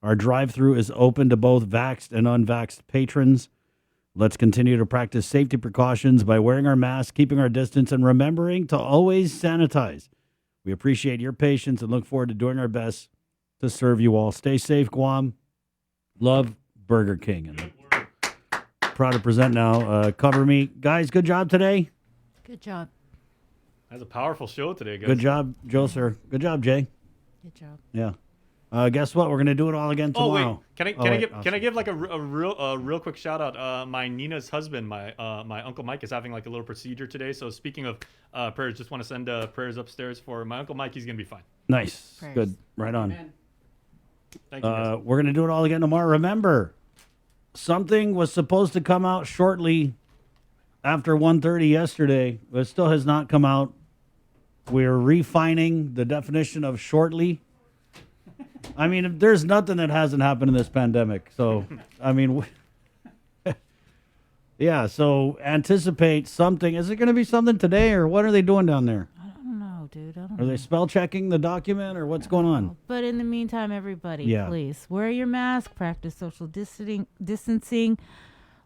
Speaker 1: Our drive-thru is open to both vaxxed and unvaxxed patrons. Let's continue to practice safety precautions by wearing our masks, keeping our distance, and remembering to always sanitize. We appreciate your patience and look forward to doing our best to serve you all. Stay safe, Guam. Love, Burger King. And proud to present now, Cover Me. Guys, good job today.
Speaker 2: Good job.
Speaker 18: That's a powerful show today, guys.
Speaker 1: Good job, Joe, sir. Good job, Jay.
Speaker 2: Good job.
Speaker 1: Yeah. Guess what? We're gonna do it all again
Speaker 18: Oh
Speaker 1: tomorrow.
Speaker 18: wait, can I give like a real quick shout out? My Nina's husband, my Uncle Mike, is having like a little procedure today. So speaking of prayers, just want to send prayers upstairs for my Uncle Mike. He's gonna be fine.
Speaker 1: Nice,
Speaker 2: Prayers.
Speaker 1: good, right on.
Speaker 18: Thank you. Guys.
Speaker 1: We're gonna do it all again tomorrow. Remember, something was supposed to come out shortly after 1:30 yesterday, but it still has not come out. We're refining the definition of shortly. I mean, there's nothing that hasn't happened in this pandemic. So, I mean, yeah, so anticipate something. Is it going to be something today, or what are they doing down there?
Speaker 2: I don't know, dude. I don't
Speaker 1: Are
Speaker 2: know.
Speaker 1: they spell checking the document, or what's going on?
Speaker 2: But in the meantime, everybody,
Speaker 1: Yeah.
Speaker 2: please wear your mask, practice social distancing,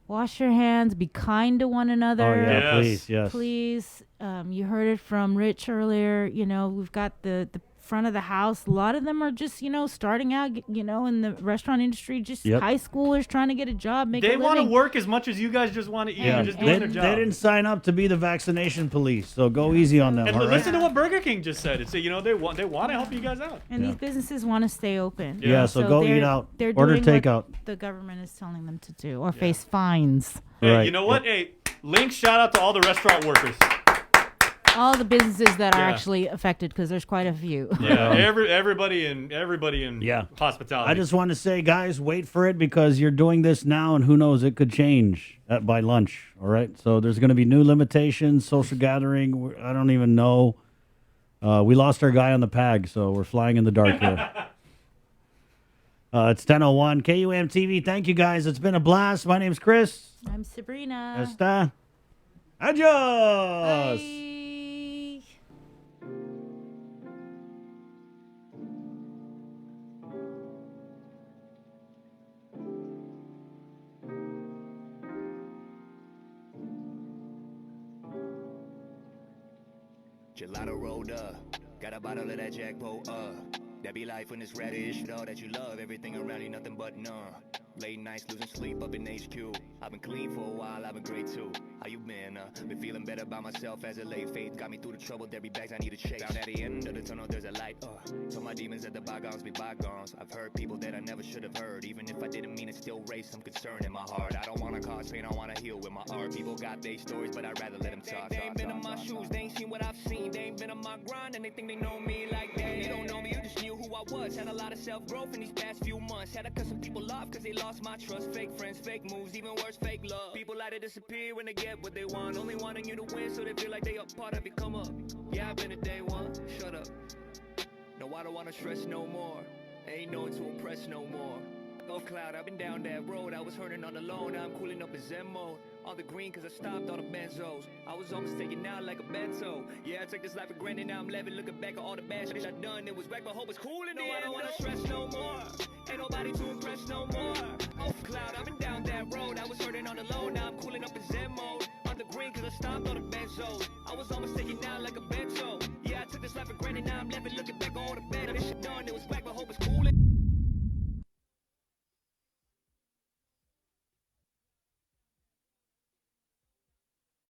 Speaker 2: wash your hands, be kind to one another.
Speaker 1: Oh, yeah,
Speaker 18: Yes.
Speaker 1: please, yes.
Speaker 2: Please, you heard it from Rich earlier. You know, we've got the front of the house. A lot of them are just, starting out, in the restaurant industry, just
Speaker 1: Yep.
Speaker 2: high schoolers trying to get a job, make
Speaker 18: They
Speaker 2: a
Speaker 18: want to
Speaker 2: living.
Speaker 18: work as much as you guys just want to eat.
Speaker 1: Yeah,
Speaker 18: They're just
Speaker 1: they,
Speaker 18: doing their
Speaker 1: they
Speaker 18: job.
Speaker 1: didn't sign up to be the vaccination police, so go easy on them,
Speaker 18: And
Speaker 1: all right?
Speaker 18: listen to what Burger King just said. It's they want to help you guys out.
Speaker 2: And these businesses want to stay open.
Speaker 1: Yeah, so go
Speaker 2: they're-
Speaker 1: eat out.
Speaker 2: They're
Speaker 1: Order
Speaker 2: doing what
Speaker 1: takeout.
Speaker 2: the government is telling them to do, or face fines.
Speaker 18: Hey,
Speaker 1: Right.
Speaker 18: you know what? Hey, Link, shout out to all the restaurant workers.
Speaker 2: All the businesses that are
Speaker 18: Yeah.
Speaker 2: actually affected, because there's quite a few.
Speaker 18: Yeah, everybody in
Speaker 1: Yeah.
Speaker 18: hospitality.
Speaker 1: I just want to say, guys, wait for it because you're doing this now, and who knows, it could change by lunch. All right, so there's going to be new limitations, social gathering. I don't even know. We lost our guy on the PAG, so we're flying in the dark here. It's 10:01 KUAM TV. Thank you, guys. It's been a blast. My name's Chris.
Speaker 2: I'm Sabrina.
Speaker 1: Está. Adios.
Speaker 2: Bye.
Speaker 13: Gelato rolled up, got a bottle of that Jack Po, that be life when it's radish, all that you love, everything around you nothing but none. Late nights losing sleep up in HQ. I've been clean for a while, I've been great too. How you been? Been feeling better about myself as a late faith got me through the trouble. There be bags I need to chase. Down at the end of the tunnel, there's a light. Told my demons that the bygones be bygones. I've heard people that I never should have heard. Even if I didn't mean it, still raise some concern in my heart. I don't wanna cause pain, I wanna heal with my art. People got their stories, but I'd rather let them talk. They ain't been in my shoes, they ain't seen what I've seen. They ain't been on my grind, and they think they know me like that. You don't know me, you just knew who I was. Had a lot of self-growth in these past few months. Had to cut some people off cause they lost my trust. Fake friends, fake moves, even worse, fake love. People like to disappear when they get what they want. Only wanting you to win so they feel like they a part of it. Come up. Yeah, I've been a day one. Shut up. No, I don't wanna stress no more. Ain't no one to impress no more. Off cloud, I've been down that road. I was hurting on the low, now I'm cooling up in Zen mode. On the green cause I stopped all the benzos. I was almost taken out like a bento. Yeah, I took this life for granted, now I'm living. Looking back at all the bad shit I done. It was wreck, but hope it's cool in the end. I don't wanna stress no more. Ain't nobody to impress no more. Off cloud, I've been down that road. I was hurting on the low, now I'm cooling up in Zen mode. On the green cause I stopped all the benzos. I was almost taken out like a bento. Yeah, I took this life for granted, now I'm living. Looking back at all the bad shit done. It was wreck.